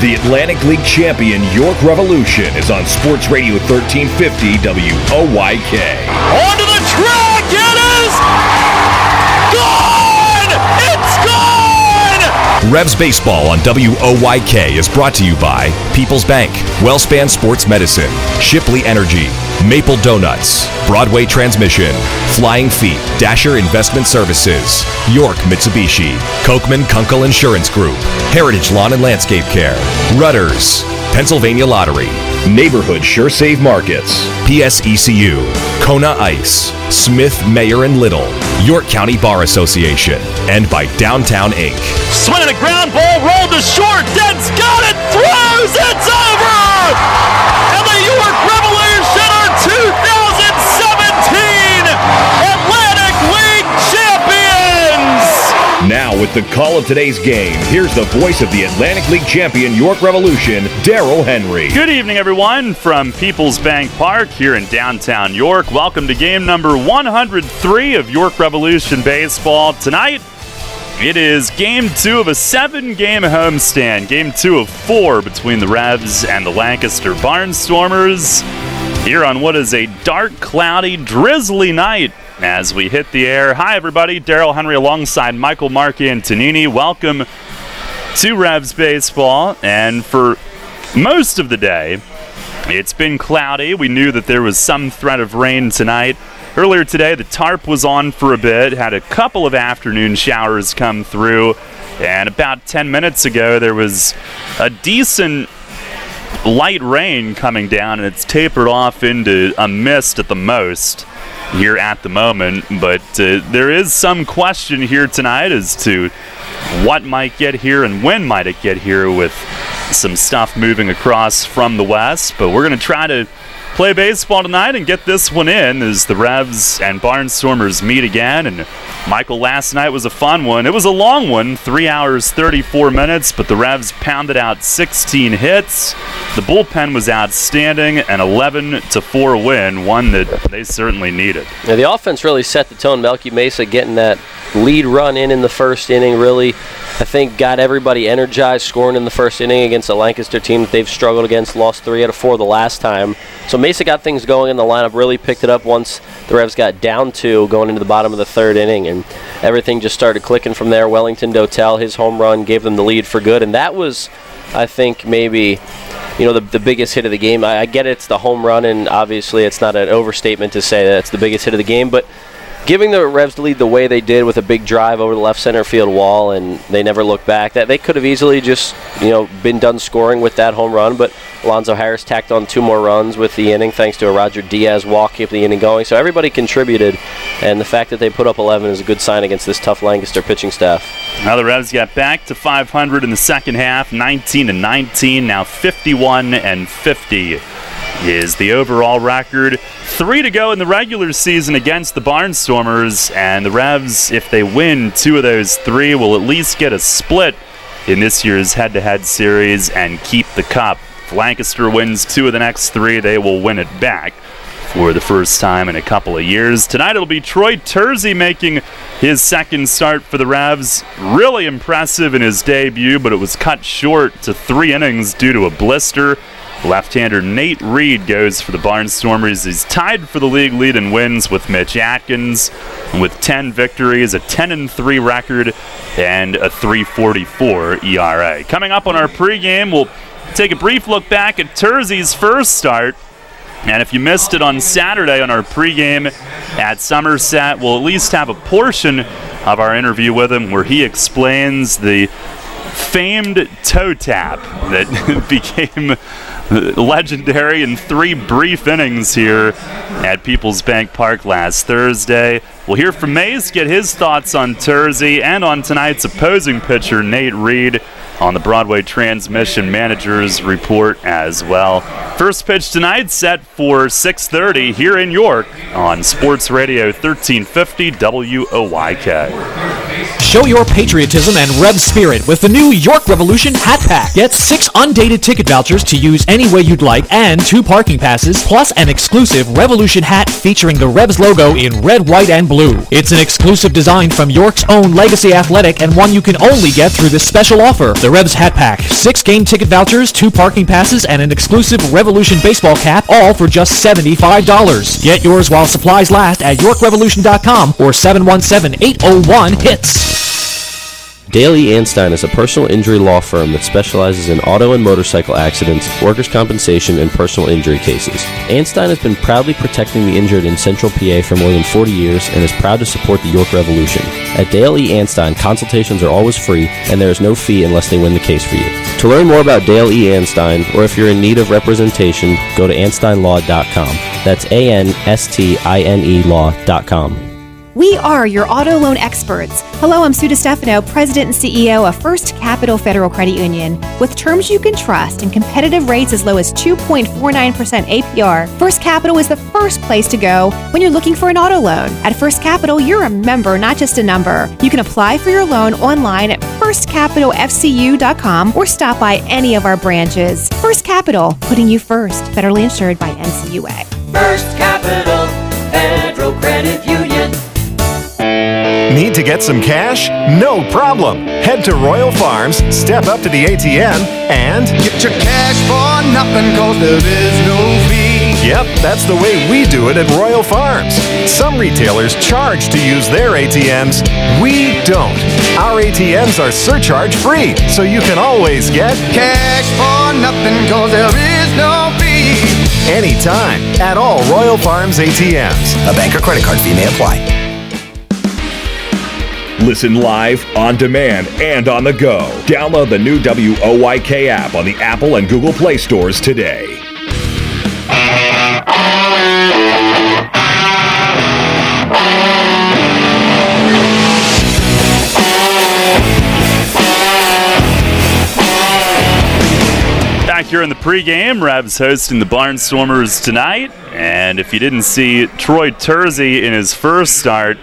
The Atlantic League champion York Revolution is on Sports Radio 1350 WOYK. Onto the track, it is gone! It's gone! Revs Baseball on WOYK is brought to you by PeoplesBank, WellSpan Sports Medicine, Shipley Energy, Maple Donuts, Broadway Transmission, Flying Feet, Dasher Investment Services, York Mitsubishi, Kochman Kunkel Insurance Group, Heritage Lawn and Landscape Care, Rudders, Pennsylvania Lottery, Neighborhood SureSave Markets, PSECU, Kona Ice, Smith, Mayer and Little, York County Bar Association, and by Downtown Inc. Swinging a ground ball, rolled to short, Dent's got it, throws, it's over! And the York Revolution are 2017 Atlantic League champions! Now with the call of today's game, here's the voice of the Atlantic League champion York Revolution, Daryl Henry. Good evening, everyone, from PeoplesBank Park here in downtown York. Welcome to game number 103 of York Revolution Baseball. Tonight, it is game 2 of a 7-game homestand. Game 2 of 4 between the Revs and the Lancaster Barnstormers. Here on what is a dark, cloudy, drizzly night as we hit the air. Hi, everybody. Daryl Henry alongside Michael Mark Antonini. Welcome to Revs Baseball. And for most of the day, it's been cloudy. We knew that there was some threat of rain tonight. Earlier today, the tarp was on for a bit, had a couple of afternoon showers come through, and about 10 minutes ago, there was a decent light rain coming down, and it's tapered off into a mist at the most here at the moment. But there is some question here tonight as to what might get here and when might it get here with some stuff moving across from the west. But we're going to try to play baseball tonight and get this one in as the Revs and Barnstormers meet again. And Michael, last night was a fun one. It was a long one, 3 hours, 34 minutes, but the Revs pounded out 16 hits. The bullpen was outstanding, an 11-4 win, one that they certainly needed. Yeah, the offense really set the tone. Melky Mesa getting that lead run in the first inning really, I think, got everybody energized, scoring in the first inning against a Lancaster team that they've struggled against, lost 3 out of 4 the last time. So Mesa got things going in the lineup, really picked it up once the Revs got down 2 going into the bottom of the third inning, and everything just started clicking from there. Wellington Dotel, his home run, gave them the lead for good, and that was, I think, maybe the biggest hit of the game. I get it's the home run, and obviously it's not an overstatement to say that it's the biggest hit of the game, but giving the Revs the lead the way they did with a big drive over the left center field wall, and they never looked back. That they could have easily just been done scoring with that home run, but Alonzo Harris tacked on 2 more runs with the inning thanks to a Roger Diaz walk, keep the inning going. So everybody contributed, and the fact that they put up 11 is a good sign against this tough Lancaster pitching staff. Now the Revs got back to 500 in the second half, 19-19, now 51-50. Is the overall record. 3 to go in the regular season against the Barnstormers, and the Revs, if they win 2 of those 3, will at least get a split in this year's head-to-head series and keep the cup. If Lancaster wins 2 of the next 3, they will win it back for the first time in a couple of years. Tonight it'll be Troy Terzi making his second start for the Revs. Really impressive in his debut, but it was cut short to 3 innings due to a blister. Left-hander Nate Reed goes for the Barnstormers. He's tied for the league lead in wins with Mitch Atkins with 10 victories, a 10-3 record, and a 3.44 ERA. Coming up on our pregame, we'll take a brief look back at Terzi's first start. And if you missed it on Saturday on our pregame at Somerset, we'll at least have a portion of our interview with him where he explains the famed toe tap that became legendary in 3 brief innings here at PeoplesBank Park last Thursday. We'll hear from Mace, get his thoughts on Terzi and on tonight's opposing pitcher, Nate Reed, on the Broadway Transmission Managers Report as well. First pitch tonight set for 6:30 here in York on Sports Radio 1350 WOYK. Show your patriotism and Revs spirit with the new York Revolution Hat Pack. Get 6 undated ticket vouchers to use any way you'd like and 2 parking passes, plus an exclusive Revolution hat featuring the Revs logo in red, white, and blue. It's an exclusive design from York's own Legacy Athletic and one you can only get through this special offer. The Revs Hat Pack. 6 game ticket vouchers, 2 parking passes, and an exclusive Revolution baseball cap, all for just $75. Get yours while supplies last at YorkRevolution.com or 717-801-HITS. Daly Anstein is a personal injury law firm that specializes in auto and motorcycle accidents, workers' compensation, and personal injury cases. Anstein has been proudly protecting the injured in Central PA for more than 40 years and is proud to support the York Revolution. At Daly Anstein, consultations are always free, and there is no fee unless they win the case for you. To learn more about Dale E. Anstein, or if you're in need of representation, go to AnsteinLaw.com. That's ANSTINE law.com. We are your auto loan experts. Hello, I'm Sue DeStefano, President and CEO of First Capital Federal Credit Union. With terms you can trust and competitive rates as low as 2.49% APR, First Capital is the first place to go when you're looking for an auto loan. At First Capital, you're a member, not just a number. You can apply for your loan online at firstcapitalfcu.com or stop by any of our branches. First Capital, putting you first. Federally insured by NCUA. First Capital Federal Credit Union. Need to get some cash? No problem. Head to Royal Farms, step up to the ATM, and get your cash for nothing, cause there is no fee. Yep, that's the way we do it at Royal Farms. Some retailers charge to use their ATMs. We don't. Our ATMs are surcharge free, so you can always get cash for nothing, cause there is no fee. Anytime at all Royal Farms ATMs. A bank or credit card fee may apply. Listen live, on demand, and on the go. Download the new WOYK app on the Apple and Google Play stores today. Back here in the pregame, Revs hosting the Barnstormers tonight. And if you didn't see Troy Terzi in his first start,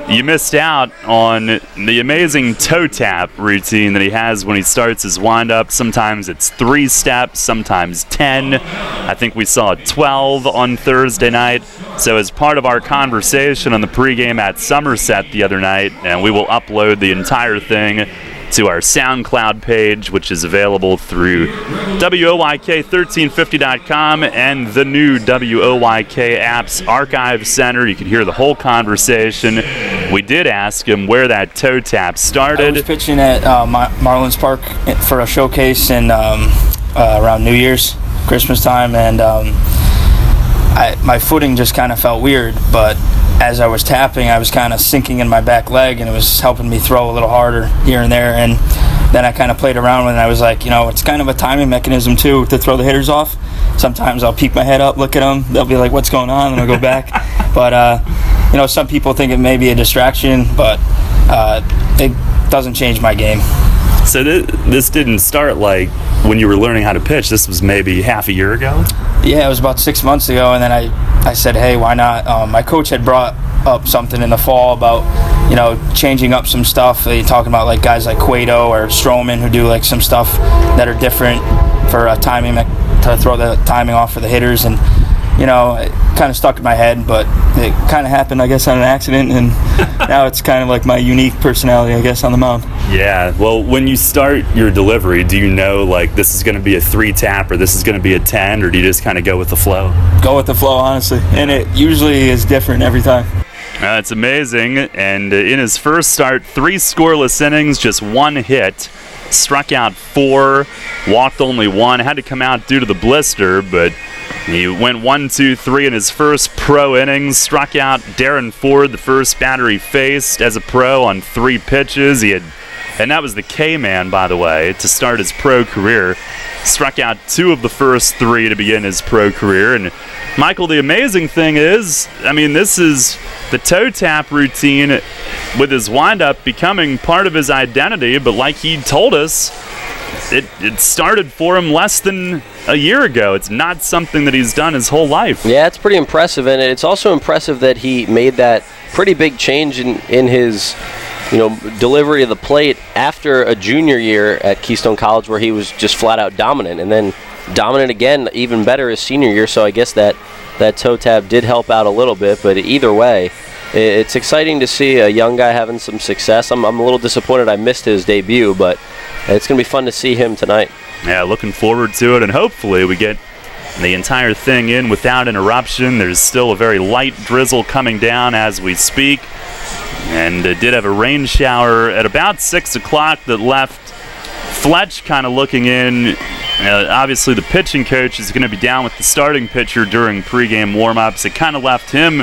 you missed out on the amazing toe tap routine that he has when he starts his windup. Sometimes it's 3 steps, sometimes 10. I think we saw 12 on Thursday night. So as part of our conversation on the pregame at Somerset the other night, and we will upload the entire thing to our SoundCloud page, which is available through WOYK1350.com and the new WOYK Apps Archive Center. You can hear the whole conversation. We did ask him where that toe tap started. I was pitching at Marlins Park for a showcase in around New Year's, Christmas time, and my footing just kind of felt weird, but as I was tapping, I was kind of sinking in my back leg, and it was helping me throw a little harder here and there. And then I kind of played around with it, and I was like, it's kind of a timing mechanism too to throw the hitters off. Sometimes I'll peek my head up, look at them, they'll be like, what's going on? And I'll go back. But some people think it may be a distraction, but it doesn't change my game. So this didn't start like when you were learning how to pitch. This was maybe half a year ago? Yeah, it was about 6 months ago, and then I said, hey, why not? My coach had brought up something in the fall about, changing up some stuff. Talking about like guys like Cueto or Stroman who do like some stuff that are different for timing, to throw the timing off for the hitters. And it kind of stuck in my head, but it kind of happened, I guess, on an accident, and now it's kind of like my unique personality, I guess, on the mound. Yeah, well, when you start your delivery, do you know, like, this is going to be a 3-tap or this is going to be a 10, or do you just kind of go with the flow? Go with the flow, honestly, and it usually is different every time. It's amazing, and in his first start, 3 scoreless innings, just 1 hit, struck out 4, walked only 1, had to come out due to the blister, but he went 1-2-3 in his first pro innings, struck out Darren Ford, the first batter he faced as a pro, on 3 pitches. And that was the K-man, by the way, to start his pro career. Struck out 2 of the first 3 to begin his pro career. And Michael, the amazing thing is, this is the toe tap routine with his windup becoming part of his identity, but like he told us, it started for him less than a year ago. It's not something that he's done his whole life. Yeah, it's pretty impressive, and it's also impressive that he made that pretty big change in his delivery of the plate after a junior year at Keystone College where he was just flat out dominant, and then dominant again, even better his senior year. So I guess that toe tap did help out a little bit, but either way, it's exciting to see a young guy having some success. I'm a little disappointed I missed his debut, but it's going to be fun to see him tonight. Yeah, looking forward to it, and hopefully we get the entire thing in without interruption. There's still a very light drizzle coming down as we speak, and it did have a rain shower at about 6 o'clock that left Fletch kind of looking in. Obviously the pitching coach is going to be down with the starting pitcher during pregame warm-ups. It kind of left him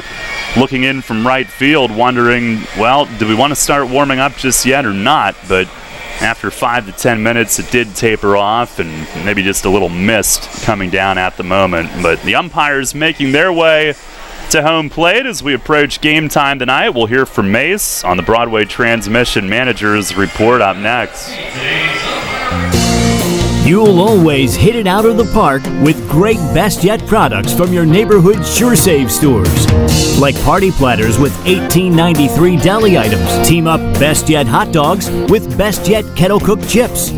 looking in from right field wondering, well, do we want to start warming up just yet or not? But after 5 to 10 minutes, it did taper off, and maybe just a little mist coming down at the moment. But the umpires making their way to home plate as we approach game time tonight. We'll hear from Mace on the Broadway Transmission Managers Report up next. You'll always hit it out of the park with great Best Yet products from your neighborhood Sure Save stores. Like party platters with $18.93 deli items. Team up Best Yet hot dogs with Best Yet kettle cooked chips.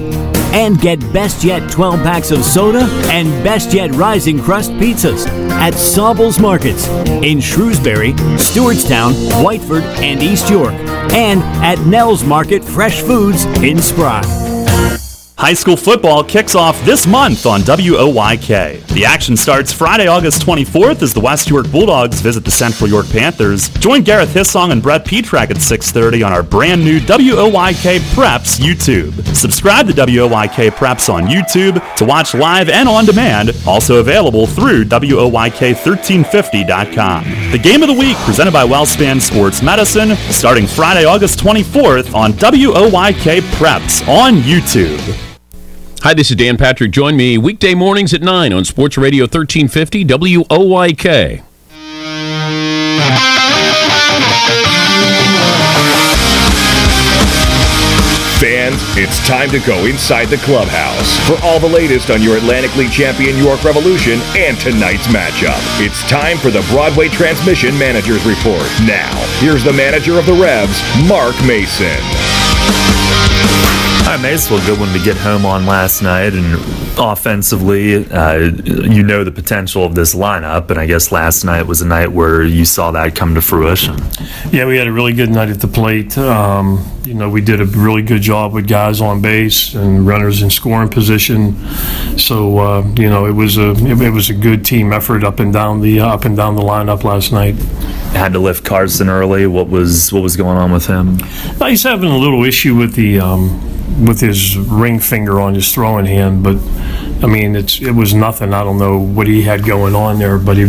And get Best Yet 12 packs of soda and Best Yet Rising Crust pizzas at Saubles Markets in Shrewsbury, Stewartstown, Whiteford, and East York. And at Nell's Market Fresh Foods in Spry. High school football kicks off this month on WOYK. The action starts Friday, August 24th as the West York Bulldogs visit the Central York Panthers. Join Gareth Hissong and Brett Petrak at 6:30 on our brand new WOYK Preps YouTube. Subscribe to WOYK Preps on YouTube to watch live and on demand, also available through WOYK1350.com. The game of the week presented by WellSpan Sports Medicine, starting Friday, August 24th on WOYK Preps on YouTube. Hi, this is Dan Patrick. Join me weekday mornings at 9 on Sports Radio 1350 WOYK. Fans, it's time to go inside the clubhouse for all the latest on your Atlantic League champion York Revolution and tonight's matchup. It's time for the Broadway Transmission Managers Report. Now, here's the manager of the Revs, Mark Mason. All right, Mace, well, good one to get home on last night, and offensively, you know the potential of this lineup, and I guess last night was a night where you saw that come to fruition. Yeah, we had a really good night at the plate. We did a really good job with guys on base and runners in scoring position. So, it was a good team effort up and down the lineup last night. Had to lift Carson early. What was going on with him? He's having a little issue with with his ring finger on his throwing hand, but I mean it was nothing. I don't know what he had going on there, but he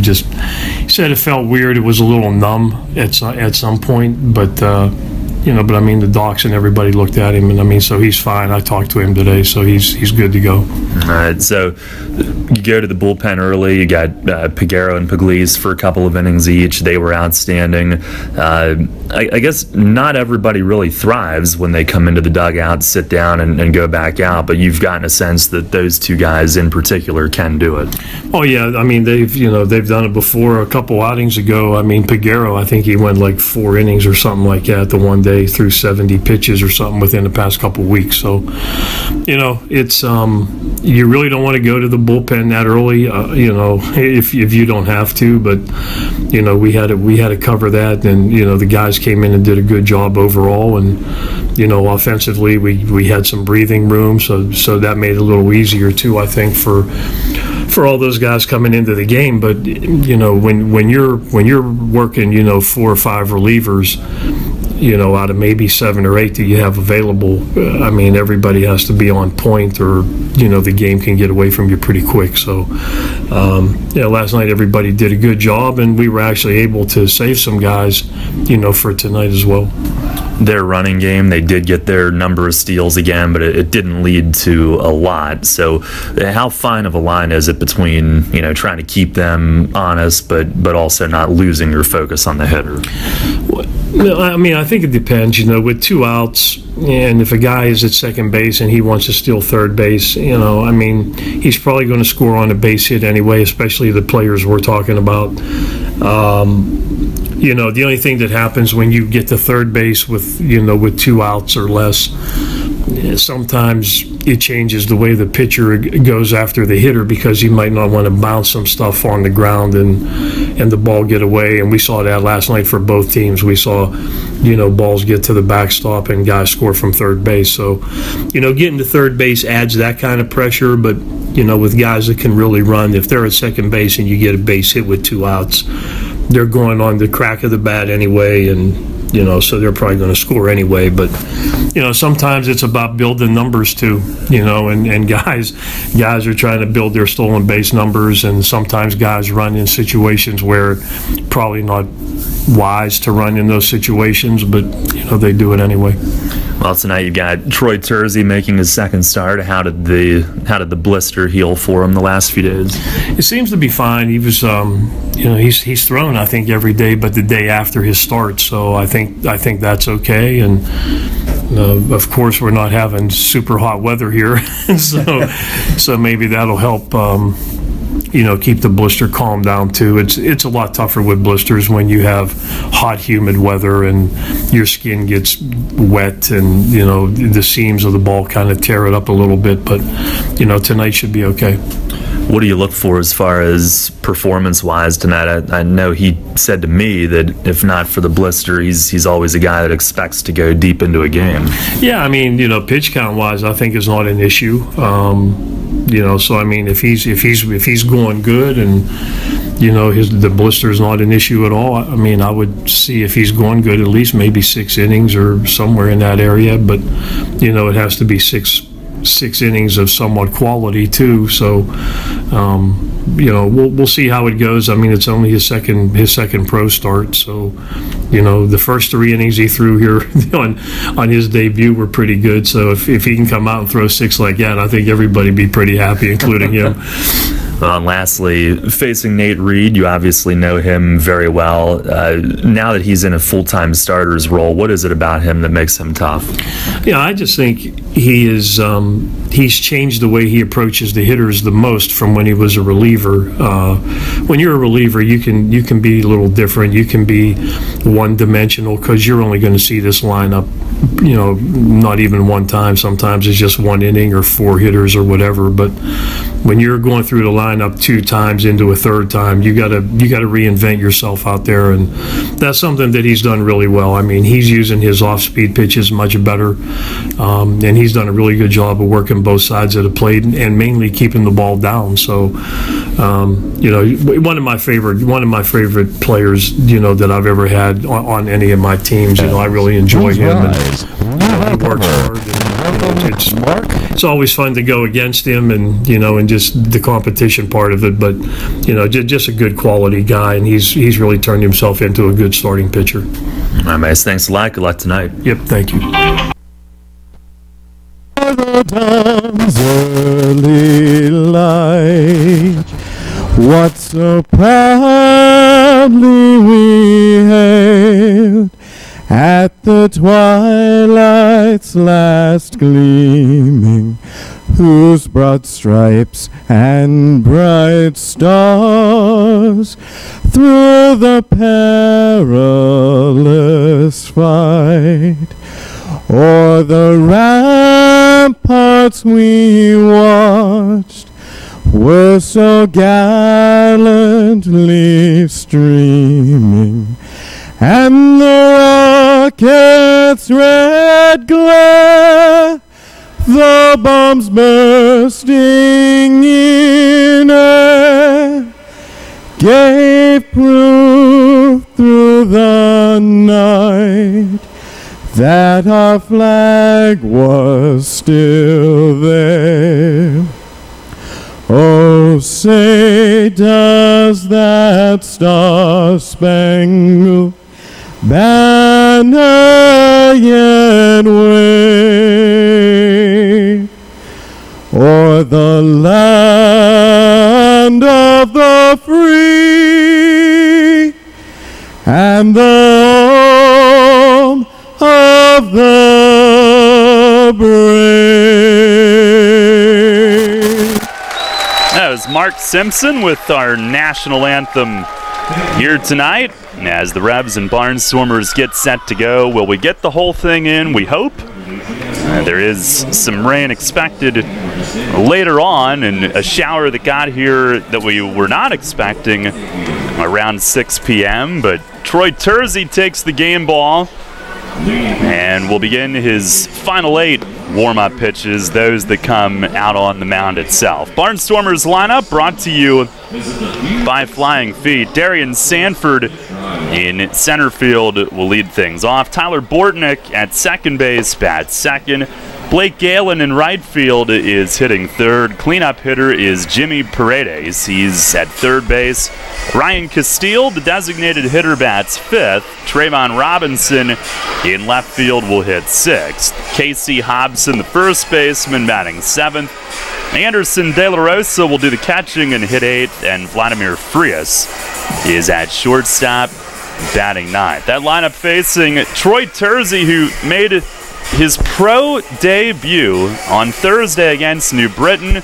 said it felt weird. It was a little numb at some point, but but I mean the docs and everybody looked at him, and so he's fine. I talked to him today, so he's good to go. All right, so you go to the bullpen early. You got Piguero and Pugliese for a couple of innings each. They were outstanding. I guess not everybody really thrives when they come into the dugout, sit down, and go back out, but you've gotten a sense that those two guys in particular can do it. Oh yeah, I mean they've done it before. A couple outings ago, I mean Piguero, I think he went like 4 innings or something like that the one day through 70 pitches or something within the past couple of weeks. So it's you really don't want to go to the bullpen that early, if you don't have to, but we had to cover that, and the guys came in and did a good job overall, and offensively we had some breathing room, so that made it a little easier too, I think, for all those guys coming into the game. But when you're working 4 or 5 relievers, out of maybe 7 or 8 that you have available, I mean, everybody has to be on point, or the game can get away from you pretty quick. So last night everybody did a good job, and we were actually able to save some guys for tonight as well. Their running game, they did get their number of steals again, but it didn't lead to a lot. So how fine of a line is it between trying to keep them honest but also not losing your focus on the hitter? I mean, I think it depends. With 2 outs, and if a guy is at second base and he wants to steal third base, I mean, he's probably going to score on a base hit anyway, especially the players we're talking about. the only thing that happens when you get to third base with 2 outs or less, sometimes it changes the way the pitcher goes after the hitter, because he might not want to bounce some stuff on the ground and the ball get away. And we saw that last night for both teams. We saw, balls get to the backstop and guys score from third base. So, getting to third base adds that kind of pressure. But, with guys that can really run, if they're at second base and you get a base hit with 2 outs, they're going on the crack of the bat anyway, and so they're probably going to score anyway. But sometimes it's about building numbers too, and guys are trying to build their stolen base numbers, and sometimes guys run in situations where probably not wise to run in those situations, but they do it anyway. Well, tonight you got Troy Terzi making his second start. How did the blister heal for him the last few days? It seems to be fine. He was, he's thrown, I think, every day but the day after his start. So I think that's okay. And of course, we're not having super hot weather here, so maybe that'll help. Keep the blister calm down too. It's a lot tougher with blisters when you have hot, humid weather and your skin gets wet, and the seams of the ball kind of tear it up a little bit. But tonight should be okay. What do you look for as far as performance-wise tonight? I know he said to me that if not for the blister, he's always a guy that expects to go deep into a game. Yeah, I mean, pitch count-wise, I think is not an issue. So I mean, if he's going good and the blister is not an issue at all, I mean, I would see if he's going good at least maybe 6 innings or somewhere in that area. But it has to be six innings of somewhat quality too. So we'll see how it goes. I mean, it's only his second pro start, so the first 3 innings he threw here on his debut were pretty good. So if he can come out and throw 6 like that, I think everybody'd be pretty happy, including him. And lastly, facing Nate Reed, you obviously know him very well. Now that he's in a full-time starter's role, what is it about him that makes him tough? Yeah, I just think he's changed the way he approaches the hitters the most from when he was a reliever. When you're a reliever, you can be a little different. You can be one-dimensional because you're only going to see this lineup, not even one time. Sometimes it's just 1 inning or 4 hitters or whatever. But when you're going through the lineup 2 times into a third time, you gotta reinvent yourself out there, and that's something that he's done really well. I mean, he's using his off-speed pitches much better, and he's done a really good job of working both sides of the plate and mainly keeping the ball down. So, one of my favorite players, that I've ever had on any of my teams. I really enjoy him. And, he works hard. It's always fun to go against him, and and just the competition part of it. But just a good quality guy, and he's really turned himself into a good starting pitcher. All right, Mace. Thanks a lot. Good luck tonight. Yep. Thank you. Early light, what so proudly we hailed at the twilight's last gleaming, whose broad stripes and bright stars through the perilous fight o'er the ramparts we watched were so gallantly streaming, and the rocket's red glare, the bombs bursting in air, gave proof through the night that our flag was still there. Oh, say does that star-spangled banner yet wave o'er the land of the free and the home of the brave? That was Mark Simpson with our national anthem here tonight. as the Revs and Barnstormers get set to go. Will we get the whole thing in? We hope. There is some rain expected later on, and a shower that got here that we were not expecting around 6 p.m. But Troy Terzi takes the game ball and will begin his final 8 warm-up pitches, those that come out on the mound itself. Barnstormers lineup brought to you by Flying Feet. Darian Sanford in center field will lead things off. Tyler Bortnick at second base bats second. Blake Galen in right field is hitting third. Cleanup hitter is Jimmy Paredes. He's at third base. Ryan Castile, the designated hitter, bats fifth. Trayvon Robinson in left field will hit sixth. Casey Hobson, the first baseman, batting seventh. Anderson De La Rosa will do the catching and hit eighth. And Vladimir Frias is at shortstop, batting ninth. That lineup facing Troy Terzi, who made his pro debut on Thursday against New Britain.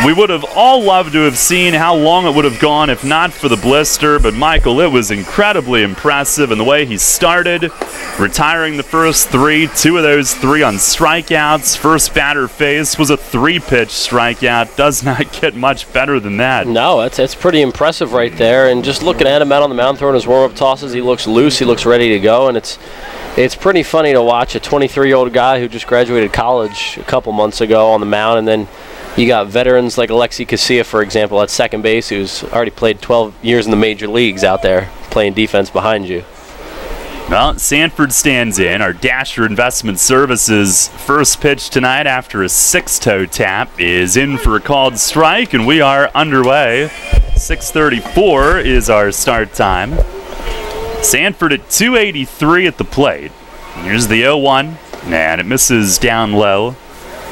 We would have all loved to have seen how long it would have gone if not for the blister, but Michael, it was incredibly impressive in the way he started, retiring the first 3, 2 of those 3 on strikeouts. First batter face was a 3-pitch strikeout. Does not get much better than that. No, it's pretty impressive right there, and just looking at him out on the mound throwing his warm-up tosses, he looks loose, he looks ready to go, and it's pretty funny to watch a 23-year-old guy who just graduated college a couple months ago on the mound, and then you got veterans like Alexi Casilla, for example, at second base, who's already played 12 years in the major leagues out there playing defense behind you. Well, Sanford stands in. Our Dasher Investment Services first pitch tonight after a 6-toe tap is in for a called strike, and we are underway. 6:34 is our start time. Sanford at 283 at the plate. Here's the 0-1, and it misses down low.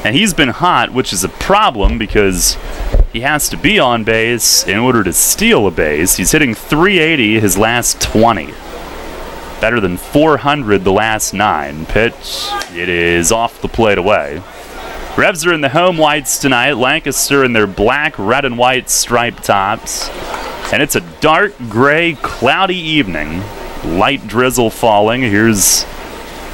And he's been hot, which is a problem because he has to be on base in order to steal a base. He's hitting 380 his last 20. Better than 400 the last 9. Pitch, it is off the plate away. Revs are in the home whites tonight. Lancaster in their black, red, and white striped tops. And it's a dark gray, cloudy evening. Light drizzle falling. Here's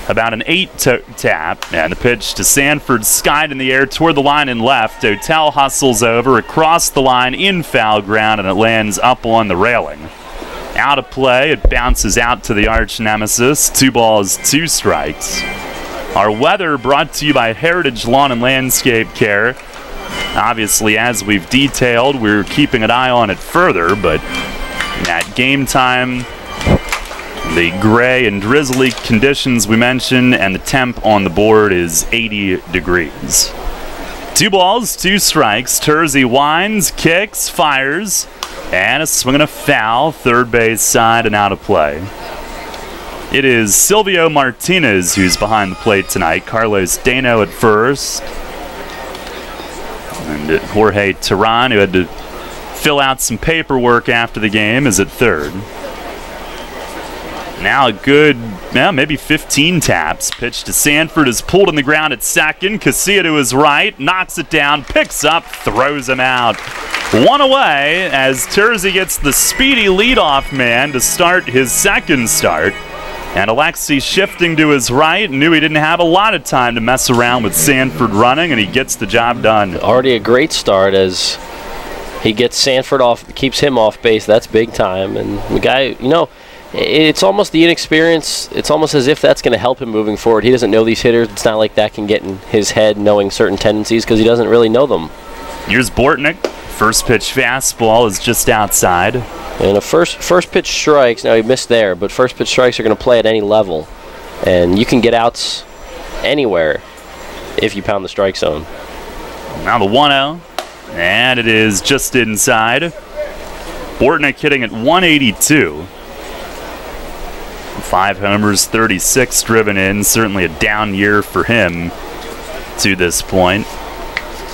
about an 8-toe tap, and the pitch to Sanford, skied in the air toward the line and left. Dotel hustles over across the line in foul ground, and it lands up on the railing. Out of play, it bounces out to the arch nemesis. 2 balls, 2 strikes. Our weather brought to you by Heritage Lawn and Landscape Care. Obviously, as we've detailed, we're keeping an eye on it further, but at game time, the gray and drizzly conditions we mentioned, and the temp on the board is 80 degrees. 2 balls, 2 strikes. Terzi winds, kicks, fires, and a swing and a foul, third base side and out of play. It is Silvio Martinez who's behind the plate tonight. Carlos Dano at first. And Jorge Terran, who had to fill out some paperwork after the game, is at third. Now a good, maybe 15 taps. Pitch to Sanford is pulled in the ground at second. Casilla to his right, knocks it down, picks up, throws him out. 1 away as Terzi gets the speedy leadoff man to start his second start. And Alexi shifting to his right, knew he didn't have a lot of time to mess around with Sanford running, and he gets the job done. Already a great start as he gets Sanford off, keeps him off base. That's big time. And the guy, it's almost the inexperience. It's almost as if that's going to help him moving forward. He doesn't know these hitters. It's not like that can get in his head knowing certain tendencies because he doesn't really know them. Here's Bortnick. First pitch fastball is just outside. And a first pitch strikes, now he missed there, but first pitch strikes are going to play at any level. And you can get outs anywhere if you pound the strike zone. Now the 1-0, and it is just inside. Bortnick hitting at 182. 5 homers, 36 driven in. Certainly a down year for him to this point.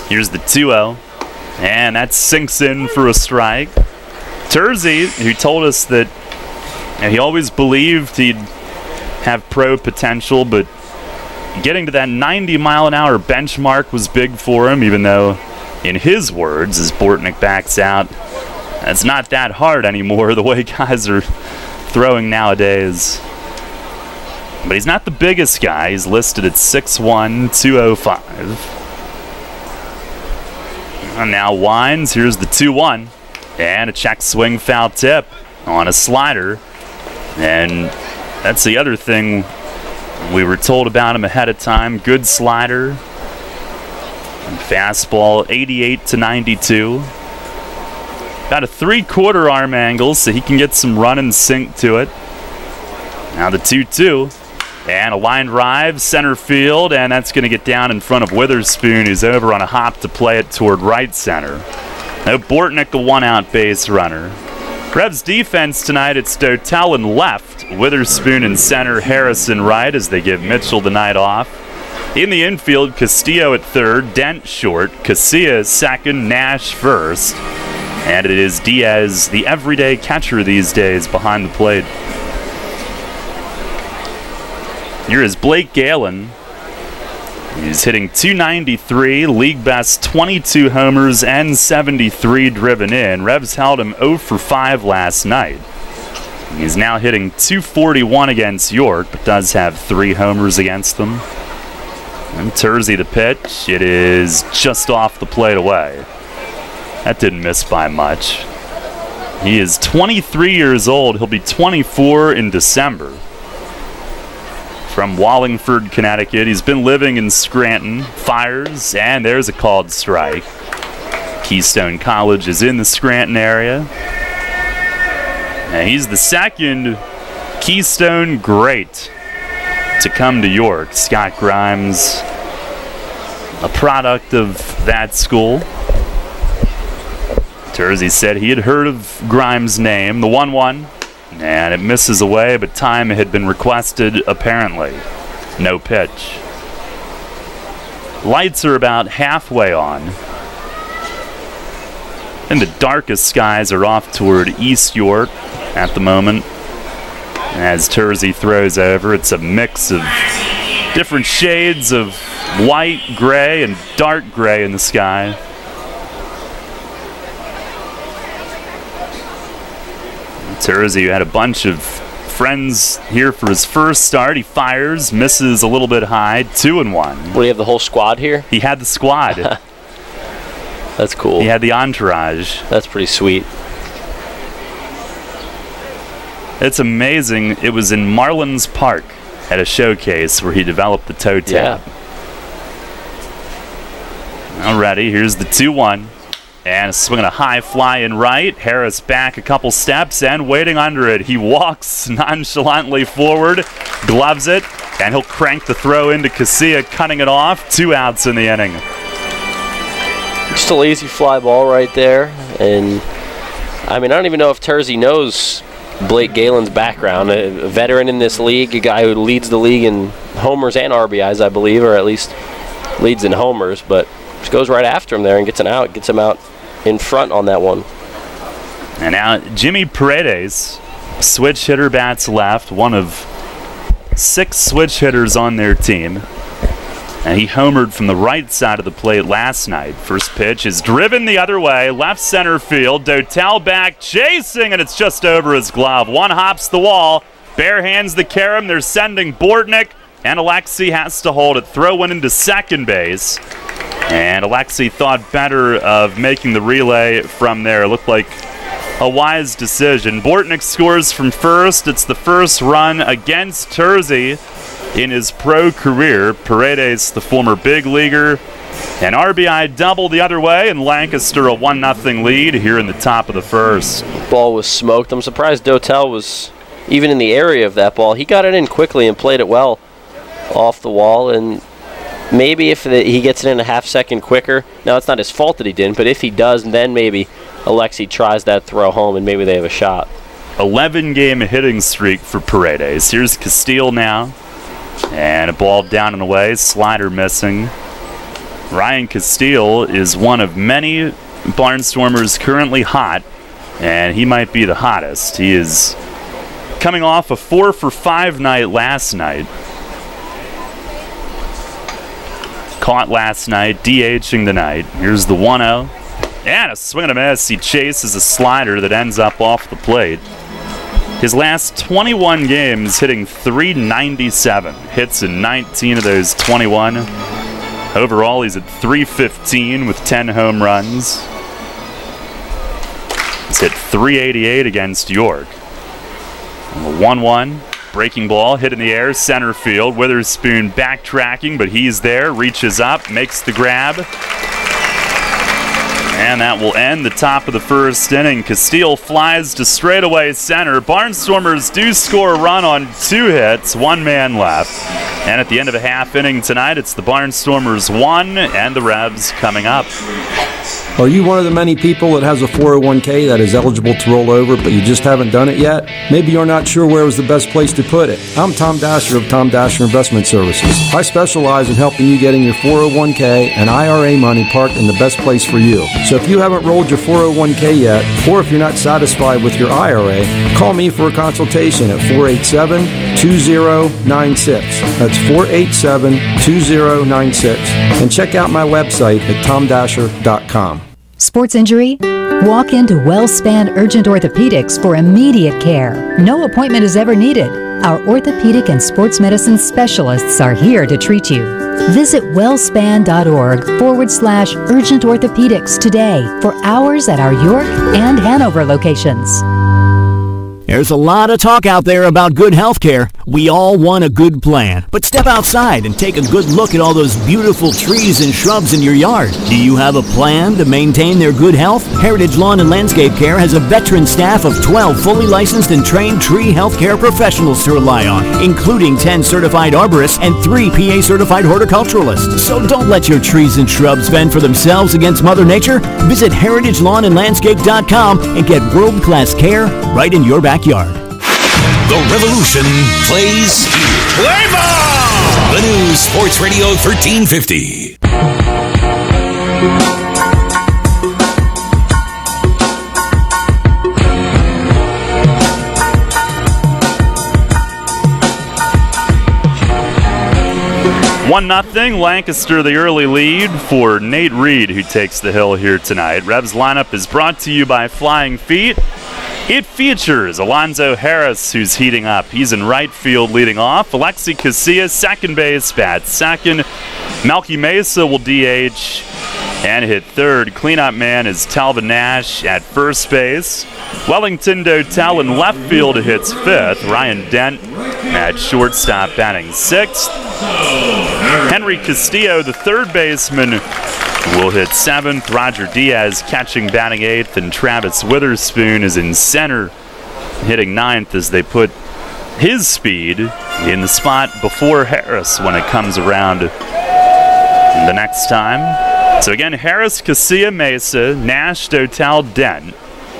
Here's the 2-0, and that sinks in for a strike. Terzi, who told us that he always believed he'd have pro potential, but getting to that 90-mile-an-hour benchmark was big for him, even though, in his words, as Bortnick backs out, it's not that hard anymore, the way guys are throwing nowadays. But he's not the biggest guy. He's listed at 6'1", 205. And now winds. Here's the 2-1. And a check swing foul tip on a slider. And that's the other thing we were told about him ahead of time. Good slider. And fastball 88 to 92. Got a 3/4 arm angle so he can get some run and sink to it. Now the 2-2. And a line drive, center field, and that's going to get down in front of Witherspoon, who's over on a hop to play it toward right center. Now Bortnick, the one-out base runner. Revs defense tonight, it's Dotel in left, Witherspoon in center, Harrison right as they give Mitchell the night off. In the infield, Castillo at third, Dent short, Casilla second, Nash first. And it is Diaz, the everyday catcher these days, behind the plate. Here is Blake Galen. He's hitting .293, league best 22 homers and 73 driven in. Revs held him 0 for 5 last night. He's now hitting .241 against York, but does have 3 homers against them. And Terzi the pitch. It is just off the plate away. That didn't miss by much. He is 23 years old. He'll be 24 in December. From Wallingford, Connecticut. He's been living in Scranton. Fires, and there's a called strike. Keystone College is in the Scranton area. And he's the second Keystone great to come to York. Scott Grimes, a product of that school. Terzi said he had heard of Grimes' name. The 1-1. And it misses away, but time had been requested, apparently. No pitch. Lights are about halfway on. And the darkest skies are off toward East York at the moment. As Terzi throws over, it's a mix of different shades of white, gray, and dark gray in the sky. Terzi, who had a bunch of friends here for his first start. He fires, misses a little bit high, 2-1. What, do you have the whole squad here? He had the squad. That's cool. He had the entourage. That's pretty sweet. It's amazing. It was in Marlins Park at a showcase where he developed the toe tap. Yeah. Alrighty, here's the 2-1. And swinging a high fly in right. Harris back a couple steps and waiting under it. He walks nonchalantly forward, gloves it, and he'll crank the throw into Casilla, cutting it off. 2 outs in the inning. Just a lazy fly ball right there. And, I mean, I don't even know if Terzi knows Blake Galen's background. A veteran in this league, a guy who leads the league in homers and RBIs, I believe, or at least leads in homers, but just goes right after him there and gets an out, gets him out in front on that one. And now Jimmy Paredes, switch hitter, bats left, one of 6 switch hitters on their team. And he homered from the right side of the plate last night. First pitch is driven the other way, left center field. Dotel back chasing, and it's just over his glove. One hops the wall, bare hands the carom. They're sending Bortnick, and Alexi has to hold it. Throw went into second base. And Alexi thought better of making the relay from there. It looked like a wise decision. Bortnick scores from first. It's the first run against Terzi in his pro career. Paredes, the former big leaguer, an RBI double the other way, and Lancaster a 1-0 lead here in the top of the first. Ball was smoked. I'm surprised Dotel was even in the area of that ball. He got it in quickly and played it well off the wall, and maybe if he gets it in a half second quicker, now it's not his fault that he didn't, but if he does, then maybe Alexi tries that throw home and maybe they have a shot. 11-game hitting streak for Paredes. Here's Castile now, and a ball down and away, slider missing. Ryan Castile is one of many Barnstormers currently hot, and he might be the hottest. He is coming off a 4 for 5 night last night. Caught last night, DHing tonight. Here's the 1-0. And a swing and a miss. He chases a slider that ends up off the plate. His last 21 games hitting .397. Hits in 19 of those 21. Overall, he's at .315 with 10 home runs. He's hit .388 against York. 1-1. Breaking ball, hit in the air, center field. Witherspoon backtracking, but he's there. Reaches up, makes the grab. And that will end the top of the first inning. Castile flies to straightaway center. Barnstormers do score a run on 2 hits, 1 man left. And at the end of a half inning tonight, it's the Barnstormers 1 and the Revs coming up. Are you one of the many people that has a 401k that is eligible to roll over, but you just haven't done it yet? Maybe you're not sure where was the best place to put it. I'm Tom Dasher of Tom Dasher Investment Services. I specialize in helping you getting your 401k and IRA money parked in the best place for you. So if you haven't rolled your 401k yet, or if you're not satisfied with your IRA, call me for a consultation at 487-2096. That's 487-2096. And check out my website at tomdasher.com. Sports injury? Walk into WellSpan Urgent Orthopedics for immediate care. No appointment is ever needed. Our orthopedic and sports medicine specialists are here to treat you. Visit wellspan.org/urgent orthopedics today for hours at our York and Hanover locations. There's a lot of talk out there about good health care. We all want a good plan. But step outside and take a good look at all those beautiful trees and shrubs in your yard. Do you have a plan to maintain their good health? Heritage Lawn and Landscape Care has a veteran staff of 12 fully licensed and trained tree health care professionals to rely on, including 10 certified arborists and 3 PA certified horticulturalists. So don't let your trees and shrubs fend for themselves against Mother Nature. Visit heritagelawnandlandscape.com and get world-class care right in your backyard. The Revolution plays here. Play ball! The new Sports Radio 1350. One 0 Lancaster, the early lead for Nate Reed, who takes the hill here tonight. Revs lineup is brought to you by Flying Feet. It features Alonzo Harris, who's heating up. He's in right field leading off. Alexi Casilla, second base, bats second. Melky Mesa will DH and hit third. Cleanup man is Talvin Nash at first base. Wellington Dotel in left field hits fifth. Ryan Dent at shortstop batting sixth. Henry Castillo, the third baseman, will hit seventh. Roger Diaz catching, batting eighth, and Travis Witherspoon is in center hitting ninth as they put his speed in the spot before Harris when it comes around the next time. So again, Harris, Casilla, Mesa, Nash, Dotel, Dent,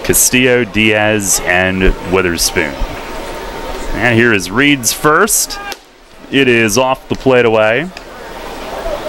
Castillo, Diaz, and Witherspoon. And here is Reed's first. It is off the plate away.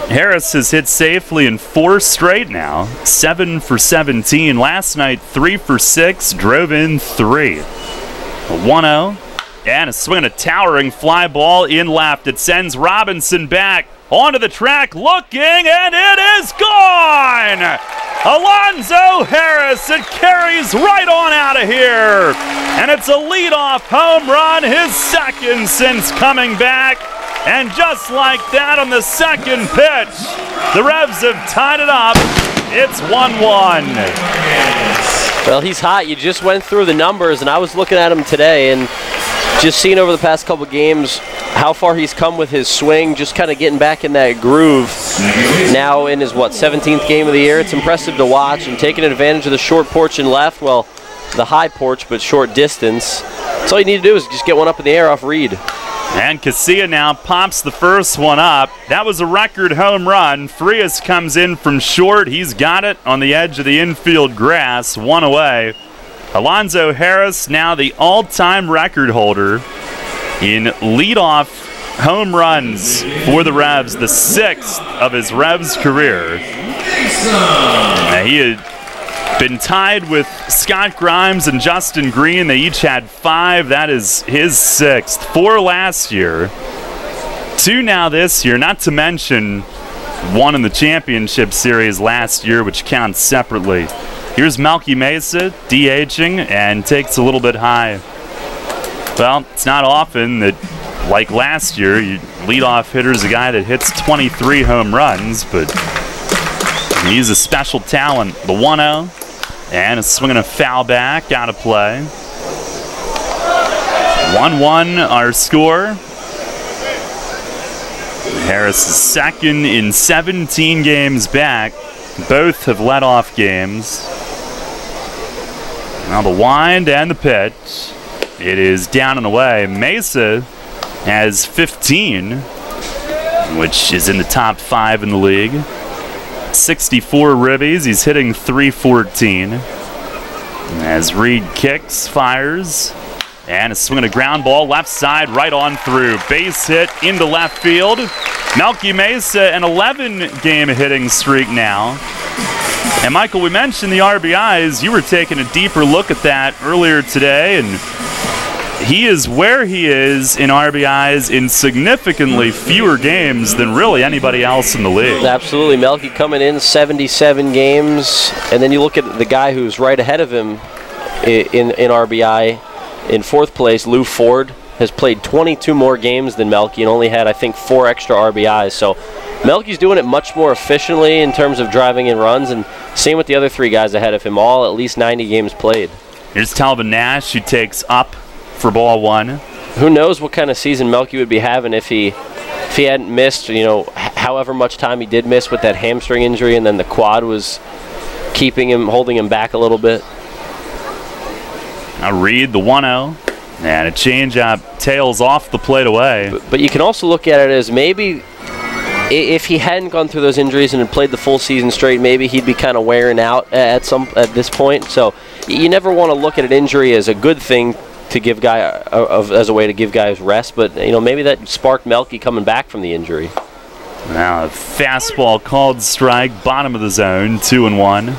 Harris has hit safely in 4 straight now, 7 for 17. Last night, 3 for 6, drove in 3. A 1-0, and a swing and a towering fly ball in left. It sends Robinson back onto the track, looking, and it is gone! Alonzo Harris, it carries right on out of here. And it's a leadoff home run, his second since coming back. And just like that on the second pitch, the Revs have tied it up. It's 1-1. Well, he's hot. You just went through the numbers, and I was looking at him today and just seeing over the past couple games how far he's come with his swing, just kind of getting back in that groove. Now in his, 17th game of the year. It's impressive to watch, and taking advantage of the short porch and left, well, the high porch but short distance. That's all you need to do is just get one up in the air off Reed. And Casilla now pops the first one up. That was a record home run. Frias comes in from short. He's got it on the edge of the infield grass. 1 away. Alonzo Harris now the all-time record holder in leadoff home runs for the Revs, the 6th of his Revs career. He had been tied with Scott Grimes and Justin Green. They each had 5. That is his 6th. 4 last year. 2 now this year, not to mention 1 in the championship series last year, which counts separately. Here's Melky Mesa DHing and takes a little bit high. Well, it's not often that, like last year, your leadoff hitter's a guy that hits 23 home runs, but he's a special talent. The 1-0, and a swing and a foul back, out of play. 1-1 our score. Harris is second in 17 games back. Both have led off games. Now the wind and the pitch. It is down and away. Mesa has 15, which is in the top 5 in the league. 64 ribbies. He's hitting .314. As Reed kicks, fires, and a swing and a ground ball left side, right on through. Base hit into left field. Melky Mesa, an 11-game hitting streak now. And Michael, we mentioned the RBIs. You were taking a deeper look at that earlier today, and he is where he is in RBIs in significantly fewer games than really anybody else in the league. Absolutely. Melky coming in 77 games, and then you look at the guy who's right ahead of him in RBI. In 4th place, Lou Ford has played 22 more games than Melky and only had, I think, 4 extra RBIs. So Melky's doing it much more efficiently in terms of driving in runs, and same with the other 3 guys ahead of him, all at least 90 games played. Here's Talvin Nash, who takes up for ball 1. Who knows what kind of season Melky would be having if he hadn't missed, however much time he did miss with that hamstring injury, and then the quad was holding him back a little bit. Now Reed, the 1-0, and a changeup tails off the plate away. But you can also look at it as maybe if he hadn't gone through those injuries and had played the full season straight, maybe he'd be kind of wearing out at this point. So you never want to look at an injury as a good thing to give as a way to give guys rest. But maybe that sparked Melky coming back from the injury. Now a fastball called strike, bottom of the zone, 2-1.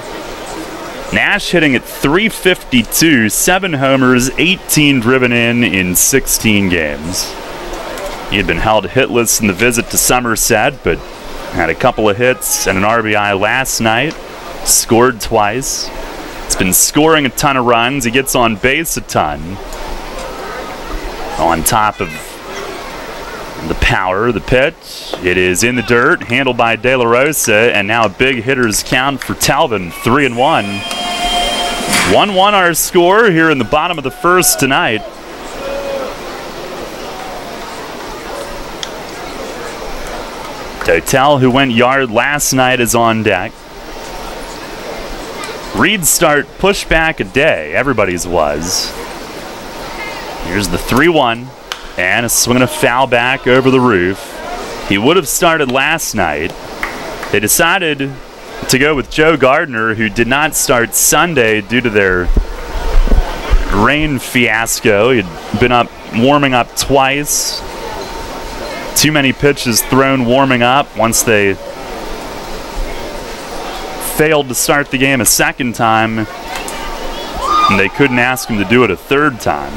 Nash hitting at .352, 7 homers, 18 driven in 16 games. He had been held hitless in the visit to Somerset, but had a couple of hits and an RBI last night. Scored twice. He's been scoring a ton of runs. He gets on base a ton. On top of the power, the pitch. It is in the dirt, handled by De La Rosa, and now a big hitter's count for Talvin, 3-1. 1-1 our score here in the bottom of the 1st tonight. Totel, who went yard last night, is on deck. Reed's start pushed back a day. Everybody's was. Here's the 3-1. And a swing and a foul back over the roof. He would have started last night. They decided to go with Joe Gardner, who did not start Sunday due to their rain fiasco. He had been warming up twice. Too many pitches thrown warming up once they failed to start the game a second time, and they couldn't ask him to do it a 3rd time.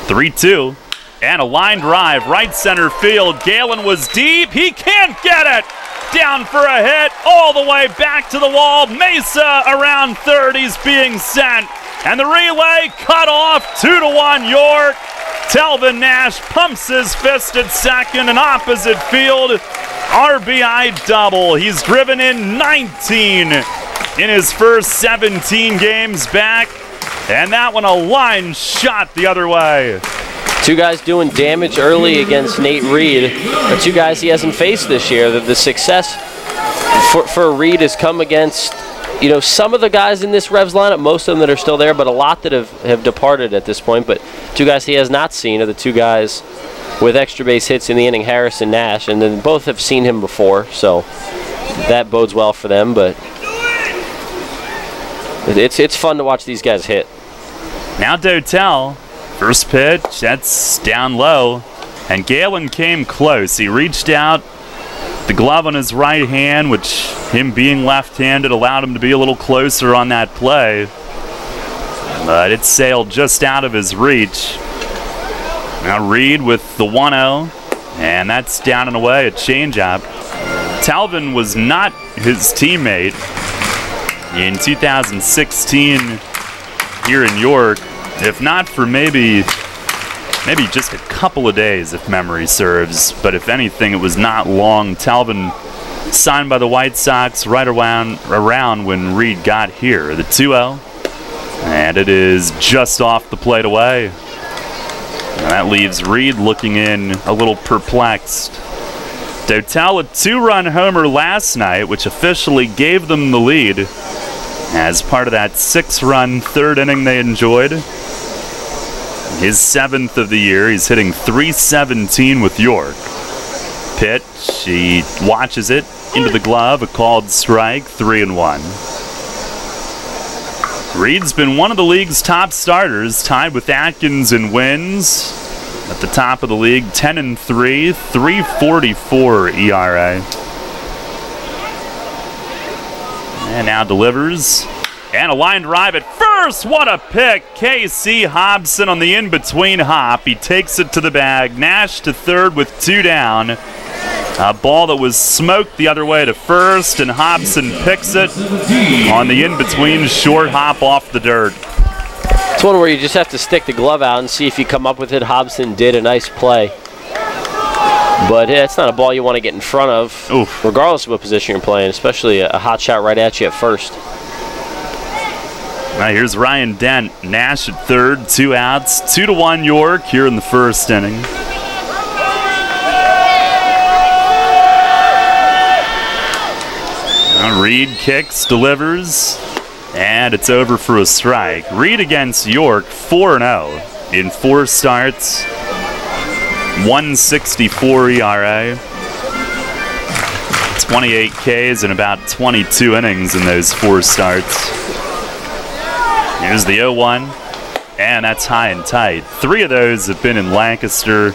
3-2, and a line drive, right center field. Galen was deep. He can't get it. Down for a hit, all the way back to the wall. Mesa around third. He's being sent, and the relay cut off. 2-1 York. Talvin Nash pumps his fist at second, an opposite field RBI double. He's driven in 19 in his first 17 games back. And that one a line shot the other way. 2 guys doing damage early against Nate Reed. The 2 guys he hasn't faced this year. The success for Reed has come against, some of the guys in this Revs lineup, most of them that are still there, but a lot that have departed at this point. But 2 guys he has not seen are the 2 guys with extra base hits in the inning, Harris and Nash. And then both have seen him before, so that bodes well for them. But it's fun to watch these guys hit. Now Dotel, first pitch, that's down low, and Galen came close. He reached out, the glove on his right hand, which him being left-handed allowed him to be a little closer on that play, but it sailed just out of his reach. Now Reed with the 1-0, and that's down and away, a changeup. Talvin was not his teammate in 2016 here in York. If not for maybe maybe just a couple of days if memory serves, but if anything, it was not long. Talvin signed by the White Sox right around when Reed got here. The 2-0, and it is just off the plate away. And that leaves Reed looking in a little perplexed. Dotel, a 2-run homer last night, which officially gave them the lead as part of that 6-run third inning they enjoyed. His 7th of the year. He's hitting .317 with York. Pitch, he watches it into the glove, a called strike, 3-1. Reed's been one of the league's top starters, tied with Atkins in wins. At the top of the league, 10-3, 3.44 ERA. And now delivers. And a line drive at first. What a pick. K.C. Hobson on the in-between hop. He takes it to the bag. Nash to third with 2 down. A ball that was smoked the other way to first, and Hobson picks it on the in-between short hop off the dirt. It's one where you just have to stick the glove out and see if you come up with it. Hobson did a nice play. But it's not a ball you want to get in front of, regardless of what position you're playing, especially a hot shot right at you at first. Now here's Ryan Dent. Nash at third, 2 outs, 2-1 York here in the first inning. Now Reed kicks, delivers, and it's over for a strike. Reed against York, 4-0 in 4 starts, 1.64 ERA, 28 Ks in about 22 innings in those 4 starts. Here's the 0-1, and that's high and tight. 3 of those have been in Lancaster.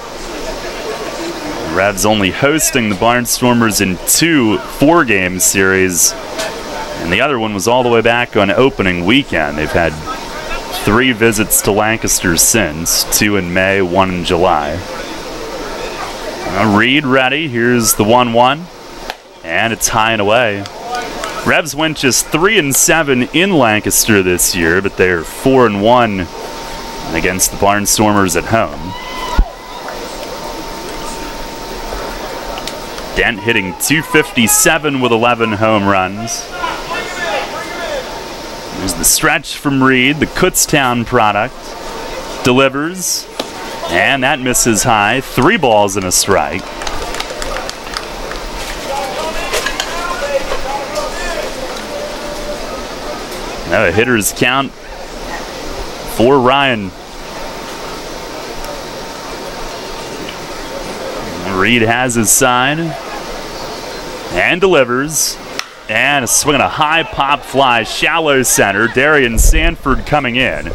Revs only hosting the Barnstormers in 2 4-game series, and the other one was all the way back on opening weekend. They've had 3 visits to Lancaster since, 2 in May, 1 in July. Reed ready. Here's the 1-1, and it's high and away. Revs went just 3-7 in Lancaster this year, but they're 4-1 against the Barnstormers at home. Dent hitting .257 with 11 home runs. There's the stretch from Reed, the Kutztown product. Delivers, and that misses high. 3 balls and a strike. Now a hitter's count for Ryan. Reed has his sign and delivers, and a swing and a high pop fly, shallow center. Darian Sanford coming in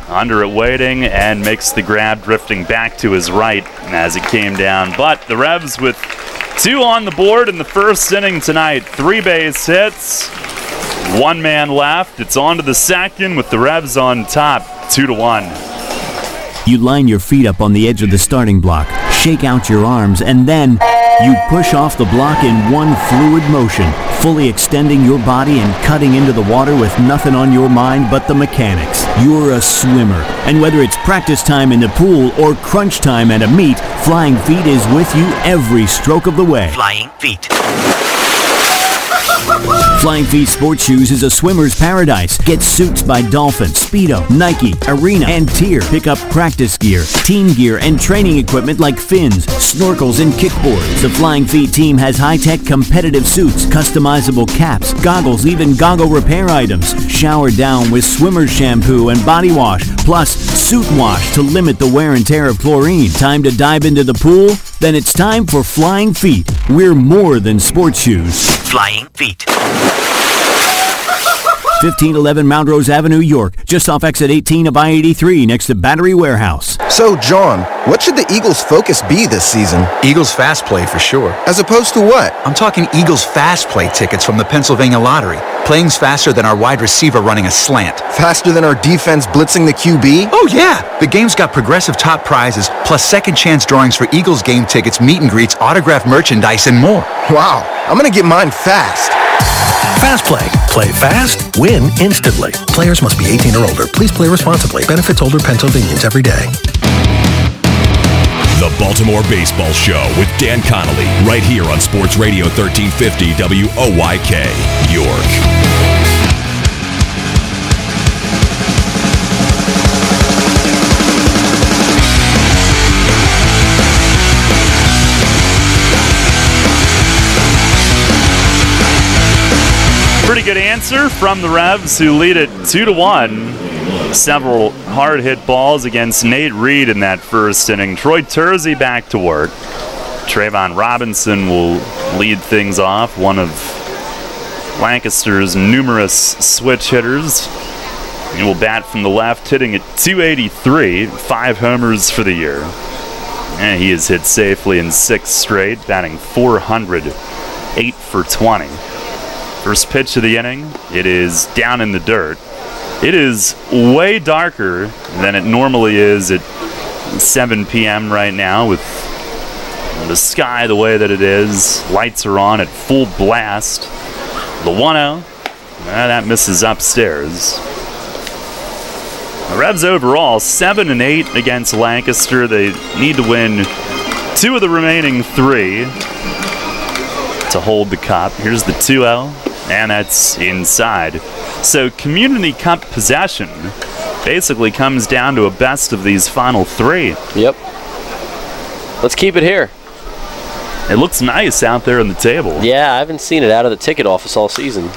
under it, waiting, and makes the grab, drifting back to his right as it came down. But the Revs with 2 on the board in the first inning tonight. 3 base hits, 1 man left. It's on to the second with the Revs on top, 2-1. You line your feet up on the edge of the starting block, shake out your arms, and then you push off the block in one fluid motion, fully extending your body and cutting into the water with nothing on your mind but the mechanics. You're a swimmer, and whether it's practice time in the pool or crunch time at a meet, Flying Feet is with you every stroke of the way. Flying Feet. Flying Feet Sports Shoes is a swimmer's paradise. Get suits by Dolphin, Speedo, Nike, Arena, and Tier. Pick up practice gear, team gear, and training equipment like fins, snorkels, and kickboards. The Flying Feet team has high-tech competitive suits, customizable caps, goggles, even goggle repair items. Shower down with swimmer's shampoo and body wash, plus suit wash to limit the wear and tear of chlorine. Time to dive into the pool? Then it's time for Flying Feet. We're more than sports shoes. Flying Feet. 1511 Mount Rose Avenue, York, just off exit 18 of I-83 next to Battery Warehouse. So, John, what should the Eagles' focus be this season? Eagles Fast Play for sure. As opposed to what? I'm talking Eagles Fast Play tickets from the Pennsylvania Lottery. Playing's faster than our wide receiver running a slant. Faster than our defense blitzing the QB? Oh, yeah. The game's got progressive top prizes, plus second chance drawings for Eagles game tickets, meet and greets, autographed merchandise, and more. Wow, I'm going to get mine fast. Fast Play. Play fast, win instantly. Players must be 18 or older. Please play responsibly. Benefits older Pennsylvanians every day. The Baltimore Baseball Show with Dan Connolly, right here on Sports Radio 1350 WOYK, York. Pretty good answer from the Revs, who lead it 2-1. Several hard-hit balls against Nate Reed in that first inning. Troy Terzi back to work. Trayvon Robinson will lead things off, one of Lancaster's numerous switch hitters. He will bat from the left, hitting at .283, 5 homers for the year. And he has hit safely in 6 straight, batting .400, 8 for 20. First pitch of the inning, it is down in the dirt. It is way darker than it normally is at 7 p.m. right now, with the sky the way that it is. Lights are on at full blast. The 1-0, that misses upstairs. The Revs overall 7-8 against Lancaster. They need to win 2 of the remaining 3 to hold the cup. Here's the 2-0. And that's inside. So Community Cup possession basically comes down to a best of these final 3. Yep. Let's keep it here. It looks nice out there on the table. Yeah, I haven't seen it out of the ticket office all season.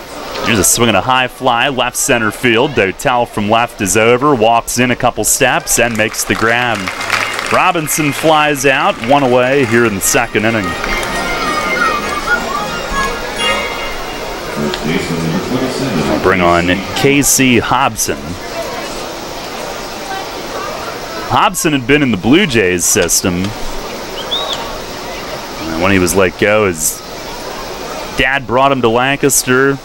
Here's a swing and a high fly, left center field. Dotel from left is over, walks in a couple steps, and makes the grab. Robinson flies out, 1 away here in the second inning. Bring on Casey Hobson. Hobson had been in the Blue Jays system. When he was let go, his dad brought him to Lancaster.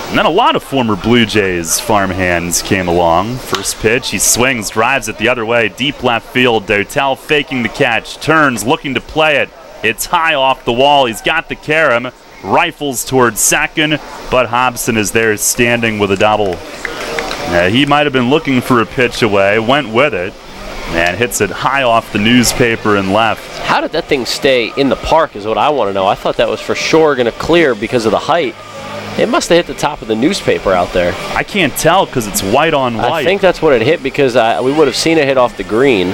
And then a lot of former Blue Jays farmhands came along. First pitch, he swings, drives it the other way, deep left field. Dotel faking the catch, turns, looking to play it. It's high off the wall. He's got the carom. Rifles towards second, but Hobson is there standing with a double. He might have been looking for a pitch away, went with it, and hits it high off the newspaper and left. How did that thing stay in the park is what I want to know. I thought that was for sure going to clear because of the height. It must have hit the top of the newspaper out there. I can't tell because it's white on white. I think that's what it hit because we would have seen it hit off the green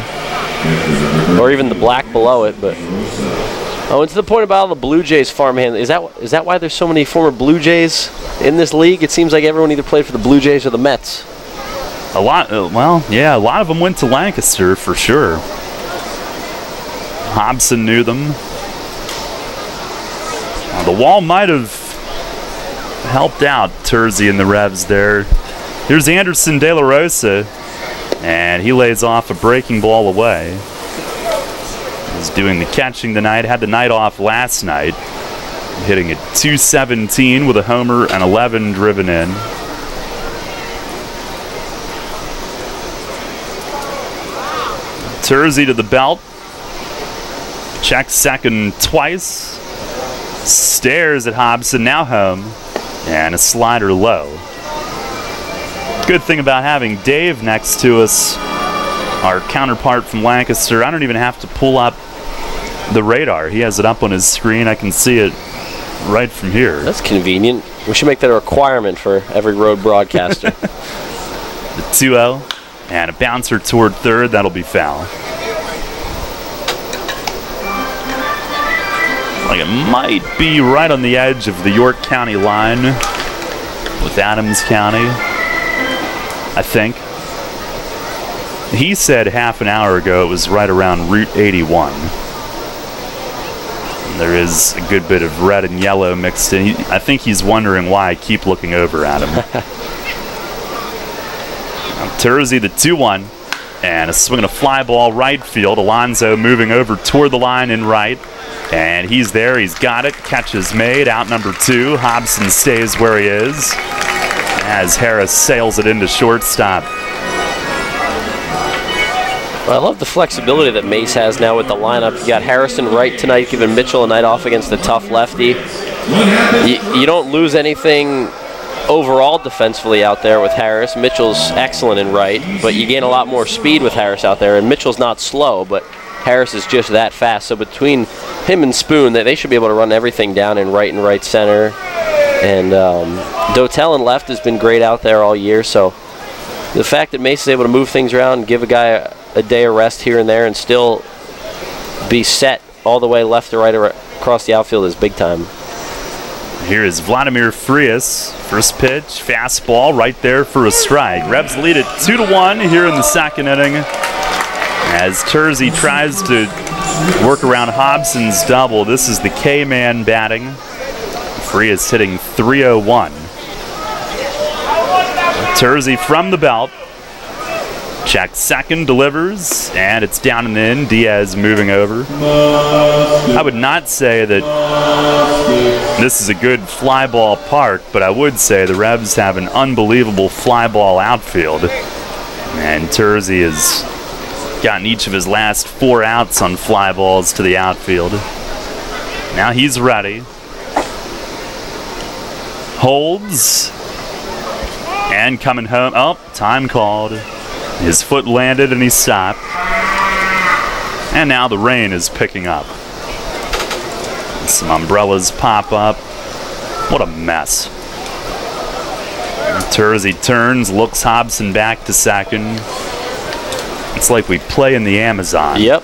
or even the black below it, but... Oh, and to the point about all the Blue Jays farmhand, is that why there's so many former Blue Jays in this league? It seems like everyone either played for the Blue Jays or the Mets. A lot, well, yeah, a lot of them went to Lancaster for sure. Hobson knew them. The wall might have helped out Terzi and the Revs there. Here's Anderson De La Rosa, and he lays off a breaking ball away. He's doing the catching tonight, had the night off last night, hitting at .217 with a homer and 11 driven in. Terzi to the belt, checks second twice, stares at Hobson, now home, and a slider low. Good thing about having Dave next to us, our counterpart from Lancaster, I don't even have to pull up the radar. He has it up on his screen. I can see it right from here. That's convenient. We should make that a requirement for every road broadcaster. The 2-0 and a bouncer toward third. That'll be foul. Like it might be right on the edge of the York County line with Adams County, I think. He said half an hour ago it was right around Route 81. There is a good bit of red and yellow mixed in. I think he's wondering why I keep looking over at him. Terzi, the 2-1, and a swing and a fly ball right field. Alonzo moving over toward the line in right, and he's there. He's got it. Catch is made. Out number 2. Hobson stays where he is as Harris sails it into shortstop. Well, I love the flexibility that Mace has now with the lineup. You got Harrison right tonight, giving Mitchell a night off against the tough lefty. You don't lose anything overall defensively out there with Harris. Mitchell's excellent in right, but you gain a lot more speed with Harris out there, and Mitchell's not slow, but Harris is just that fast. So between him and Spoon, they should be able to run everything down in right and right center. And Dotel in left has been great out there all year, so the fact that Mace is able to move things around and give a guy a day of rest here and there and still be set all the way left to right across the outfield is big time. Here is Vladimir Frias. First pitch, fastball right there for a strike. Revs lead it 2-1 here in the second inning as Terzi tries to work around Hobson's double. This is the K-man batting. Frias hitting .301. Terzi from the belt. Checks second, delivers, and it's down and in. Diaz moving over. I would not say that this is a good fly ball park, but I would say the Revs have an unbelievable fly ball outfield. And Terzi has gotten each of his last 4 outs on fly balls to the outfield. Now he's ready. Holds. And coming home. Oh, time called. His foot landed and he stopped. And now the rain is picking up. Some umbrellas pop up. What a mess. Terzi turns, looks Hobson back to second. It's like we play in the Amazon. Yep.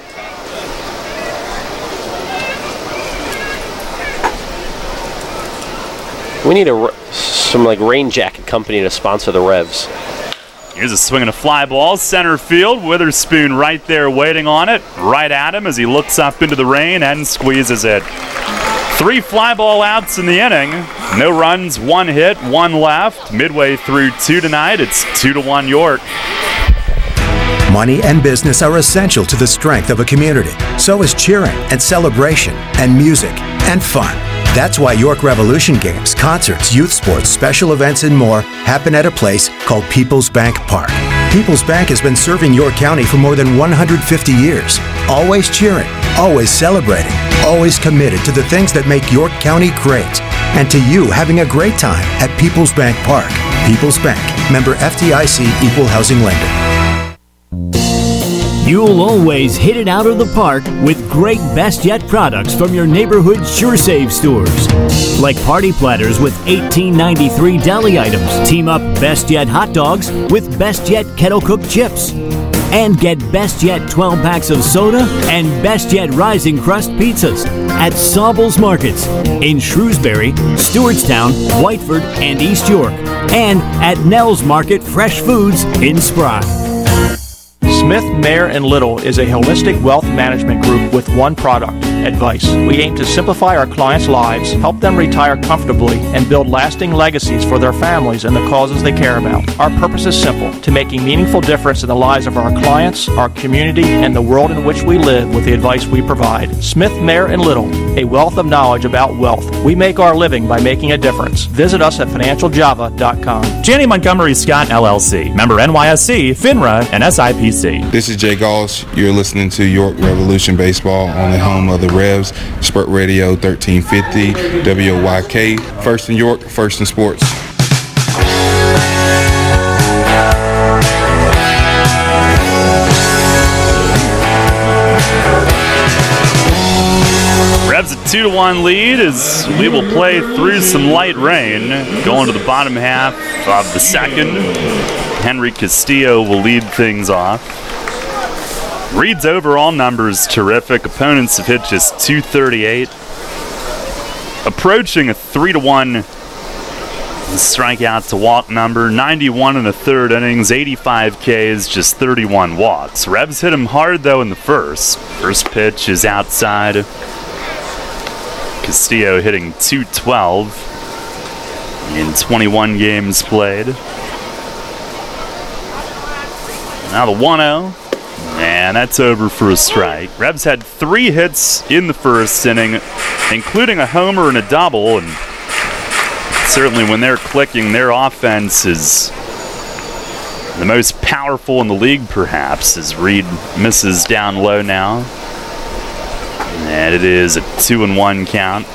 We need some like rain jacket company to sponsor the Revs. Here's a swing and a fly ball, center field. Witherspoon right there waiting on it, right at him as he looks up into the rain and squeezes it. 3 fly ball outs in the inning. No runs, 1 hit, 1 left. Midway through 2 tonight, it's 2-1 York. Money and business are essential to the strength of a community. So is cheering and celebration and music and fun. That's why York Revolution games, concerts, youth sports, special events, and more happen at a place called PeoplesBank Park. PeoplesBank has been serving York County for more than 150 years. Always cheering, always celebrating, always committed to the things that make York County great. And to you having a great time at PeoplesBank Park. Peoples Bank, member FDIC, equal housing lender. You'll always hit it out of the park with great Best Yet products from your neighborhood SureSave stores. Like party platters with $18.93 deli items. Team up Best Yet hot dogs with Best Yet kettle cooked chips. And get Best Yet 12 packs of soda and Best Yet Rising Crust pizzas at Saubles Markets in Shrewsbury, Stewartstown, Whiteford, and East York. And at Nell's Market Fresh Foods in Spry. Smith, Mayer & Little is a holistic wealth management group with one product, advice. We aim to simplify our clients' lives, help them retire comfortably, and build lasting legacies for their families and the causes they care about. Our purpose is simple, to make a meaningful difference in the lives of our clients, our community, and the world in which we live with the advice we provide. Smith, Mayer & Little, a wealth of knowledge about wealth. We make our living by making a difference. Visit us at financialjava.com. Janney Montgomery Scott LLC, member NYSE, FINRA, and SIPC. This is Jay Gaush. You're listening to York Revolution Baseball on the home of the Revs, Spurt Radio 1350, WOYK. First in York, first in sports. Revs a 2-1 lead as we will play through some light rain. Going to the bottom half of the second. Henry Castillo will lead things off. Reed's overall numbers terrific. Opponents have hit just 238. Approaching a 3-1 strikeout to walk number. 91 in the third innings, 85 Ks, just 31 walks. Revs hit him hard though in the first. First pitch is outside. Castillo hitting .212 in 21 games played. Now the 1-0, and that's over for a strike. Revs had 3 hits in the first inning, including a homer and a double, and certainly when they're clicking, their offense is the most powerful in the league, perhaps, as Reed misses down low now. And it is a 2-1 count.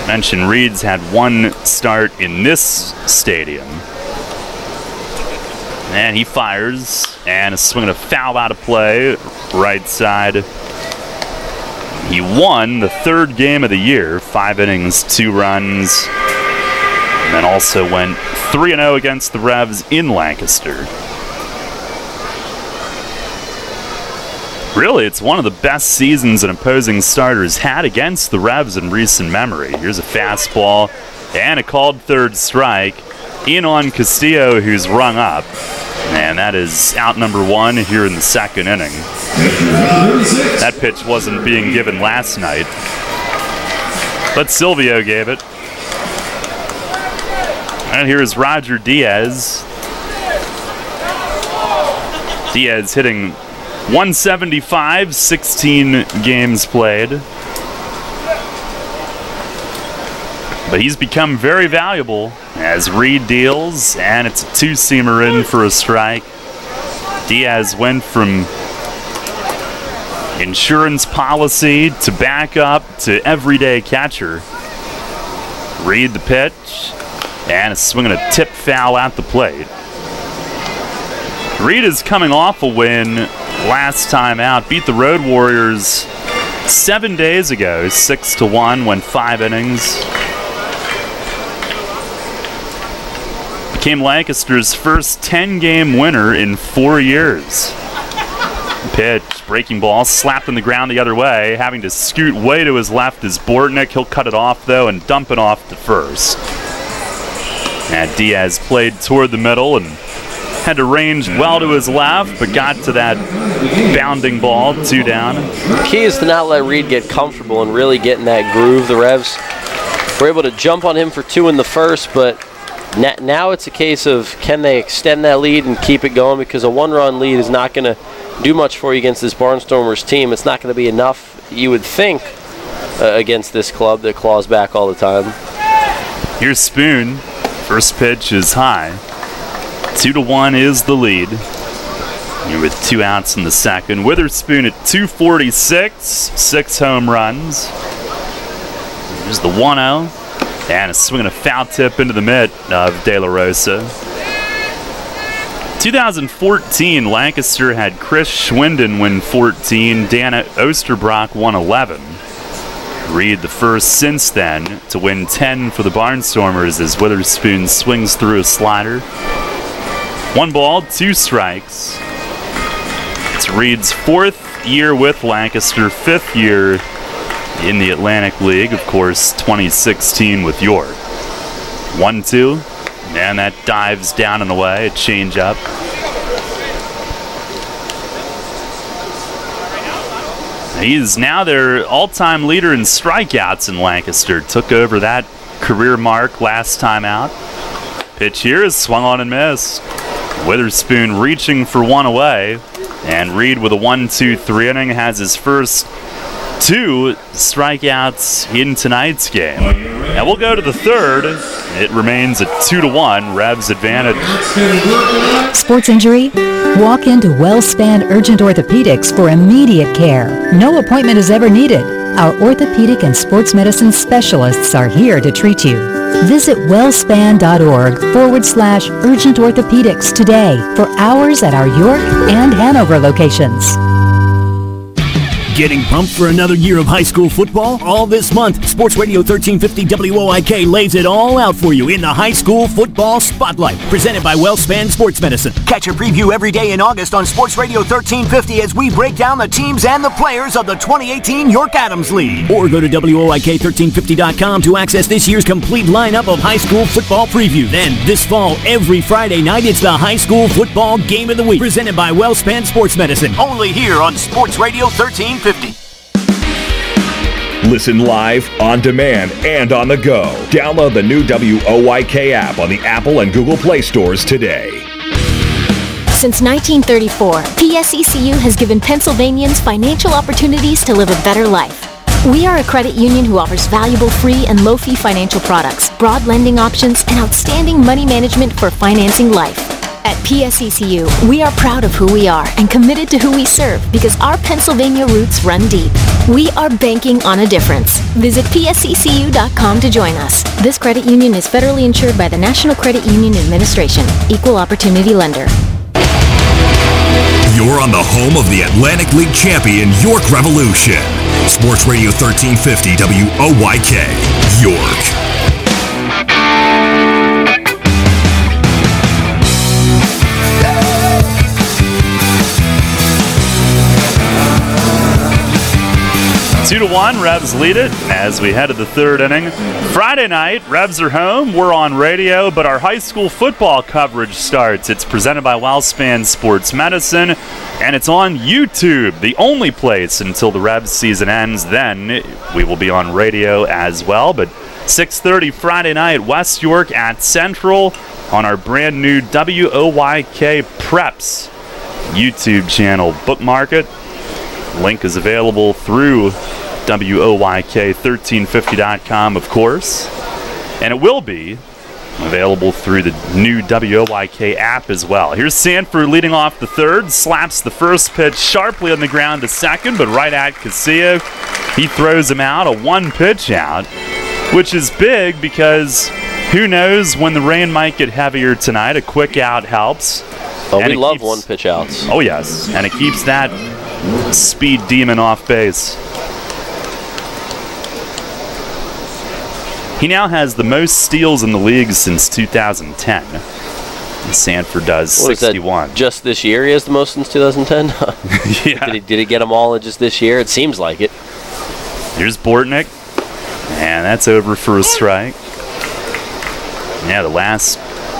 Mentioned Reed's had one start in this stadium. And he fires, and a swing and a foul out of play, right side. He won the third game of the year, 5 innings, 2 runs, and then also went 3-0 against the Revs in Lancaster. Really, it's one of the best seasons an opposing starter's had against the Revs in recent memory. Here's a fastball and a called third strike in on Castillo, who's rung up. And that is out number 1 here in the second inning. That pitch wasn't being given last night, but Silvio gave it. And here's Roger Diaz. Diaz hitting 175, 16 games played. But he's become very valuable as Reed deals, and it's a 2-seamer in for a strike. Diaz went from insurance policy to backup to everyday catcher. Reed the pitch, and a swing and a tip foul at the plate. Reed is coming off a win last time out, beat the Road Warriors 7 days ago, 6-1, went 5 innings. Became Lancaster's first 10-game winner in 4 years. Pitch, breaking ball, slapped on the ground the other way, having to scoot way to his left is Bortnick. He'll cut it off, though, and dump it off to first. And Diaz played toward the middle and had to range well to his left, but got to that bounding ball, 2 down. The key is to not let Reed get comfortable and really get in that groove. The Revs were able to jump on him for 2 in the first, but now it's a case of can they extend that lead and keep it going, because a 1-run lead is not going to do much for you against this Barnstormers team. It's not going to be enough, you would think, against this club that claws back all the time. Here's Spoon. First pitch is high. 2-1 is the lead. And with 2 outs in the second. Witherspoon at 246, 6 home runs. Here's the 1-0. And a swing and a foul tip into the mitt of De La Rosa. 2014, Lancaster had Chris Schwinden win 14, Dana Osterbrock won 11. Reed the first since then to win 10 for the Barnstormers as Witherspoon swings through a slider. 1 ball, 2 strikes. It's Reed's 4th year with Lancaster, 5th year in the Atlantic League, of course, 2016 with York. 1-2, and that dives down and away, a change-up. He's now their all-time leader in strikeouts in Lancaster. Took over that career mark last time out. Pitch here is swung on and missed. Witherspoon reaching for 1 away, and Reed with a 1-2-3 inning has his first 2 strikeouts in tonight's game. Now we'll go to the third. It remains at 2-1, Revs advantage. Sports injury? Walk into WellSpan Urgent Orthopedics for immediate care. No appointment is ever needed. Our orthopedic and sports medicine specialists are here to treat you. Visit wellspan.org/urgent orthopedics today for hours at our York and Hanover locations. Getting pumped for another year of high school football? All this month, Sports Radio 1350 WOIK lays it all out for you in the High School Football Spotlight, presented by WellSpan Sports Medicine. Catch a preview every day in August on Sports Radio 1350 as we break down the teams and the players of the 2018 York Adams League. Or go to WOIK1350.com to access this year's complete lineup of high school football preview. Then, this fall, every Friday night, it's the High School Football Game of the Week, presented by WellSpan Sports Medicine. Only here on Sports Radio 1350. Listen live, on demand, and on the go. Download the new WOYK app on the Apple and Google Play stores today. Since 1934, PSECU has given Pennsylvanians financial opportunities to live a better life. We are a credit union who offers valuable free and low-fee financial products, broad lending options, and outstanding money management for financing life. At PSECU, we are proud of who we are and committed to who we serve because our Pennsylvania roots run deep. We are banking on a difference. Visit pseccu.com to join us. This credit union is federally insured by the National Credit Union Administration. Equal Opportunity Lender. You're on the home of the Atlantic League champion York Revolution. Sports Radio 1350 WOYK, York. Two to 1, Revs lead it as we head to the third inning. Friday night, Revs are home. We're on radio, but our high school football coverage starts. It's presented by WellSpan Sports Medicine, and it's on YouTube, the only place until the Revs season ends. Then we will be on radio as well. But 6:30 Friday night, West York at Central on our brand new WOYK Preps YouTube channel. Bookmark it. Link is available through WOYK1350.com, of course. And it will be available through the new WOYK app as well. Here's Sanford leading off the third. Slaps the first pitch sharply on the ground to second, but right at Casilla. He throws him out, a one-pitch out, which is big because who knows when the rain might get heavier tonight. A quick out helps. Oh, we love one-pitch outs. Oh, yes. And it keeps that speed demon off base. He now has the most steals in the league since 2010. Sanford does 61. Just this year he has the most since 2010? Yeah. Did he get them all just this year? It seems like it. Here's Bortnick. And that's over for a strike. Yeah, the last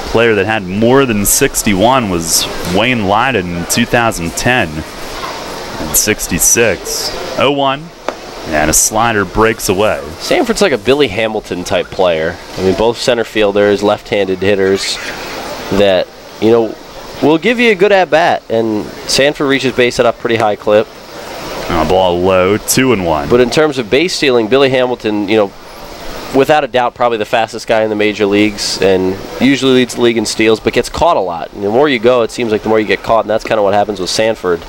player that had more than 61 was Wayne Lyden in 2010. And 66. 0-1. And a slider breaks away. Sanford's like a Billy Hamilton type player. I mean, both center fielders, left-handed hitters that, you know, will give you a good at-bat. And Sanford reaches base at a pretty high clip. Ball low, 2-1. But in terms of base stealing, Billy Hamilton, you know, without a doubt, probably the fastest guy in the major leagues, and usually leads the league in steals, but gets caught a lot. And the more you go, it seems like the more you get caught, and that's kind of what happens with Sanford.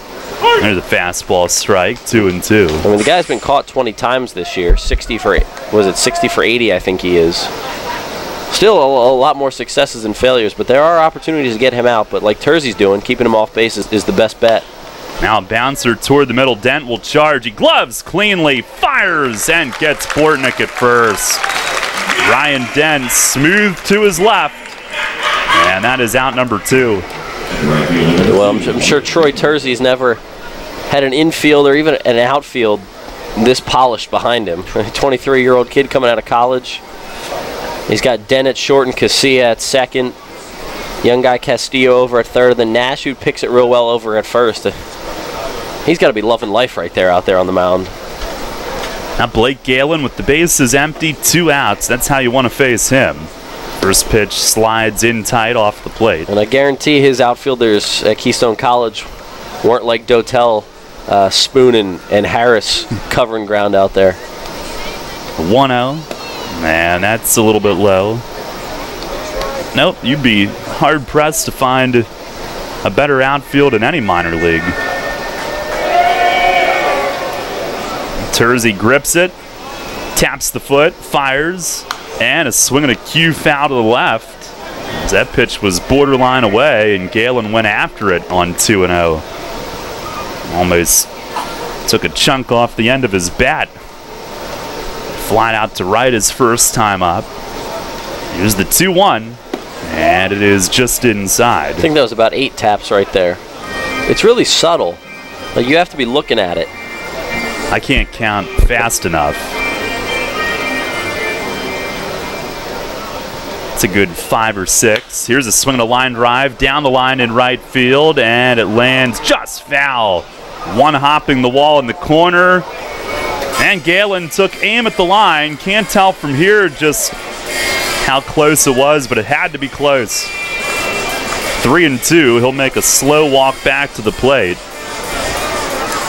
There's a fastball strike, 2-2. I mean, the guy's been caught 20 times this year. 60 for 80, I think he is. Still a lot more successes than failures, but there are opportunities to get him out. But like Terzi's doing, keeping him off base is the best bet. Now a bouncer toward the middle. Dent will charge. He gloves cleanly, fires, and gets Bortnick at first. Ryan Dent smooth to his left, and that is out number 2. Well, I'm sure Troy Terzi's never had an infield or even an outfield this polished behind him. 23-year-old kid coming out of college. He's got Dent at short and Casilla at second. Young guy Castillo over at third. Then Nash, who picks it real well over at first. He's got to be loving life right there out there on the mound. Now Blake Galen with the bases empty, 2 outs. That's how you want to face him. First pitch slides in tight off the plate. And I guarantee his outfielders at Keystone College weren't like Dotel, Spoon, and Harris covering ground out there. 1-0. Man, that's a little bit low. Nope, you'd be hard-pressed to find a better outfield in any minor league. Terzi grips it, taps the foot, fires, and a swing and a cue foul to the left. As that pitch was borderline away, and Galen went after it on 2-0. Almost took a chunk off the end of his bat. Flied out to right his first time up. Here's the 2-1, and it is just inside. I think that was about 8 taps right there. It's really subtle. Like, you have to be looking at it. I can't count fast enough. It's a good 5 or 6. Here's a swing and a line drive down the line in right field, and it lands just foul. One hopping the wall in the corner. And Galen took aim at the line. Can't tell from here just how close it was, but it had to be close. 3-2. He'll make a slow walk back to the plate.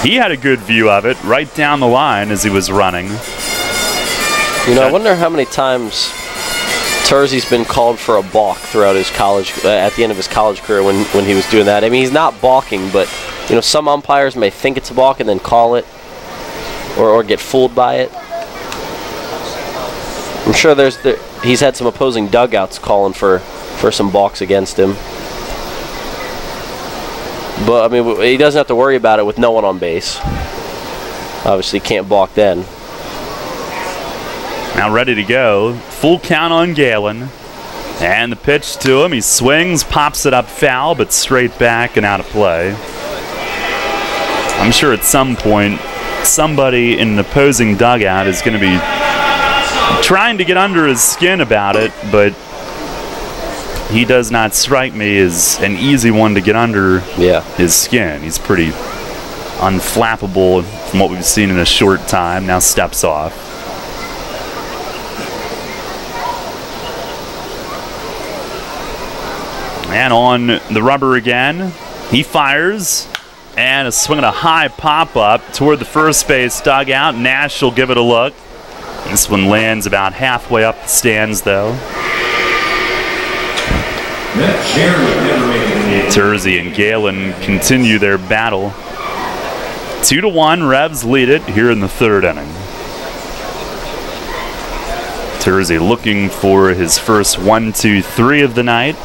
He had a good view of it right down the line as he was running. You know, I wonder how many times Terzi's been called for a balk throughout his college, at the end of his college career when he was doing that. I mean, he's not balking, but some umpires may think it's a balk and then call it, or get fooled by it. I'm sure he's had some opposing dugouts calling for some balks against him. But I mean, he doesn't have to worry about it with no one on base. Obviously, can't balk then. Now ready to go. Full count on Galen. And the pitch to him. He swings, pops it up foul, but straight back and out of play. I'm sure at some point, somebody in an opposing dugout is going to be trying to get under his skin about it, but he does not strike me as an easy one to get under his skin. He's pretty unflappable from what we've seen in a short time. Now steps off. And on the rubber again, he fires, and a swing and a high pop-up toward the first base dugout. Nash will give it a look. This one lands about halfway up the stands, though. Terzi and Galen continue their battle. 2-1, Revs lead it here in the third inning. Terzi looking for his first 1-2-3 of the night.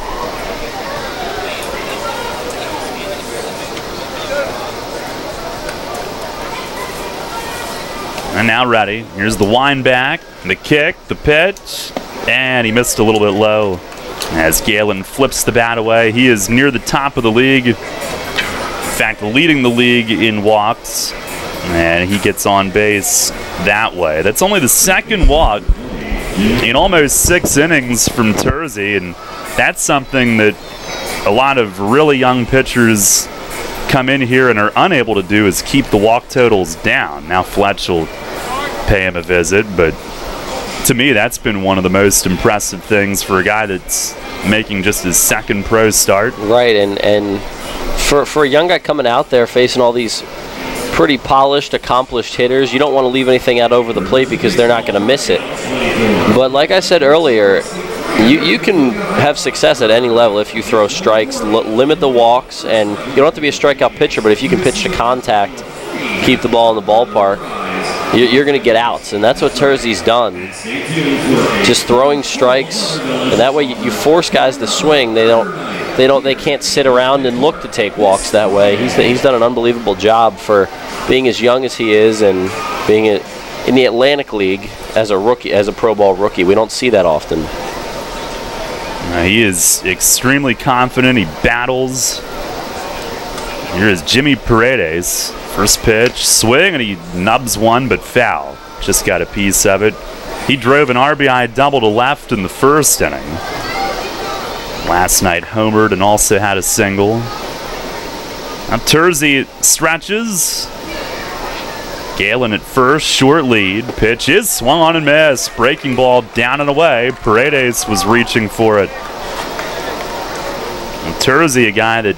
And now ready. Here's the wind back, the kick, the pitch, and he missed a little bit low. As Galen flips the bat away, he is near the top of the league. In fact, leading the league in walks, and he gets on base that way. That's only the second walk in almost 6 innings from Terzi, and that's something that a lot of really young pitchers come in here and are unable to do, is keep the walk totals down. Now Fletch will pay him a visit, but to me that's been one of the most impressive things for a guy that's making just his second pro start. Right, and for a young guy coming out there facing all these pretty polished, accomplished hitters, you don't want to leave anything out over the plate because they're not going to miss it. But like I said earlier, you can have success at any level if you throw strikes, limit the walks, and you don't have to be a strikeout pitcher, but if you can pitch to contact, keep the ball in the ballpark, you're going to get outs, and that's what Terzi's done. Just throwing strikes, and that way you force guys to swing. They can't sit around and look to take walks that way. He's done an unbelievable job for being as young as he is and being in the Atlantic League as a rookie, as a pro ball rookie. We don't see that often. He is extremely confident. He battles. Here is Jimmy Paredes. First pitch, swing, and he nubs one, but foul. Just got a piece of it. He drove an RBI double to left in the first inning. Last night homered and also had a single. Now Terzi stretches. Galen at first, short lead. Pitch is swung on and missed. Breaking ball down and away. Paredes was reaching for it. And Terzi, a guy that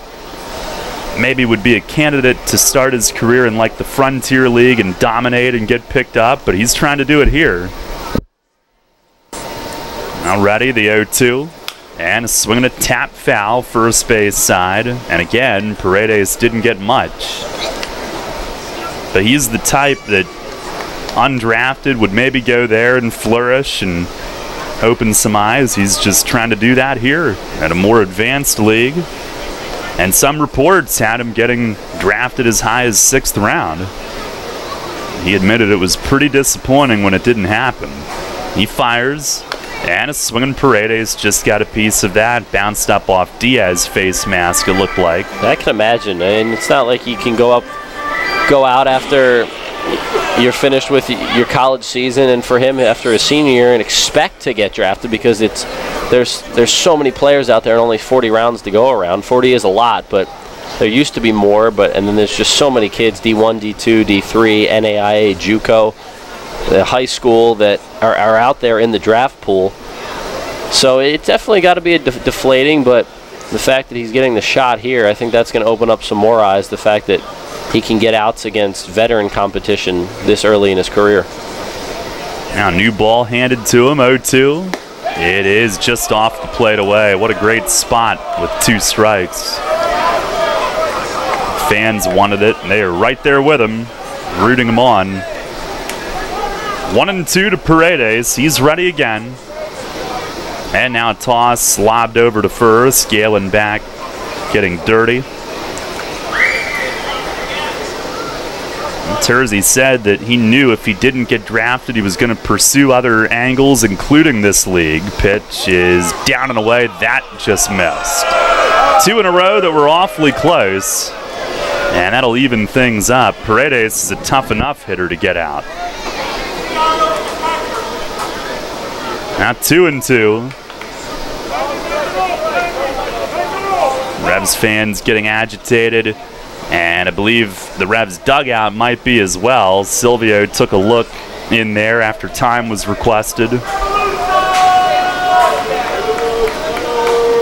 maybe would be a candidate to start his career in like the Frontier League and dominate and get picked up, but he's trying to do it here. Now ready, the 0-2. And a swing and a tap foul, first base side. And again, Paredes didn't get much. But he's the type that undrafted would maybe go there and flourish and open some eyes. He's just trying to do that here at a more advanced league. And some reports had him getting drafted as high as 6th round. He admitted it was pretty disappointing when it didn't happen. He fires, and a swinging Paredes just got a piece of that. Bounced up off Diaz's face mask, it looked like. I can imagine, and it's not like you can go out after you're finished with your college season, and for him after his senior year, and expect to get drafted, because there's so many players out there and only 40 rounds to go around. 40 is a lot, but there used to be more. And then there's just so many kids, D1, D2, D3, NAIA, JUCO, the high school, that are out there in the draft pool. So it definitely got to be deflating, but the fact that he's getting the shot here, I think that's going to open up some more eyes. The fact that he can get outs against veteran competition this early in his career. Now new ball handed to him, 0-2. It is just off the plate away. What a great spot with 2 strikes. Fans wanted it, and they are right there with him, rooting him on. 1-2 to Paredes. He's ready again. And now a toss lobbed over to first. Galen back, getting dirty. Terzi said that he knew if he didn't get drafted, he was going to pursue other angles, including this league. Pitch is down and away. That just missed. 2 in a row that were awfully close, and that'll even things up. Paredes is a tough enough hitter to get out. Now 2-2. Revs fans getting agitated, and I believe the Revs dugout might be as well. Silvio took a look in there after time was requested.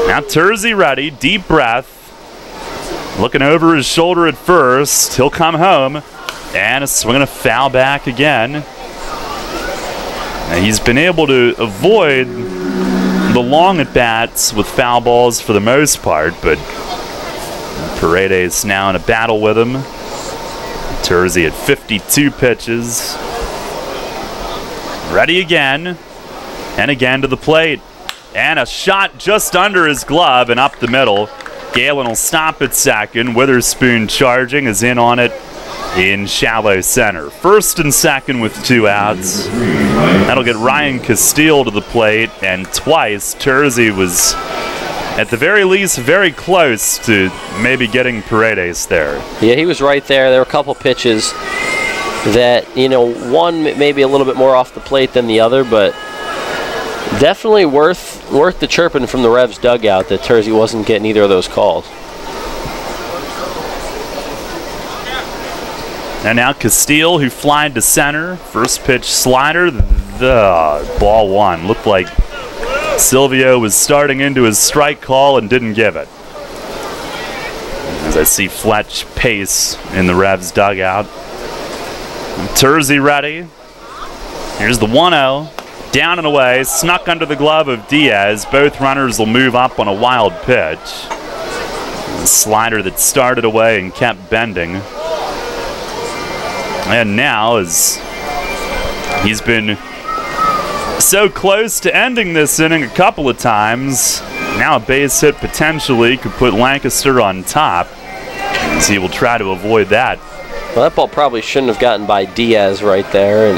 Now Terzi ready, deep breath. Looking over his shoulder at first. He'll come home, and a swing and a foul back again. And he's been able to avoid the long at-bats with foul balls for the most part, but Paredes now in a battle with him. Terzi at 52 pitches. Ready again, and again to the plate. And a shot just under his glove and up the middle. Galen will stop at second. Witherspoon charging is in on it in shallow center. First and second with 2 outs. That'll get Ryan Castile to the plate, and twice Terzi was, at the very least, very close to maybe getting Paredes there. Yeah, he was right there. There were a couple pitches that, you know, one maybe a little bit more off the plate than the other, but definitely worth the chirping from the Revs dugout that Terzi wasn't getting either of those calls. And now Castile, who flied to center. First pitch slider, the ball one. Looked like Silvio was starting into his strike call and didn't give it. As I see Fletch pace in the Revs dugout. Terzi ready. Here's the 1-0. Down and away, snuck under the glove of Diaz. Both runners will move up on a wild pitch. A slider that started away and kept bending. And now, as he's been so close to ending this inning a couple of times, now a base hit potentially could put Lancaster on top, as he will try to avoid that. Well, that ball probably shouldn't have gotten by Diaz right there. And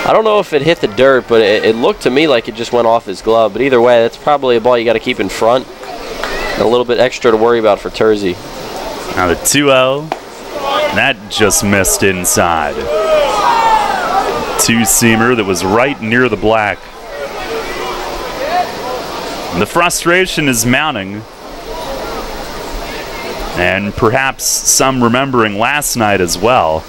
I don't know if it hit the dirt, but it looked to me like it just went off his glove. But either way, that's probably a ball you got to keep in front. And a little bit extra to worry about for Terzi. Now the 2-0. That just missed inside. 2-seamer that was right near the black. The frustration is mounting. And perhaps some remembering last night as well.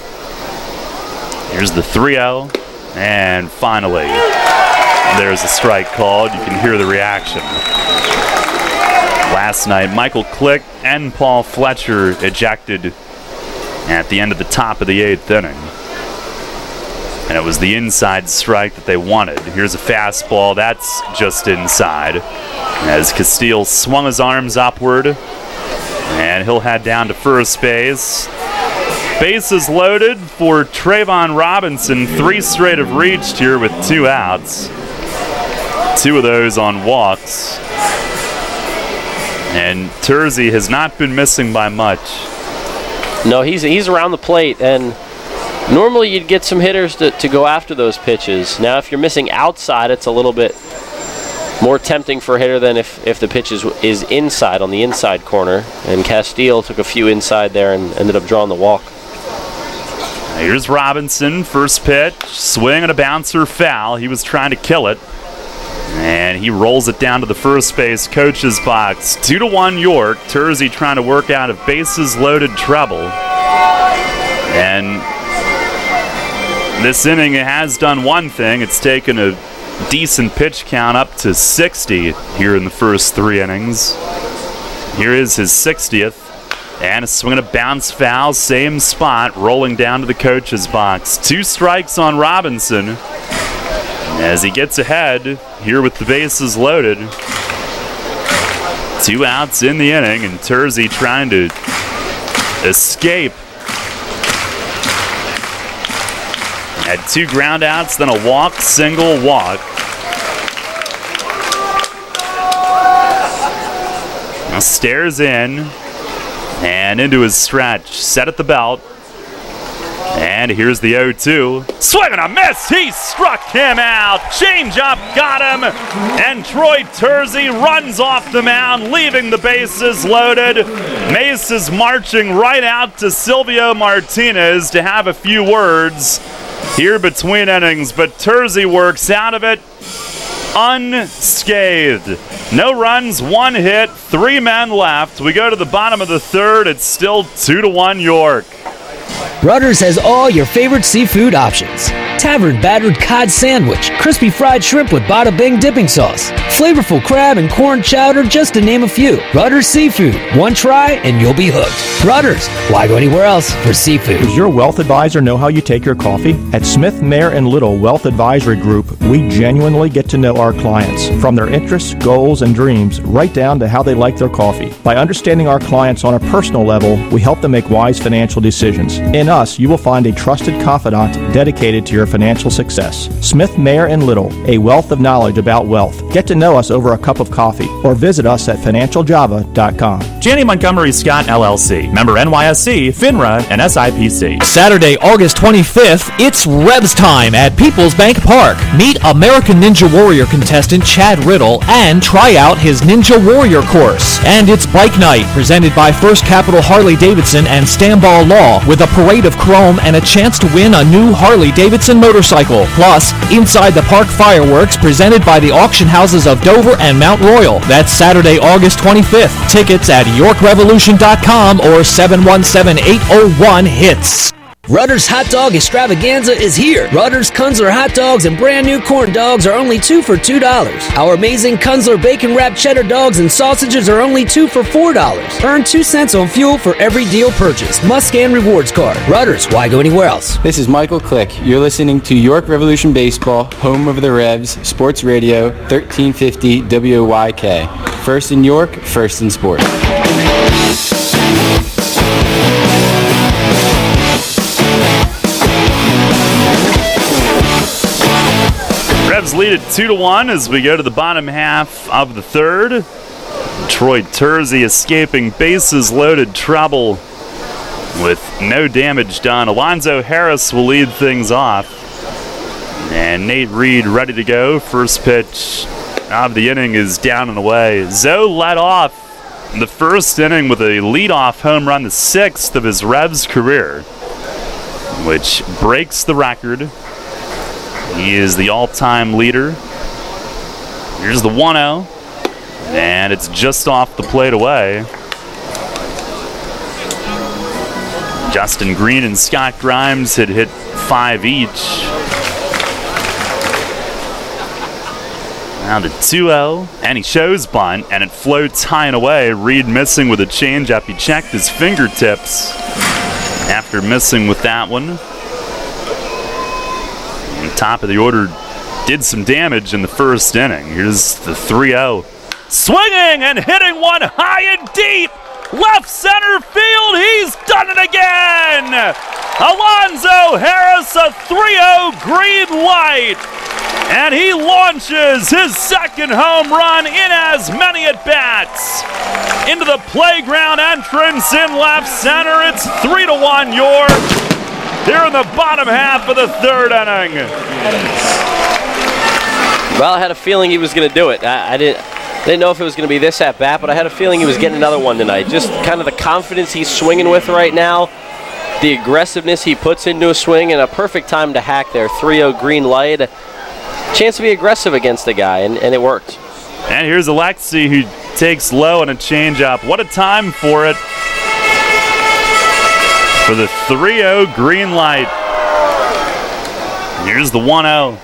Here's the 3-0. And finally, there's a strike called. You can hear the reaction. Last night, Michael Click and Paul Fletcher ejected at the end of the top of the 8th inning. And it was the inside strike that they wanted. Here's a fastball. That's just inside. As Castile swung his arms upward. And he'll head down to first base. Bases loaded for Trayvon Robinson. 3 straight have reached here with 2 outs. 2 of those on walks. And Terzi has not been missing by much. No, he's around the plate, and normally you'd get some hitters to go after those pitches. Now, if you're missing outside, it's a little bit more tempting for a hitter than if the pitch is inside, on the inside corner. And Castile took a few inside there and ended up drawing the walk. Here's Robinson, first pitch, swing and a bouncer foul. He was trying to kill it. And he rolls it down to the first base coach's box. 2-1 York. Terzi trying to work out of bases loaded trouble. And this inning has done one thing. It's taken a decent pitch count up to 60 here in the first 3 innings. Here is his 60th. And a swing and a bounce foul, same spot, rolling down to the coach's box. 2 strikes on Robinson. As he gets ahead here with the bases loaded. 2 outs in the inning, and Terzi trying to escape. Had 2 ground outs, then a walk, single, walk. Now stares in and into his stretch. Set at the belt. And here's the 0-2. Swing and a miss! He struck him out! Change-up got him! And Troy Terzi runs off the mound, leaving the bases loaded. Mace is marching right out to Silvio Martinez to have a few words here between innings, but Terzi works out of it unscathed. No runs, 1 hit, 3 men left. We go to the bottom of the 3rd. It's still 2-1 York. Rutter's has all your favorite seafood options. Tavern battered cod sandwich, crispy fried shrimp with bada bing dipping sauce, flavorful crab and corn chowder, just to name a few. Rutter's Seafood. One try and you'll be hooked. Rutter's. Why go anywhere else for seafood? Does your wealth advisor know how you take your coffee? At Smith, Mayer & Little Wealth Advisory Group, we genuinely get to know our clients, from their interests, goals, and dreams, right down to how they like their coffee. By understanding our clients on a personal level, we help them make wise financial decisions. In us, you will find a trusted confidant dedicated to your financial success. Smith, Mayer & Little, a wealth of knowledge about wealth. Get to know us over a cup of coffee or visit us at financialjava.com. Janney Montgomery Scott LLC, member NYSE, FINRA, and SIPC. Saturday, August 25th, it's Revs time at PeoplesBank Park. Meet American Ninja Warrior contestant Chad Riddle and try out his Ninja Warrior course. And it's Bike Night, presented by First Capital Harley-Davidson and Stanball Law, with a parade of chrome and a chance to win a new Harley-Davidson motorcycle. Plus, Inside the Park fireworks presented by the auction houses of Dover and Mount Royal. That's Saturday, August 25th. Tickets at YorkRevolution.com or 717-801-HITS. Rutter's Hot Dog Extravaganza is here. Rutter's Kunzler hot dogs and brand new corn dogs are only 2 for $2. Our amazing Kunzler bacon wrapped cheddar dogs and sausages are only 2 for $4. Earn 2 cents on fuel for every deal purchased. Must scan rewards card. Rutter's, why go anywhere else? This is Michael Click. You're listening to York Revolution Baseball, home of the Revs, Sports Radio, 1350 WYK. First in York, first in sport. Revs lead at 2-1 as we go to the bottom half of the 3rd. Troy Terzi escaping bases loaded trouble with no damage done. Alonzo Harris will lead things off. And Nate Reed ready to go. First pitch of the inning is down and away. Zoe led off the first inning with a leadoff home run, the 6th of his Revs career, which breaks the record. He is the all-time leader. Here's the 1-0, and it's just off the plate away. Justin Green and Scott Grimes had hit 5 each. Now to 2-0, and he shows bunt, and it floats high and away. Reed missing with a changeup. He checked his fingertips after missing with that one. Top of the order did some damage in the first inning. Here's the 3-0. Swinging and hitting one high and deep. Left center field. He's done it again. Alonzo Harris, a 3-0 green light. And he launches his second home run in as many at-bats. Into the playground entrance in left center. It's 3-1 York. Here in the bottom half of the 3rd inning. Well, I had a feeling he was going to do it. I didn't know if it was going to be this at bat, but I had a feeling he was getting another one tonight. Just kind of the confidence he's swinging with right now, the aggressiveness he puts into a swing, and a perfect time to hack there. 3-0 green light. A chance to be aggressive against the guy, and it worked. And here's Alexi, who takes low on a changeup. What a time for it. For the 3-0 green light. Here's the 1-0.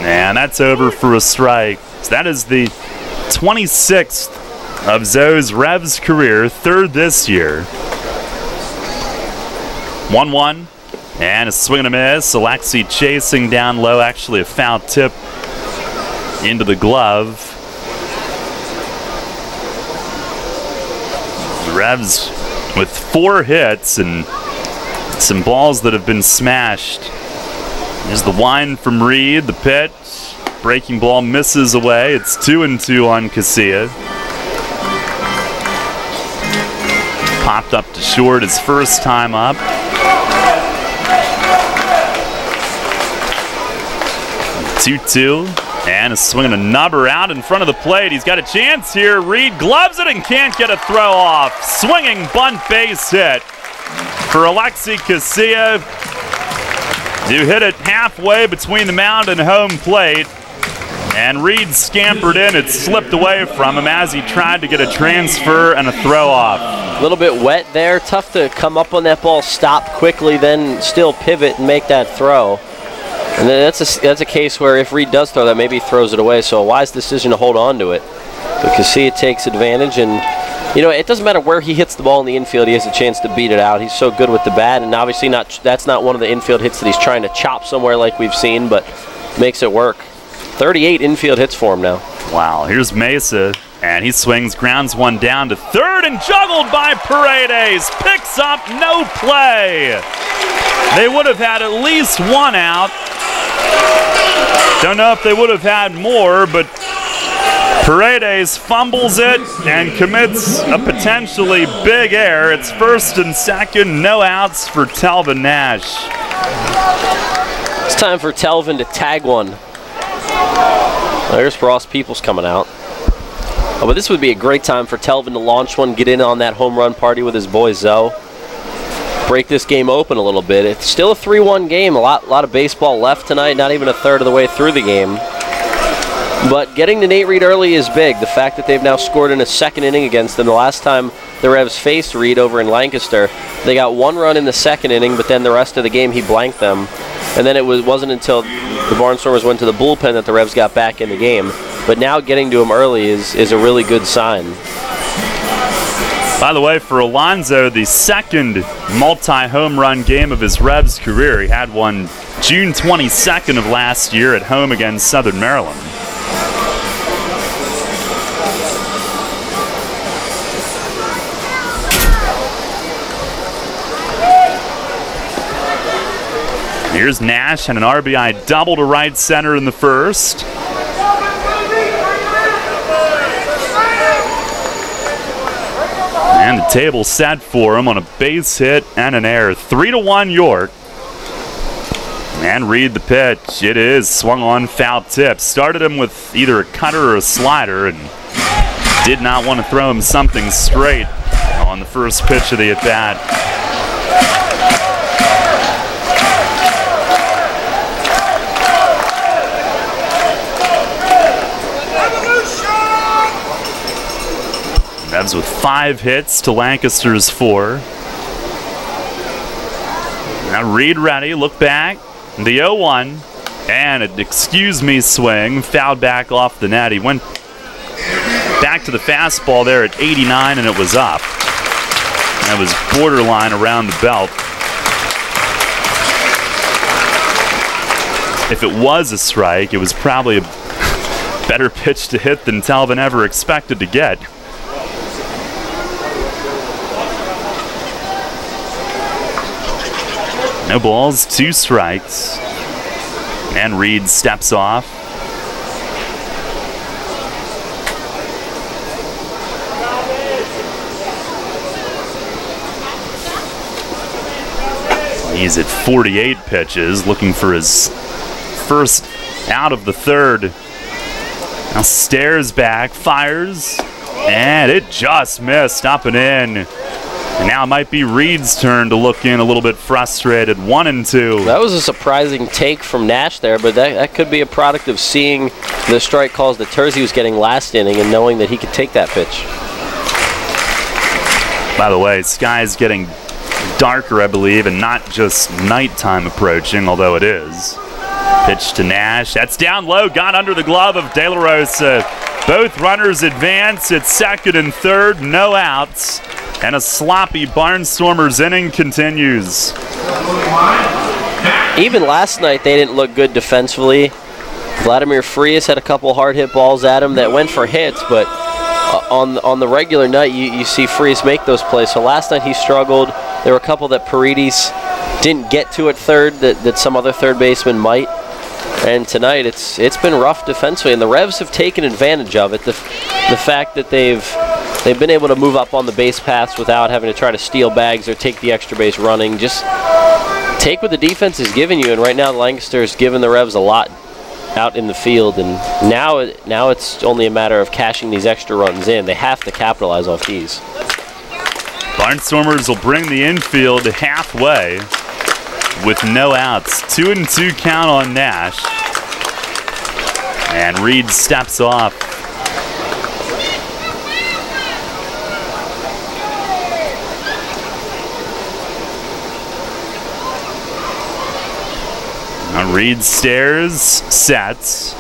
And that's over for a strike. So that is the 26th of Zoe's Revs career, 3rd this year. 1-1. And a swing and a miss. Alexi chasing down low. Actually a foul tip into the glove. The Revs with 4 hits and some balls that have been smashed. There's the wind from Reed, the pitch. Breaking ball misses away. It's 2-2 on Casilla. Popped up to short his first time up. 2-2. And is swinging a nubber out in front of the plate. He's got a chance here. Reed gloves it and can't get a throw off. Swinging bunt base hit for Alexi Casilla. You hit it halfway between the mound and home plate. And Reed scampered in. It slipped away from him as he tried to get a transfer and a throw off. A little bit wet there. Tough to come up on that ball, stop quickly, then still pivot and make that throw. And then that's a case where if Reed does throw that, maybe he throws it away. So a wise decision to hold on to it. But Casilla takes advantage, and you know, it doesn't matter where he hits the ball in the infield, he has a chance to beat it out. He's so good with the bat, and obviously that's not one of the infield hits that he's trying to chop somewhere like we've seen, but makes it work. 38 infield hits for him now. Wow, here's Mesa, and he swings, grounds one down to third, and juggled by Paredes. Picks up, no play. They would have had at least 1 out. Don't know if they would have had more, but Paredes fumbles it and commits a potentially big error. It's first and second, no outs for Telvin Nash. It's time for Telvin to tag one. There's Ross Peoples coming out. Oh, but this would be a great time for Telvin to launch one, get in on that home run party with his boy Zoe. Break this game open a little bit. It's still a 3-1 game. A lot of baseball left tonight, not even a third of the way through the game. But getting to Nate Reed early is big. The fact that they've now scored in a second inning against them. The last time the Revs faced Reed over in Lancaster, they got 1 run in the second inning, but then the rest of the game he blanked them. And then it wasn't until the Barnstormers went to the bullpen that the Revs got back in the game. But now getting to him early is a really good sign. By the way, for Alonso, the second multi-home run game of his Revs career. He had one June 22nd of last year at home against Southern Maryland. Here's Nash and an RBI double to right center in the first. And the table set for him on a base hit and an error. 3-1 York. And Reed the pitch. It is swung on, foul tip. Started him with either a cutter or a slider and did not want to throw him something straight on the first pitch of the at-bat. Revs with 5 hits to Lancaster's 4. Now Reed ready, look back. The 0-1, and an excuse me swing, fouled back off the net. He went back to the fastball there at 89, and it was up. That was borderline around the belt. If it was a strike, it was probably a better pitch to hit than Telvin ever expected to get. No balls, 2 strikes. And Reed steps off. He's at 48 pitches, looking for his first out of the third. Now stares back, fires, and it just missed up and in. And now it might be Reed's turn to look in a little bit frustrated. 1-2. That was a surprising take from Nash there, but that could be a product of seeing the strike calls that Terzi was getting last inning and knowing that he could take that pitch. By the way, sky's getting darker, I believe, and not just nighttime approaching, although it is. Pitch to Nash. That's down low, got under the glove of De La Rosa. Both runners advance at second and third, no outs. And a sloppy Barnstormers inning continues. Even last night, they didn't look good defensively. Vladimir Frias had a couple hard hit balls at him that went for hits, but on the regular night, you see Frias make those plays. So last night he struggled. There were a couple that Paredes didn't get to at third that some other third baseman might. And tonight it's been rough defensively, and the Revs have taken advantage of it. The fact that they've been able to move up on the base paths without having to try to steal bags or take the extra base running. Just take what the defense is giving you, and right now Lancaster is giving the Revs a lot out in the field, and now it's only a matter of cashing these extra runs in. They have to capitalize off these. Barnstormers will bring the infield halfway with no outs. 2-2 count on Nash. And Reed steps off. Now Reed stares, sets,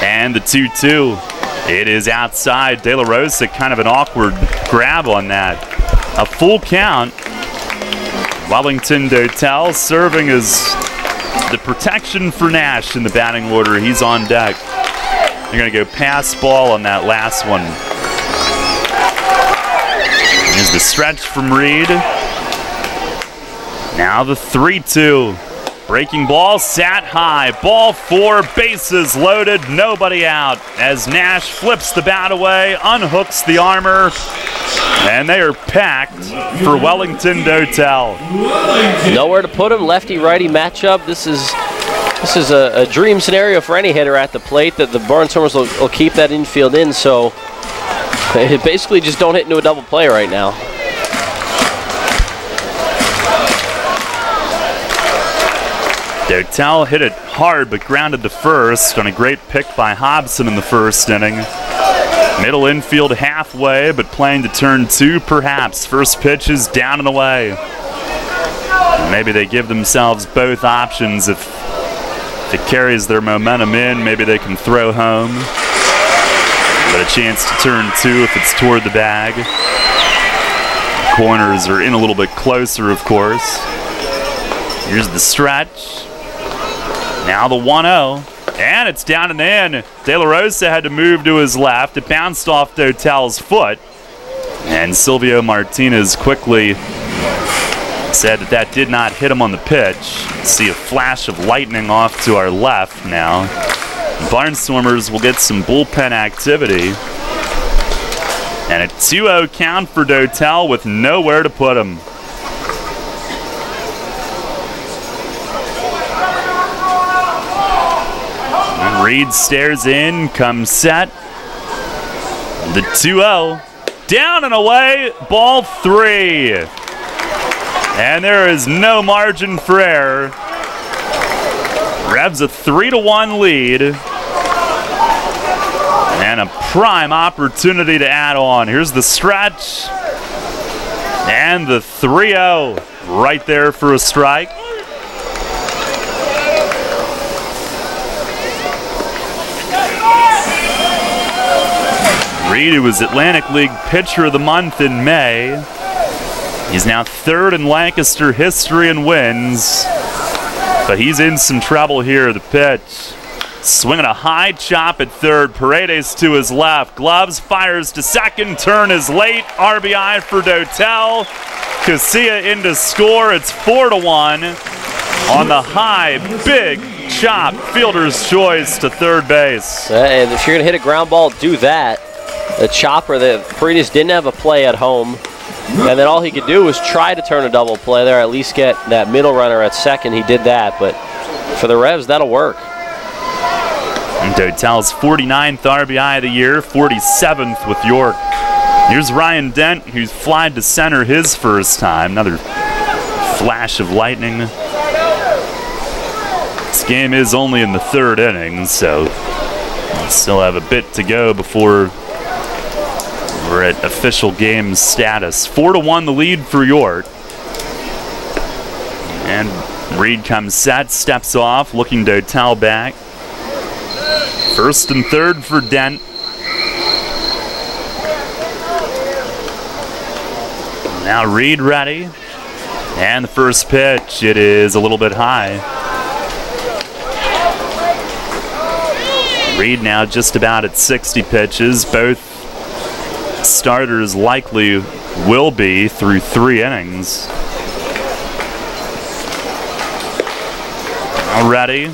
and the 2-2. It is outside. De La Rosa, kind of an awkward grab on that. A full count. Wellington Dotel serving as the protection for Nash in the batting order. He's on deck. They're going to go pass ball on that last one. Here's the stretch from Reed. Now the 3-2. Breaking ball, sat high. Ball 4, bases loaded, nobody out. As Nash flips the bat away, unhooks the armor, and they are packed for Wellington Dotel. Nowhere to put him, lefty-righty matchup. This is a dream scenario for any hitter at the plate, that the Barnstormers will keep that infield in, so they basically just don't hit into a double play right now. Dotel hit it hard but grounded to first on a great pick by Hobson in the first inning. Middle infield halfway, but playing to turn 2 perhaps. First pitch is down and away. Maybe they give themselves both options. If it carries their momentum in, maybe they can throw home. But a chance to turn 2 if it's toward the bag. Corners are in a little bit closer, of course. Here's the stretch. Now the 1-0, and it's down and in. De La Rosa had to move to his left. It bounced off Dotel's foot, and Silvio Martinez quickly said that did not hit him on the pitch. See a flash of lightning off to our left now. Barnstormers will get some bullpen activity, and a 2-0 count for Dotel with nowhere to put him. Reed stares in, comes set. The 2-0, down and away, ball 3. And there is no margin for error. Revs a 3-1 lead. And a prime opportunity to add on. Here's the stretch. And the 3-0, right there for a strike. Reed, who was Atlantic League Pitcher of the Month in May. He's now 3rd in Lancaster history in wins, but he's in some trouble here. The pitch. Swinging a high chop at third. Paredes to his left. Gloves, fires to second. Turn is late. RBI for Dotel. Casilla in to score. It's 4-1 on the high, big chop. Fielder's choice to third base. And if you're going to hit a ground ball, do that. The chopper that Paredes didn't have a play at home, and then all he could do was try to turn a double play there, at least get that middle runner at second. He did that, but for the Revs, that'll work. And Dotel's 49th RBI of the year, 47th with York. Here's Ryan Dent, who's flied to center his first time. Another flash of lightning. This game is only in the 3rd inning, so we'll still have a bit to go before we're at official game status. 4-1 the lead for York. And Reed comes set, steps off, looking Dotel back. 1st and 3rd for Dent. Now Reed ready. And the first pitch, it is a little bit high. Reed now just about at 60 pitches. Both starters likely will be through 3 innings. Already.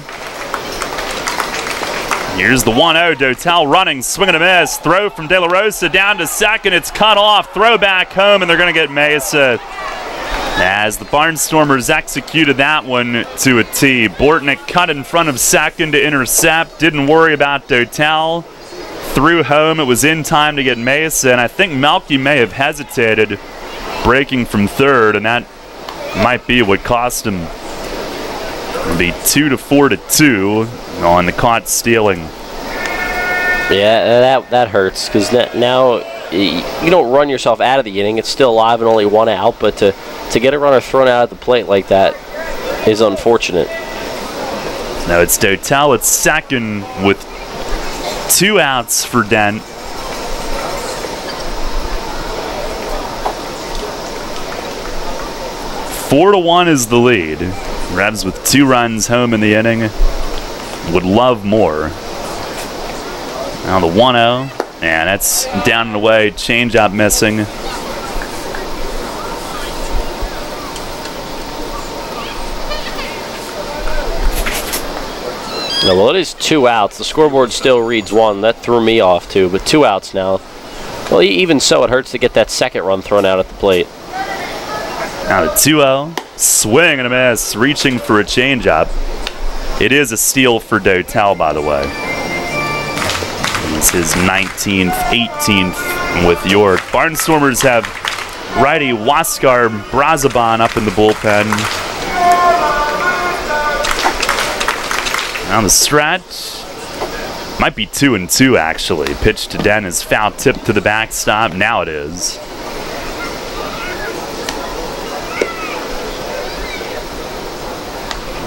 Here's the 1-0. Dotel running, swing and a miss. Throw from De La Rosa down to second. It's cut off. Throw back home, and they're going to get Mesa. As the Barnstormers executed that one to a T. Bortnick cut in front of second to intercept. Didn't worry about Dotel. Threw home. It was in time to get Mesa, and I think Melky may have hesitated breaking from third, and that might be what cost him. It'll be 2-4-2 on the caught stealing. Yeah, that hurts, because now you don't run yourself out of the inning. It's still alive and only 1 out, but to get a runner thrown out at the plate like that is unfortunate. Now it's Dotel at second with 2 outs for Dent. Four to 1 is the lead. Revs with 2 runs home in the inning. Would love more. Now the 1-0, and that's down and away. Change-up missing. No, well, it is 2 outs. The scoreboard still reads 1. That threw me off too, but 2 outs now. Well, even so, it hurts to get that second run thrown out at the plate. Now the 2-0, swing and a miss, reaching for a changeup. It is a steal for Dotel, by the way. It's his 19th, 18th with York. Barnstormers have righty Waskar Brazaban up in the bullpen. On the stretch, might be 2-2 actually. Pitch to Den is foul tip to the backstop. Now it is.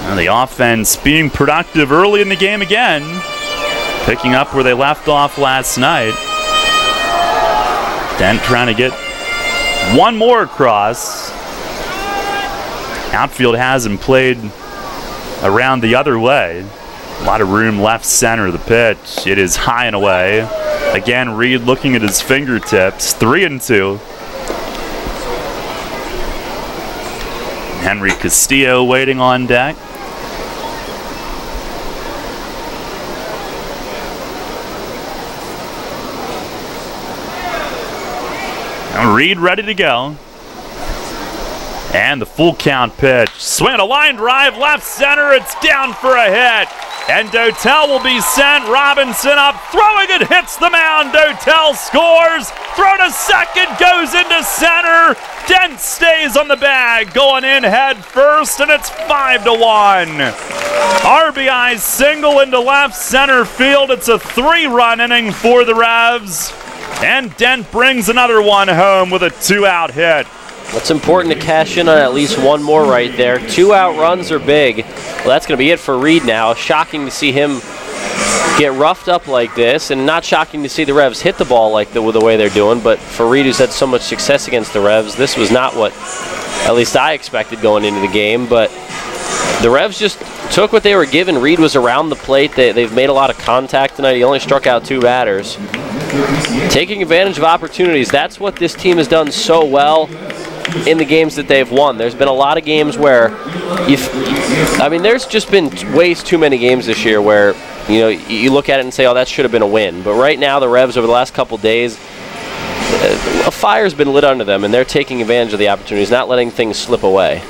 And the offense being productive early in the game again, picking up where they left off last night. Dent trying to get one more across. Outfield has him played around the other way. A lot of room left center of the pitch. It is high and away. Again, Reed looking at his fingertips. 3-2. Henry Castillo waiting on deck. Now Reed ready to go. And the full count pitch. Swing a line drive left center. It's down for a hit. And Dotel will be sent. Robinson up, throwing it, hits the mound. Dotel scores. Throw to second, goes into center. Dent stays on the bag, going in head first, and it's 5-1. RBI single into left center field. It's a 3-run inning for the Revs. And Dent brings another one home with a 2-out hit. It's important to cash in on at least one more right there. 2-out runs are big. Well, that's going to be it for Reed now. Shocking to see him get roughed up like this, and not shocking to see the Revs hit the ball like the way they're doing. But for Reed, who's had so much success against the Revs, this was not what at least I expected going into the game. But the Revs just took what they were given. Reed was around the plate. They've made a lot of contact tonight. He only struck out 2 batters. Taking advantage of opportunities. That's what this team has done so well in the games that they've won. There's been a lot of games where there's just been ways too many games this year where, you look at it and say, oh, that should have been a win. But right now, the Revs over the last couple days, a fire's been lit under them, and they're taking advantage of the opportunities, not letting things slip away.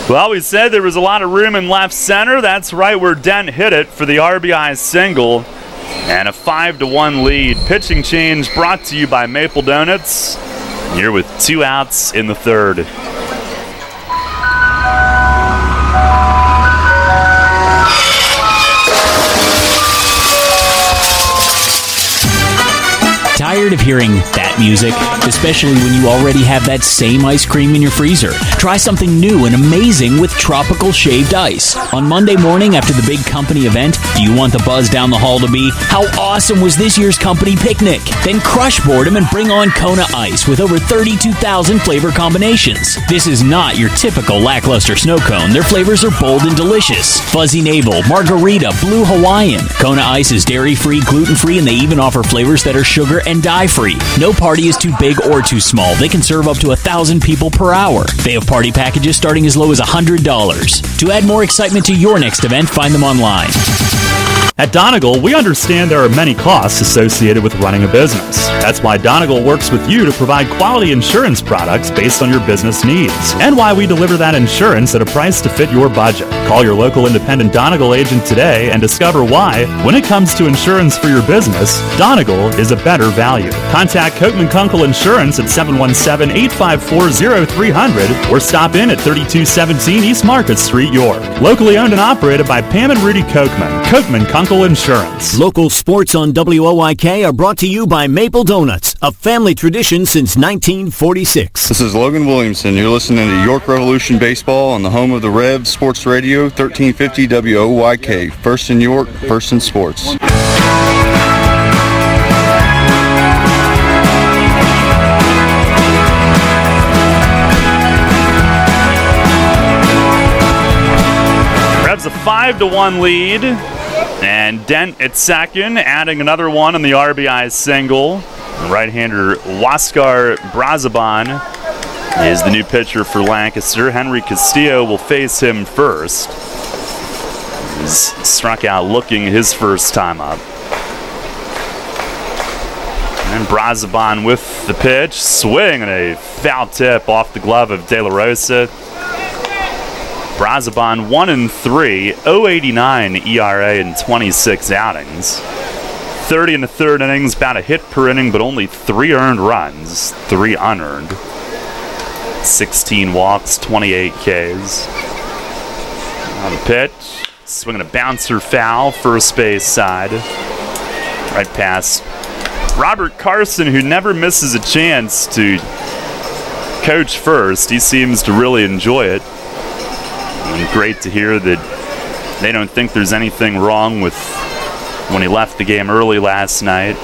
Well, we said there was a lot of room in left center. That's right where Dent hit it for the RBI single. And a 5-1 lead. Pitching change brought to you by Maple Donuts. Here with 2 outs in the third. Tired of hearing that music, especially when you already have that same ice cream in your freezer. Try something new and amazing with tropical shaved ice. On Monday morning after the big company event, do you want the buzz down the hall to be, how awesome was this year's company picnic? Then crush boredom and bring on Kona Ice with over 32,000 flavor combinations. This is not your typical lackluster snow cone. Their flavors are bold and delicious. Fuzzy Navel, Margarita, Blue Hawaiian. Kona Ice is dairy-free, gluten-free, and they even offer flavors that are sugar and dye-free. No party is too big or too small. They can serve up to 1,000 people per hour. They have party packages starting as low as $100. To add more excitement to your next event, find them online. At Donegal, we understand there are many costs associated with running a business. That's why Donegal works with you to provide quality insurance products based on your business needs, and why we deliver that insurance at a price to fit your budget. Call your local independent Donegal agent today and discover why, when it comes to insurance for your business, Donegal is a better value. Contact Kochman Kunkel Insurance at 717-854-0300 or stop in at 3217 East Market Street, York. Locally owned and operated by Pam and Rudy Kochman. Kochman Kunkel Insurance. Local sports on WOYK are brought to you by Maple Donuts, a family tradition since 1946. This is Logan Williamson. You're listening to York Revolution Baseball on the home of the Revs, Sports Radio, 1350 WOYK. First in York, first in sports. Revs a 5-1 lead. And Dent at second, adding another one on the RBI single. Right-hander Huáscar Brazaban is the new pitcher for Lancaster. Henry Castillo will face him first. He's struck out looking his first time up. And Brazaban with the pitch, swing and a foul tip off the glove of De La Rosa. Brazaban 1-3, 0.89 ERA in 26 outings. 30 in the third innings, about a hit per inning, but only 3 earned runs, 3 unearned. 16 walks, 28 Ks. On the pitch, swinging a bouncer foul, first base side. Right past Robert Carson, who never misses a chance to coach first. He seems to really enjoy it. And great to hear that they don't think there's anything wrong with when he left the game early last night.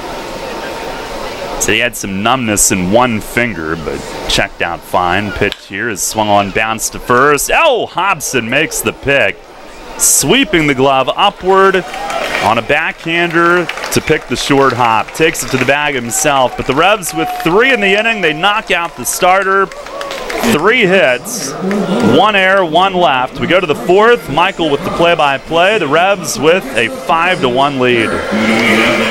So he had some numbness in one finger, but checked out fine. Pitch here is swung on, bounce to first. Oh, Hobson makes the pick. Sweeping the glove upward on a backhander to pick the short hop. Takes it to the bag himself, but the Revs with 3 in the inning, they knock out the starter. 3 hits, 1 error, 1 left. We go to the 4th. Michael with the play-by-play. The Revs with a 5-1 lead.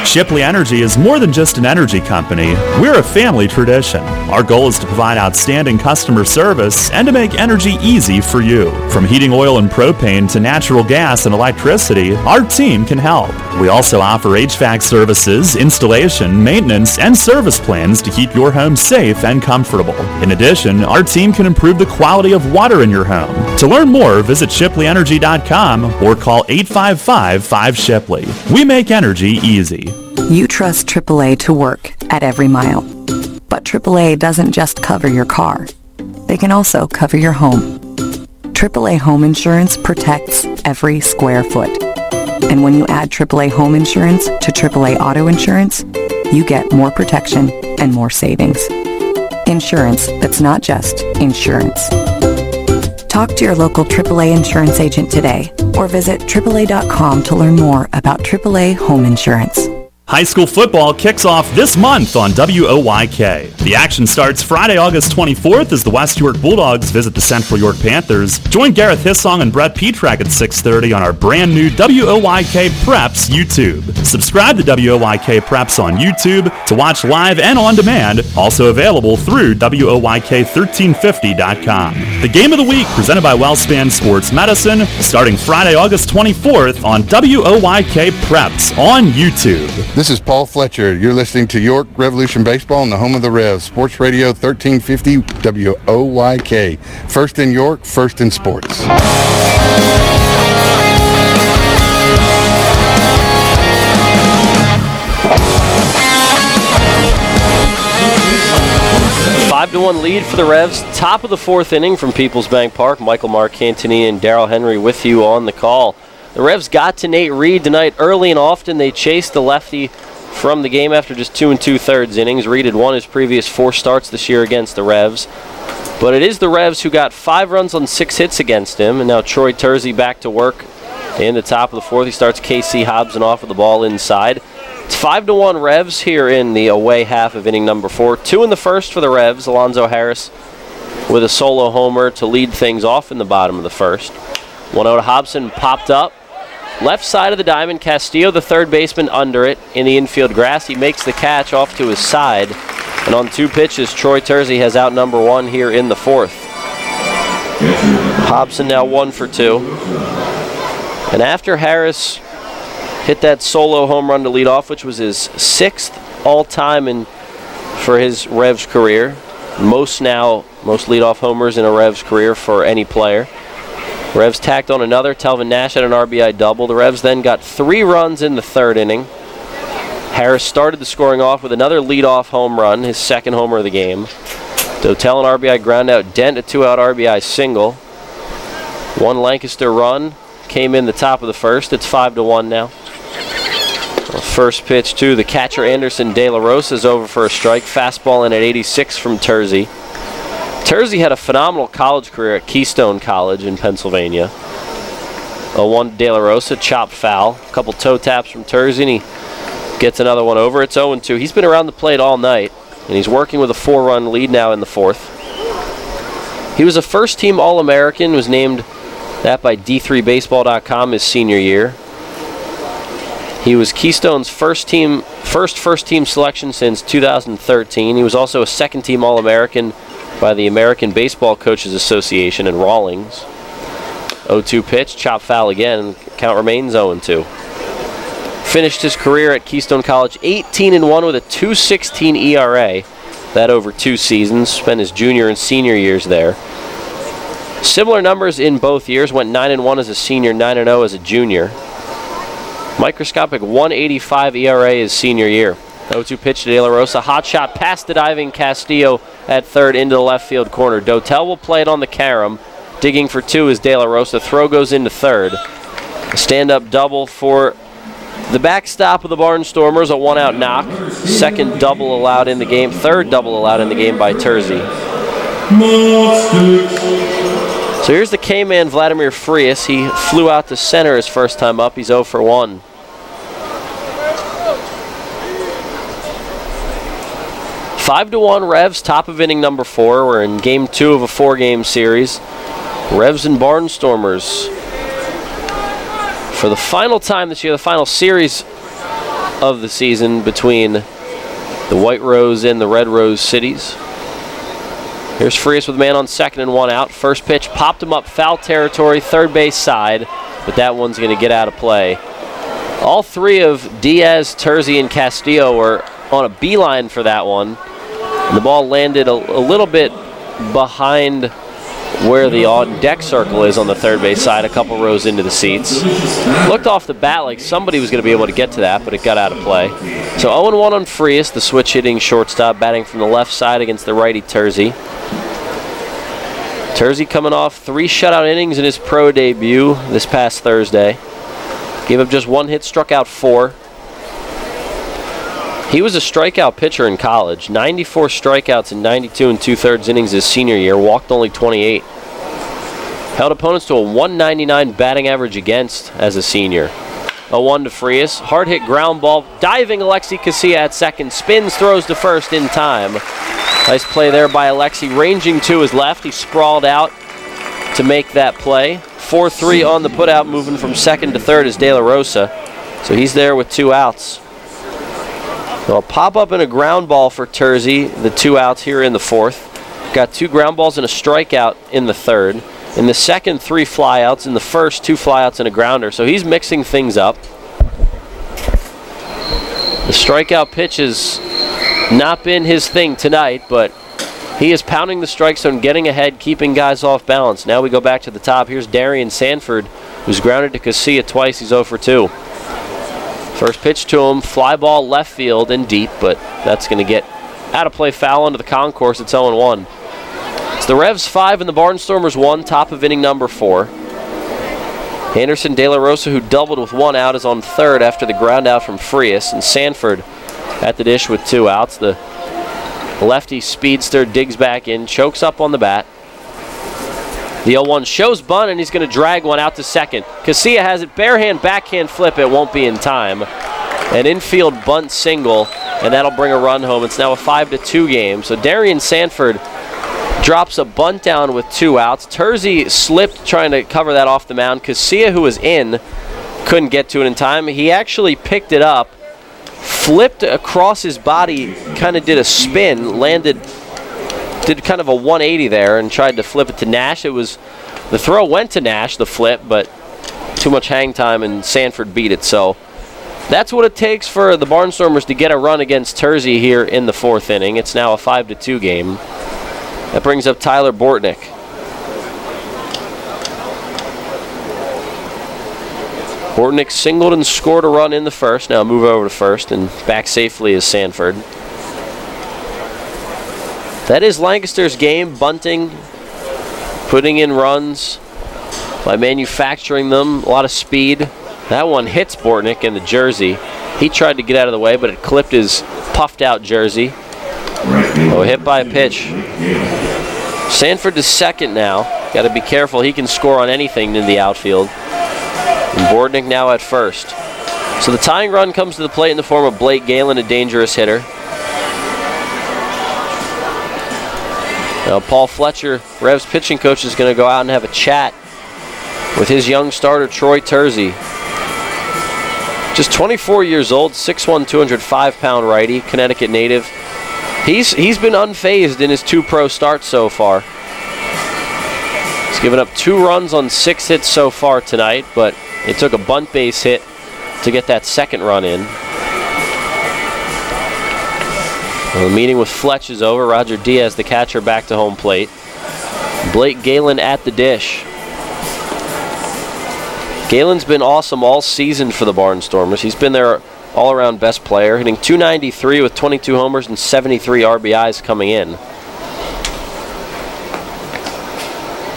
Shipley Energy is more than just an energy company. We're a family tradition. Our goal is to provide outstanding customer service and to make energy easy for you. From heating oil and propane to natural gas and electricity, our team can help. We also offer HVAC services, installation, maintenance, and service plans to keep your home safe and comfortable. In addition, our team can improve the quality of water in your home. To learn more, visit ShipleyEnergy.com or call 855-5-SHIPLEY. We make energy easy. You trust AAA to work at every mile. But AAA doesn't just cover your car. They can also cover your home. AAA Home Insurance protects every square foot. And when you add AAA Home Insurance to AAA Auto Insurance, you get more protection and more savings. Insurance that's not just insurance. Talk to your local AAA insurance agent today or visit AAA.com to learn more about AAA Home Insurance. High school football kicks off this month on WOYK. The action starts Friday, August 24th as the West York Bulldogs visit the Central York Panthers. Join Gareth Hissong and Brett Petrak at 6:30 on our brand new WOYK Preps YouTube. Subscribe to WOYK Preps on YouTube to watch live and on demand, also available through WOYK1350.com. The game of the week presented by WellSpan Sports Medicine, starting Friday, August 24th on WOYK Preps on YouTube. This is Paul Fletcher. You're listening to York Revolution Baseball on the home of the Revs, Sports Radio 1350 WOYK. First in York, first in sports. 5-1 lead for the Revs. Top of the 4th inning from PeoplesBank Park. Michael Marcantini and Darryl Henry with you on the call. The Revs got to Nate Reed tonight early and often. They chased the lefty from the game after just 2 2/3 innings. Reed had won his previous 4 starts this year against the Revs. But it is the Revs who got 5 runs on 6 hits against him. And now Troy Terzi back to work in the top of the 4th. He starts Casey Hobson off with the ball inside. It's 5-1 Revs here in the away half of inning number 4. 2 in the first for the Revs. Alonzo Harris with a solo homer to lead things off in the bottom of the first. 1-0 to Hobson, popped up. Left side of the diamond, Castillo, the third baseman, under it in the infield grass. He makes the catch off to his side. And on 2 pitches, Troy Terzi has out number 1 here in the 4th. Hobson now 1 for 2. And after Harris hit that solo home run to lead off, which was his 6th all-time for his Revs career. Most leadoff homers in a Revs career for any player. Revs tacked on another. Telvin Nash had an RBI double. The Revs then got 3 runs in the 3rd inning. Harris started the scoring off with another leadoff home run, his 2nd homer of the game. Dotel an RBI groundout, Dent a 2-out RBI single. 1 Lancaster run came in the top of the first. It's 5-1 now. First pitch to the catcher Anderson De La Rosa is over for a strike. Fastball in at 86 from Terzi. Terzi had a phenomenal college career at Keystone College in Pennsylvania. 0-1 De La Rosa, chopped foul. A couple toe taps from Terzi, and he gets another one over. It's 0-2. He's been around the plate all night, and he's working with a 4-run lead now in the 4th. He was a first-team All-American, was named that by D3Baseball.com his senior year. He was Keystone's first team selection since 2013. He was also a 2nd-team All-American by the American Baseball Coaches Association in Rawlings. 0-2 pitch, chop foul again, and count remains 0-2. Finished his career at Keystone College 18-1 with a 2.16 ERA. That over 2 seasons. Spent his junior and senior years there. Similar numbers in both years. Went 9-1 as a senior, 9-0 as a junior. Microscopic 1.85 ERA his senior year. 0-2 pitch to De La Rosa. Hot shot past the diving Castillo at third into the left field corner. Dotel will play it on the carom. Digging for 2 is De La Rosa. Throw goes into third. A stand-up double for the backstop of the Barnstormers. A 1-out knock. 2nd double allowed in the game. 3rd double allowed in the game by Terzi. So here's the K-man Vladimir Frias. He flew out to center his first time up. He's 0 for 1. Five to 1 Revs, top of inning number 4. We're in game 2 of a 4-game series. Revs and Barnstormers. For the final time this year, the final series of the season between the White Rose and the Red Rose cities. Here's Frias with a man on 2nd and 1 out. First pitch popped him up foul territory, 3rd base side, but that one's going to get out of play. All 3 of Diaz, Terzi, and Castillo were on a beeline for that one. And the ball landed a little bit behind where the on-deck circle is on the 3rd base side, a couple rows into the seats. Looked off the bat like somebody was going to be able to get to that, but it got out of play. So 0-1 on Frias, the switch-hitting shortstop, batting from the left side against the righty Terzi. Terzi coming off 3 shutout innings in his pro debut this past Thursday. Gave up just 1 hit, struck out 4. He was a strikeout pitcher in college. 94 strikeouts in 92 2/3 innings his senior year. Walked only 28. Held opponents to a 199 batting average against as a senior. 0-1 to Frias. Hard hit ground ball. Diving Alexi Casilla at second. Spins, throws to first in time. Nice play there by Alexi. Ranging to his left. He sprawled out to make that play. 4-3 on the putout, moving from 2nd to 3rd is De La Rosa. So he's there with 2 outs. Well, pop up and a ground ball for Terzi, the 2 outs here in the 4th. Got 2 ground balls and a strikeout in the 3rd. In the 2nd, 3 flyouts. In the 1st, 2 flyouts and a grounder. So he's mixing things up. The strikeout pitch has not been his thing tonight, but he is pounding the strike zone, getting ahead, keeping guys off balance. Now we go back to the top. Here's Darian Sanford, who's grounded to Casilla twice. He's 0 for 2. First pitch to him, fly ball left field and deep, but that's going to get out-of-play foul onto the concourse. It's 0-1. It's the Revs 5 and the Barnstormers 1, top of inning number 4. Anderson De La Rosa, who doubled with 1 out, is on third after the ground out from Frias, and Sanford at the dish with 2 outs. The lefty speedster digs back in, chokes up on the bat. The 0-1 shows bunt, and he's going to drag one out to second. Casilla has it, barehand, backhand flip. It won't be in time. An infield bunt single, and that'll bring a run home. It's now a 5-2 game. So Darian Sanford drops a bunt down with 2 outs. Terzi slipped trying to cover that off the mound. Casilla, who was in, couldn't get to it in time. He actually picked it up, flipped across his body, kind of did a spin, did kind of a 180 there and tried to flip it to Nash. The throw went to Nash, the flip, but too much hang time and Sanford beat it. So that's what it takes for the Barnstormers to get a run against Terzi here in the 4th inning. It's now a 5-2 game. That brings up Tyler Bortnick. Bortnick singled and scored a run in the 1st. Now move over to 1st, and back safely is Sanford. That is Lancaster's game, bunting, putting in runs by manufacturing them, a lot of speed. That one hits Bortnick in the jersey. He tried to get out of the way, but it clipped his puffed out jersey. Oh, hit by a pitch. Sanford to second now. Got to be careful. He can score on anything in the outfield. And Bortnick now at 1st. So the tying run comes to the plate in the form of Blake Galen, a dangerous hitter. Now Paul Fletcher, Revs pitching coach, is going to go out and have a chat with his young starter, Troy Terzi. Just 24 years old, 6'1", 205-pound righty, Connecticut native. He's been unfazed in his 2 pro starts so far. He's given up 2 runs on 6 hits so far tonight, but it took a bunt base hit to get that 2nd run in. Well, the meeting with Fletch is over. Roger Diaz, the catcher, back to home plate. Blake Galen at the dish. Galen's been awesome all season for the Barnstormers. He's been their all-around best player, hitting .293 with 22 homers and 73 RBIs coming in.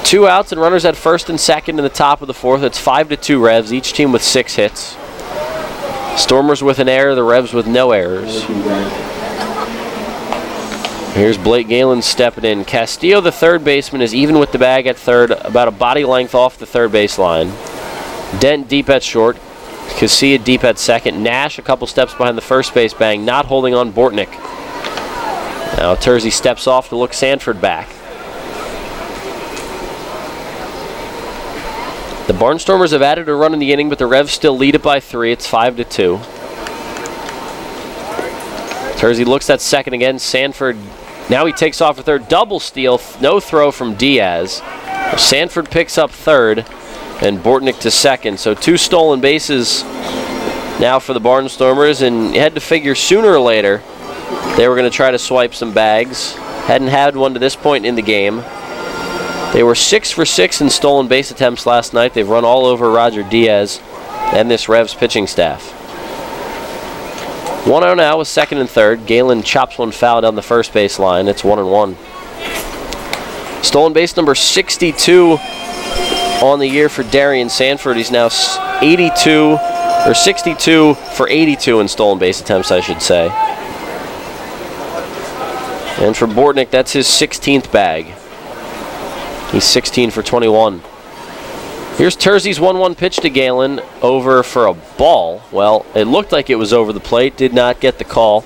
2 outs and runners at 1st and 2nd in the top of the 4th. It's 5-2 Revs, each team with 6 hits. Stormers with an error, the Revs with no errors. Here's Blake Galen stepping in. Castillo, the 3rd baseman, is even with the bag at 3rd, about a body length off the 3rd base line. Dent deep at short. Casilla deep at 2nd. Nash a couple steps behind the 1st base bag, not holding on Bortnick. Now Terzi steps off to look Sanford back. The Barnstormers have added a run in the inning, but the Revs still lead it by 3. It's 5-2. Terzi looks at 2nd again. Sanford, now he takes off at 3rd. Double steal, no throw from Diaz. Sanford picks up 3rd, and Bortnick to 2nd. So 2 stolen bases now for the Barnstormers, and you had to figure sooner or later they were going to try to swipe some bags. Hadn't had one to this point in the game. They were 6 for 6 in stolen base attempts last night. They've run all over Roger Diaz and this Revs pitching staff. 1-0 now with 2nd and 3rd. Galen chops one foul down the 1st base line. It's 1-1. Stolen base number 62 on the year for Darian Sanford. He's now 62 for 82 in stolen base attempts, I should say. And for Bortnick, that's his 16th bag. He's 16 for 21. Here's Terzi's 1-1 pitch to Galen, over for a ball. Well, it looked like it was over the plate, did not get the call.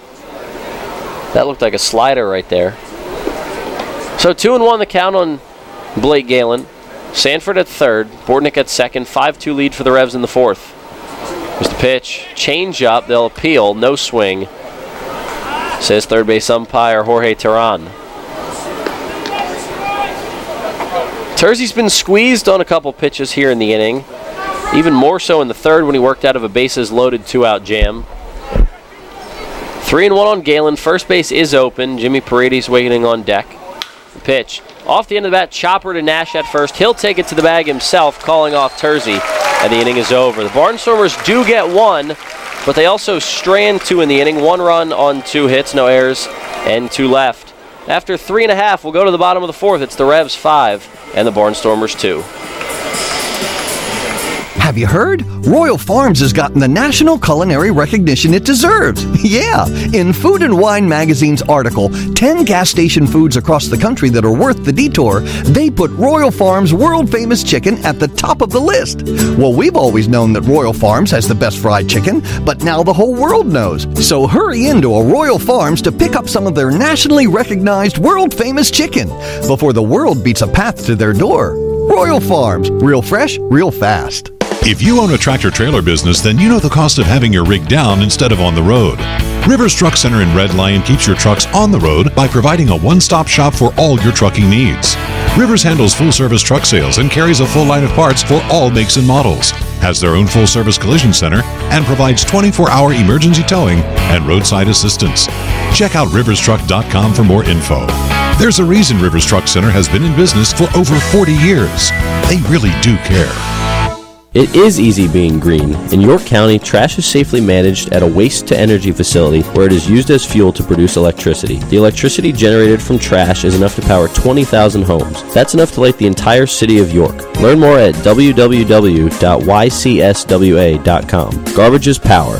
That looked like a slider right there. So 2-1 the count on Blake Galen. Sanford at 3rd, Bortnick at 2nd, 5-2 lead for the Revs in the 4th. Here's the pitch, change up, they'll appeal, no swing, says 3rd base umpire Jorge Terran. Terzi's been squeezed on a couple pitches here in the inning, even more so in the 3rd when he worked out of a bases-loaded 2-out jam. 3-1 on Galen. 1st base is open. Jimmy Paredes waiting on deck. The pitch. Off the end of the bat, chopper to Nash at 1st. He'll take it to the bag himself, calling off Terzi, and the inning is over. The Barnstormers do get 1, but they also strand 2 in the inning. 1 run on 2 hits, no errors, and 2 left. After 3.5, we'll go to the bottom of the 4th. It's the Revs 5 and the Barnstormers 2. Have you heard? Royal Farms has gotten the national culinary recognition it deserves. Yeah, in Food and Wine magazine's article, 10 gas station foods across the country that are worth the detour, they put Royal Farms' world-famous chicken at the top of the list. Well, we've always known that Royal Farms has the best fried chicken, but now the whole world knows. So hurry into a Royal Farms to pick up some of their nationally recognized world-famous chicken before the world beats a path to their door. Royal Farms, real fresh, real fast. If you own a tractor-trailer business, then you know the cost of having your rig down instead of on the road. Rivers Truck Center in Red Lion keeps your trucks on the road by providing a one-stop shop for all your trucking needs. Rivers handles full-service truck sales and carries a full line of parts for all makes and models, has their own full-service collision center, and provides 24-hour emergency towing and roadside assistance. Check out riverstruck.com for more info. There's a reason Rivers Truck Center has been in business for over 40 years. They really do care. It is easy being green. In York County, trash is safely managed at a waste-to-energy facility where it is used as fuel to produce electricity. The electricity generated from trash is enough to power 20,000 homes. That's enough to light the entire city of York. Learn more at www.ycswa.com. Garbage is power.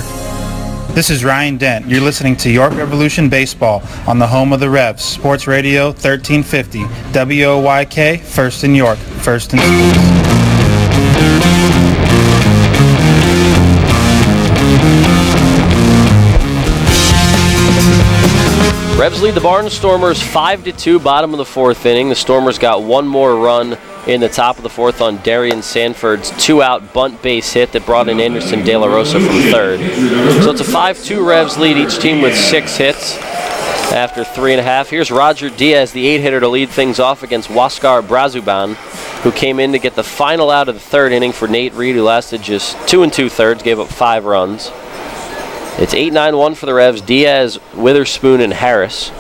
This is Ryan Dent. You're listening to York Revolution Baseball on the home of the Revs, Sports Radio 1350, WOYK, first in York, first in sports. Revs lead the Barnstormers 5-2, bottom of the 4th inning. The Stormers got one more run in the top of the 4th on Darian Sanford's 2-out bunt base hit that brought in Anderson De La Rosa from 3rd. So it's a 5-2 Revs lead, each team with 6 hits after 3.5. Here's Roger Diaz, the 8-hitter, to lead things off against Huáscar Brazuban, who came in to get the final out of the 3rd inning for Nate Reed, who lasted just 2 2/3, gave up 5 runs. It's 8-9-1 for the Revs. Diaz, Witherspoon, and Harris.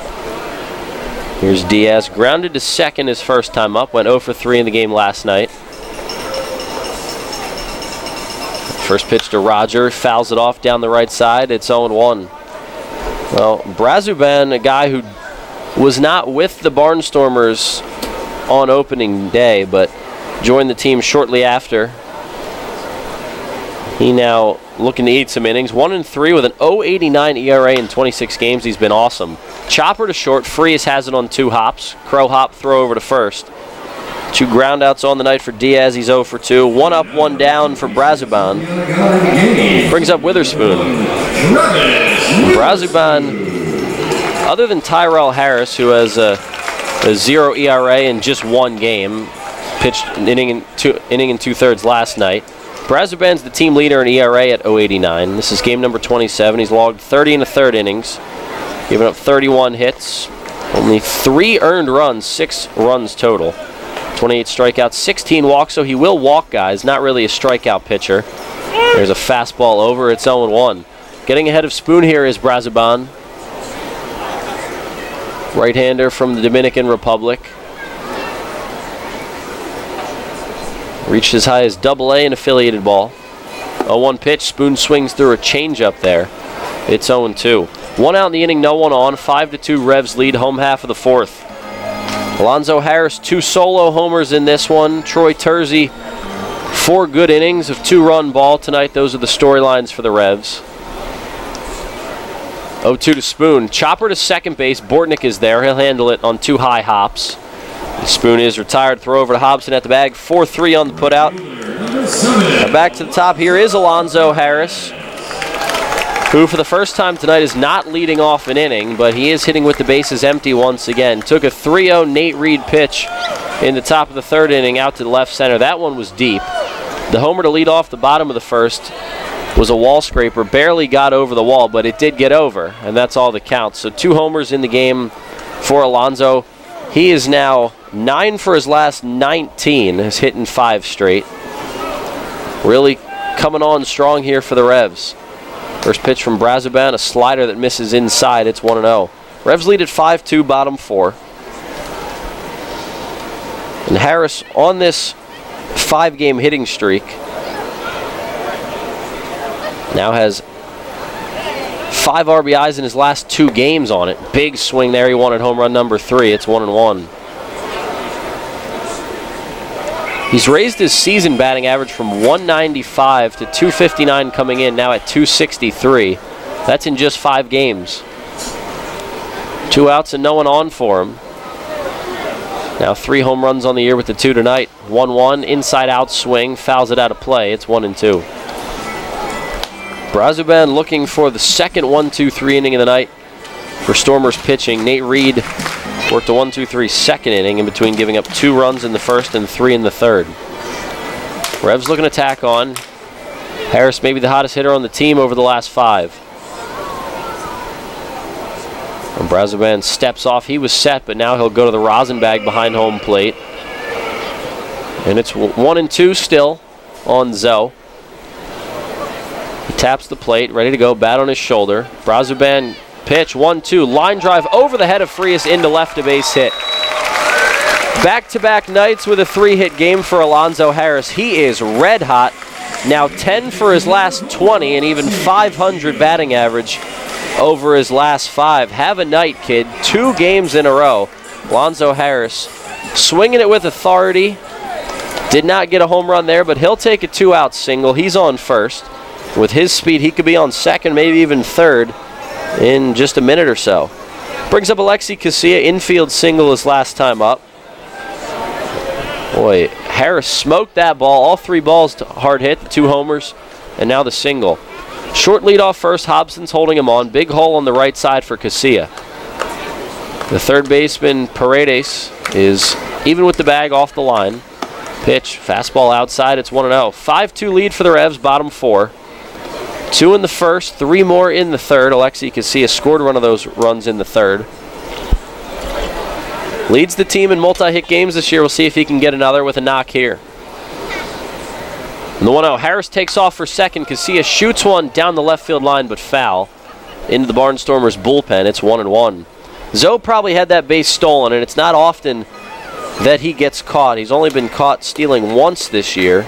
Here's Diaz, grounded to second his first time up, went 0 for 3 in the game last night. First pitch to Roger, fouls it off down the right side. It's 0-1. Well, Brazuban, a guy who was not with the Barnstormers on opening day, but joined the team shortly after. He now looking to eat some innings. 1-3 with an 0.89 ERA in 26 games. He's been awesome. Chopper to short. Frias has it on 2 hops. Crow hop, throw over to first. 2 groundouts on the night for Diaz. He's 0 for 2. 1 up, 1 down for Brazuban. Brings up Witherspoon. Brazuban, other than Tyrell Harris, who has a 0 ERA in just 1 game, pitched an inning and 2/3 last night. Brazuban's the team leader in ERA at 0.89. This is game number 27. He's logged 30 1/3 innings, giving up 31 hits, only 3 earned runs, 6 runs total, 28 strikeouts, 16 walks, so he will walk guys, not really a strikeout pitcher. There's a fastball over, it's 0-1. Getting ahead of Spoon here is Brazuban, right-hander from the Dominican Republic. Reached as high as AA in affiliated ball. 0-1 pitch. Spoon swings through a changeup there. It's 0-2. 1 out in the inning, no one on. 5-2 Revs lead, home half of the 4th. Alonzo Harris, 2 solo homers in this one. Troy Terzi, 4 good innings of 2-run ball tonight. Those are the storylines for the Revs. 0-2 to Spoon. Chopper to second base. Bortnick is there. He'll handle it on 2 high hops. Spoon is retired. Throw over to Hobson at the bag. 4-3 on the putout. Now back to the top here is Alonzo Harris, who for the first time tonight is not leading off an inning, but he is hitting with the bases empty once again. Took a 3-0 Nate Reed pitch in the top of the 3rd inning out to the left center. That one was deep. The homer to lead off the bottom of the 1st was a wall scraper. Barely got over the wall, but it did get over, and that's all that counts. So 2 homers in the game for Alonzo. He is now 9 for his last 19, has hit in 5 straight. Really coming on strong here for the Revs. First pitch from Brazuban, a slider that misses inside. It's 1-0. Revs lead at 5-2, bottom 4. And Harris on this 5-game hitting streak now has 5 RBIs in his last 2 games on it. Big swing there. He wanted home run number 3. It's 1-1. He's raised his season batting average from 195 to 259 coming in, now at 263. That's in just 5 games. 2 outs and no one on for him. Now 3 home runs on the year with the 2 tonight. 1-1, inside-out swing, fouls it out of play. It's 1-2. Brazuban looking for the second 1-2-3 inning of the night for Stormers pitching. Nate Reed worked a 1-2-3 second inning in between giving up 2 runs in the first and 3 in the third. Revs looking to tack on. Harris maybe the hottest hitter on the team over the last 5. And Brazuban steps off. He was set, but now he'll go to the rosin bag behind home plate. And it's 1-2 still on Zoe. He taps the plate, ready to go, bat on his shoulder. Brazuban pitch, 1-2, line drive over the head of Frias into left, a base hit. Back-to-back nights with a 3-hit game for Alonzo Harris. He is red hot. Now 10 for his last 20 and even 500 batting average over his last 5. Have a night, kid. 2 games in a row. Alonzo Harris swinging it with authority. Did not get a home run there, but he'll take a 2-out single. He's on first. With his speed, he could be on second, maybe even third in just a minute or so. Brings up Alexi Casilla, infield single his last time up. Boy, Harris smoked that ball. All 3 balls hard hit, the 2 homers, and now the single. Short lead off first, Hobson's holding him on. Big hole on the right side for Casilla. The third baseman, Paredes, is even with the bag off the line. Pitch, fastball outside, it's 1-0. 5-2 lead for the Revs, bottom 4. 2 in the first, 3 more in the third. Alexi Casilla scored one of those runs in the third. Leads the team in multi-hit games this year. We'll see if he can get another with a knock here. And the 1-0, Harris takes off for second. Casilla shoots one down the left field line, but foul into the Barnstormers bullpen. It's 1-1. Zoe probably had that base stolen, and it's not often that he gets caught. He's only been caught stealing once this year.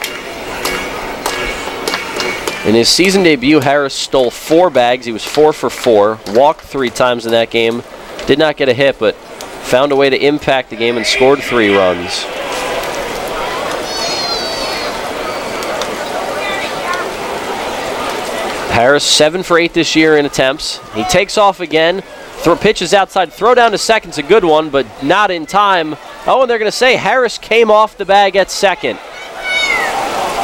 In his season debut, Harris stole 4 bags. He was 4 for 4, walked 3 times in that game. Did not get a hit, but found a way to impact the game and scored 3 runs. Harris 7 for 8 this year in attempts. He takes off again. Pitches outside, throw down to second's a good one, but not in time. Oh, and they're going to say Harris came off the bag at second.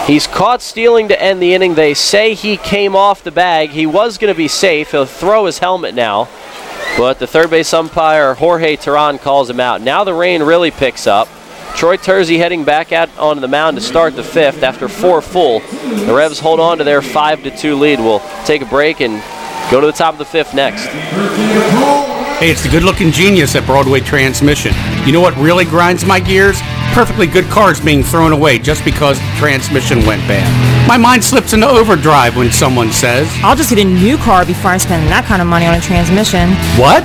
He's caught stealing to end the inning. They say he came off the bag. He was going to be safe. He'll throw his helmet now. But the third base umpire, Jorge Terran, calls him out. Now the rain really picks up. Troy Terzi heading back out onto the mound to start the 5th after 4 full. The Revs hold on to their 5-2 lead. We'll take a break and go to the top of the 5th next. Hey, it's the good-looking genius at Broadway Transmission. You know what really grinds my gears? Perfectly good cars being thrown away just because the transmission went bad. My mind slips into overdrive when someone says, I'll just get a new car before I spend that kind of money on a transmission. What?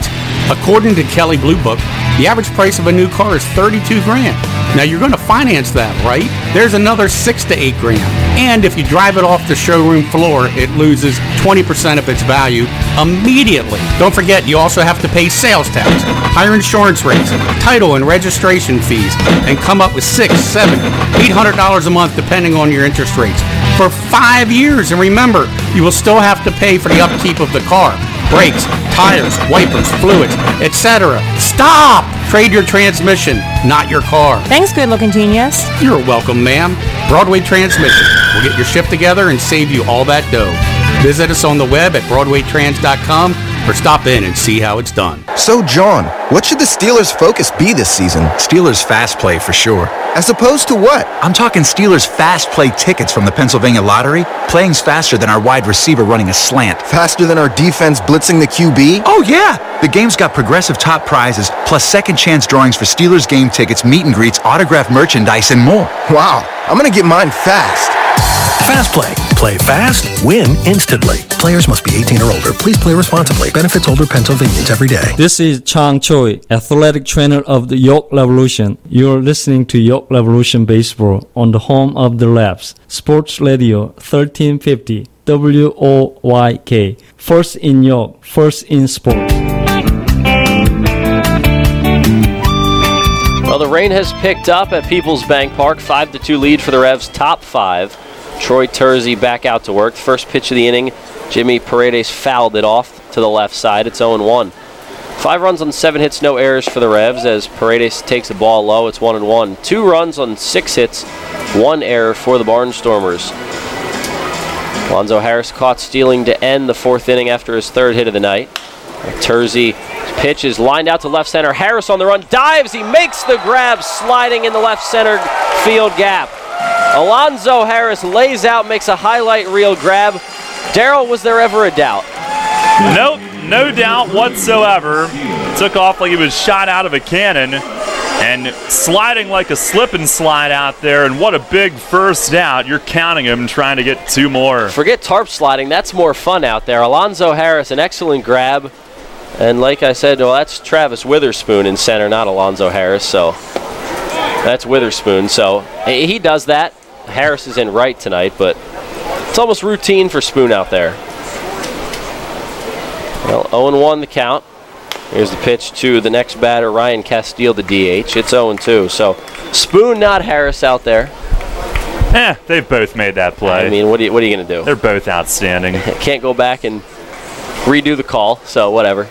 According to Kelley Blue Book, the average price of a new car is $32,000. Now you're going to finance that, right? There's another $6,000 to $8,000. And if you drive it off the showroom floor, it loses 20% of its value immediately. Don't forget, you also have to pay sales tax, higher insurance rates, title and registration fees, and come up with $600, $700, $800 a month depending on your interest rates for 5 years. And remember, you will still have to pay for the upkeep of the car. Brakes, tires, wipers, fluids, etc. Stop! Trade your transmission, not your car. Thanks, good-looking genius. You're welcome, ma'am. Broadway Transmission. We'll get your shift together and save you all that dough. Visit us on the web at BroadwayTrans.com or stop in and see how it's done. So, John, what should the Steelers' focus be this season? Steelers fast play for sure. As opposed to what? I'm talking Steelers fast play tickets from the Pennsylvania Lottery. Playing's faster than our wide receiver running a slant. Faster than our defense blitzing the QB? Oh, yeah! The game's got progressive top prizes, plus second chance drawings for Steelers game tickets, meet and greets, autographed merchandise, and more. Wow, I'm gonna get mine fast. Fast play. Play fast, win instantly. Players must be 18 or older. Please play responsibly. Benefits older Pennsylvanians every day. This is Chang Choi, athletic trainer of the York Revolution. You're listening to York Revolution Baseball on the home of the Revs, Sports Radio 1350 WOYK. First in York, first in sports. Well, the rain has picked up at PeoplesBank Park. 5-2 lead for the Revs' top 5. Troy Terzi back out to work. First pitch of the inning, Jimmy Paredes fouled it off to the left side. It's 0-1. 5 runs on 7 hits, no errors for the Revs as Paredes takes the ball low. It's 1-1. 2 runs on 6 hits, 1 error for the Barnstormers. Alonzo Harris caught stealing to end the 4th inning after his 3rd hit of the night. Terzi's pitch is lined out to left center. Harris on the run, dives, he makes the grab, sliding in the left center field gap. Alonzo Harris lays out, makes a highlight reel grab. Darryl, was there ever a doubt? Nope, no doubt whatsoever. Took off like he was shot out of a cannon and sliding like a slip and slide out there, and what a big first out. You're counting him, trying to get 2 more. Forget tarp sliding, that's more fun out there. Alonzo Harris, an excellent grab. And like I said, well, that's Travis Witherspoon in center, not Alonzo Harris, so that's Witherspoon. So he does that. Harris is in right tonight, but it's almost routine for Spoon out there. Well, 0-1 the count. Here's the pitch to the next batter, Ryan Castile, the DH. It's 0-2, so Spoon, not Harris out there. They've both made that play. I mean, what are you going to do? They're both outstanding. Can't go back and redo the call, so whatever.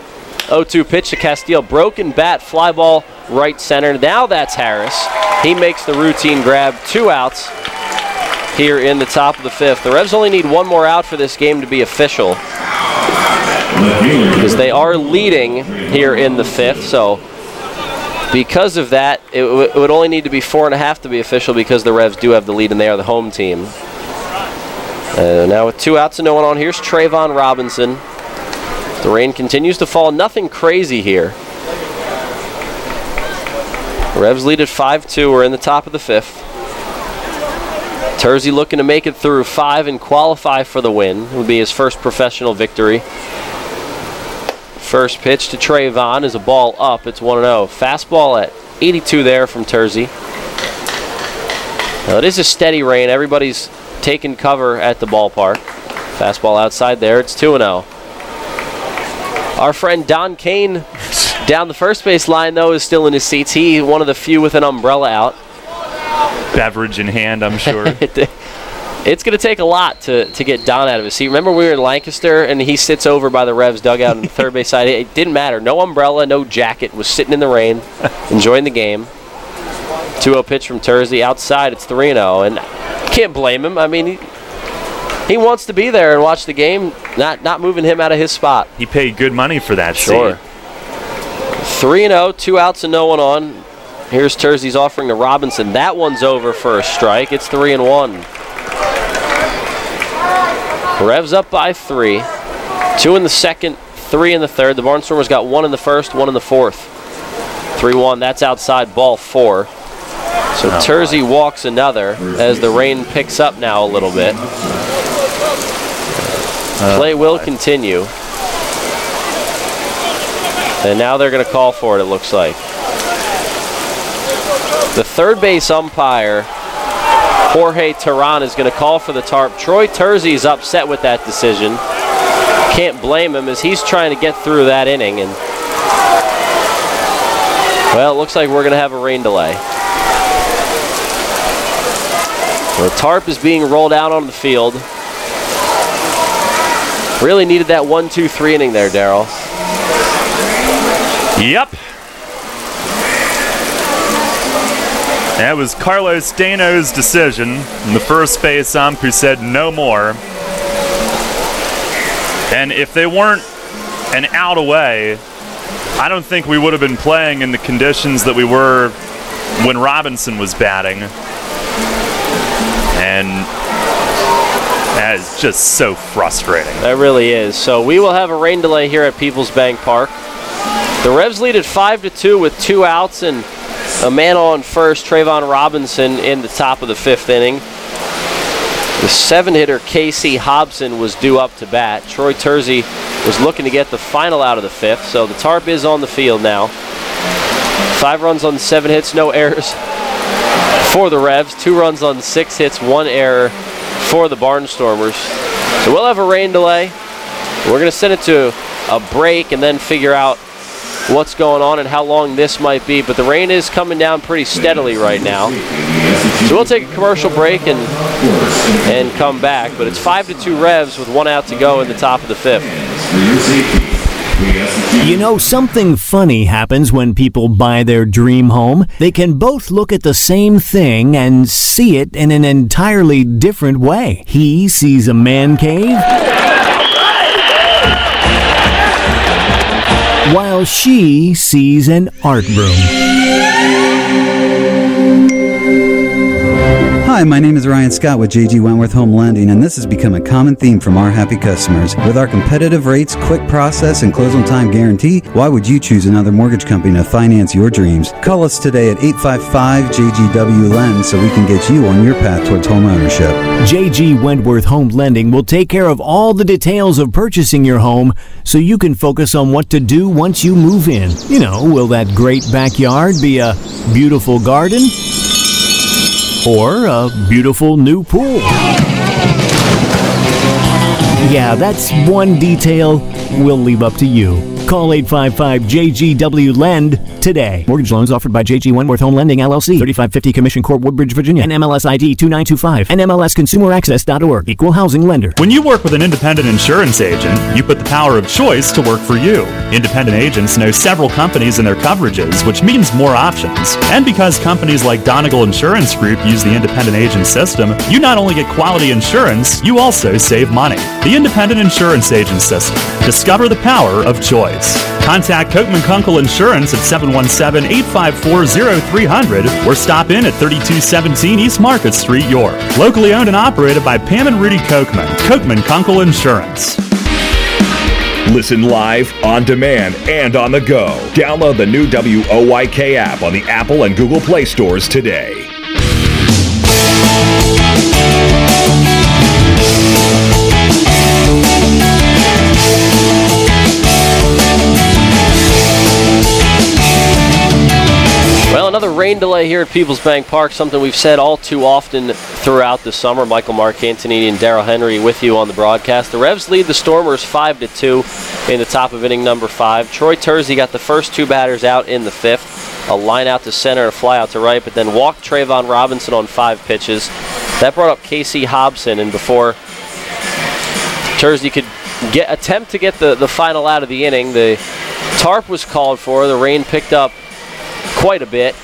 0-2 pitch to Castile, broken bat, fly ball, right center. Now that's Harris. He makes the routine grab, 2 outs here in the top of the 5th. The Revs only need 1 more out for this game to be official, because they are leading here in the 5th. So because of that, it would only need to be 4.5 to be official, because the Revs do have the lead and they are the home team. Now with 2 outs and no one on, here's Trayvon Robinson. The rain continues to fall. Nothing crazy here. The Revs lead at 5-2. We're in the top of the 5th. Terzi looking to make it through 5 and qualify for the win. It would be his first professional victory. First pitch to Trayvon is a ball up. It's 1-0. Fastball at 82 there from Terzi. Now it is a steady rain. Everybody's taking cover at the ballpark. Fastball outside there. It's 2-0. Our friend Don Kane down the first base line, though, is still in his seats. He one of the few with an umbrella out. Beverage in hand, I'm sure. It's going to take a lot to get Don out of his seat. Remember we were in Lancaster, and he sits over by the Revs dugout on the third base side. It didn't matter. No umbrella, no jacket. Was sitting in the rain, enjoying the game. 2-0 pitch from Terzi. Outside, it's 3-0. And can't blame him. I mean, he wants to be there and watch the game, not moving him out of his spot. He paid good money for that Sure. seat. 3-0, 2 outs and no one on. Here's Terzi's offering to Robinson. That one's over for a strike. It's 3-1. Revs up by 3. 2 in the second, 3 in the third. The Barnstormers got 1 in the first, 1 in the fourth. 3-1, that's outside, ball 4. So Terzi walks another as the rain picks up now a little bit. Play will continue. And now they're going to call for it, it looks like. The third base umpire, Jorge Terran, is going to call for the tarp. Troy Terzi is upset with that decision. Can't blame him, as he's trying to get through that inning. And well, it looks like we're going to have a rain delay. So the tarp is being rolled out on the field. Really needed that 1-2-3 inning there, Darryl. Yep. That was Carlos Dano's decision. And the first base ump who said no more. And if they weren't an out away, I don't think we would have been playing in the conditions that we were when Robinson was batting. And that is just so frustrating. That really is. So we will have a rain delay here at PeoplesBank Park. The Revs lead at 5-2 with 2 outs and a man on first, Trayvon Robinson, in the top of the 5th inning. The 7-hitter Casey Hobson was due up to bat. Troy Terzi was looking to get the final out of the 5th, so the tarp is on the field now. 5 runs on 7 hits, no errors for the Revs. 2 runs on 6 hits, 1 error for the Barnstormers. So we'll have a rain delay. We're going to send it to a break and then figure out what's going on and how long this might be. But the rain is coming down pretty steadily right now. So we'll take a commercial break and come back. But it's 5-2 Revs with 1 out to go in the top of the 5th. You know, something funny happens when people buy their dream home. They can both look at the same thing and see it in an entirely different way. He sees a man cave, while she sees an art room. Hi, my name is Ryan Scott with J.G. Wentworth Home Lending, and this has become a common theme from our happy customers. With our competitive rates, quick process, and close-on-time guarantee, why would you choose another mortgage company to finance your dreams? Call us today at 855-JGW-LEND so we can get you on your path towards home ownership. J.G. Wentworth Home Lending will take care of all the details of purchasing your home so you can focus on what to do once you move in. You know, will that great backyard be a beautiful garden? Or a beautiful new pool? Yeah, that's one detail we'll leave up to you. Call 855-JGW-LEND today. Mortgage loans offered by J.G. Wentworth Home Lending, LLC, 3550 Commission Court, Woodbridge, Virginia, NMLS ID 2925, NMLSConsumerAccess.org, Equal Housing Lender. When you work with an independent insurance agent, you put the power of choice to work for you. Independent agents know several companies and their coverages, which means more options. And because companies like Donegal Insurance Group use the independent agent system, you not only get quality insurance, you also save money. The independent insurance agent system. Discover the power of choice. Contact Kochman Kunkel Insurance at 717-854-0300 or stop in at 3217 East Market Street, York. Locally owned and operated by Pam and Rudy Kochman. Kochman Kunkel Insurance. Listen live, on demand, and on the go. Download the new WOYK app on the Apple and Google Play stores today. Well, another rain delay here at PeoplesBank Park, something we've said all too often throughout the summer. Michael Marcantonini and Darryl Henry with you on the broadcast. The Revs lead the Stormers 5-2 in the top of inning number 5. Troy Terzi got the first 2 batters out in the 5th. A line out to center and a fly out to right, but then walked Trayvon Robinson on 5 pitches. That brought up Casey Hobson, and before Terzi could attempt to get the final out of the inning, the tarp was called for. The rain picked up quite a bit,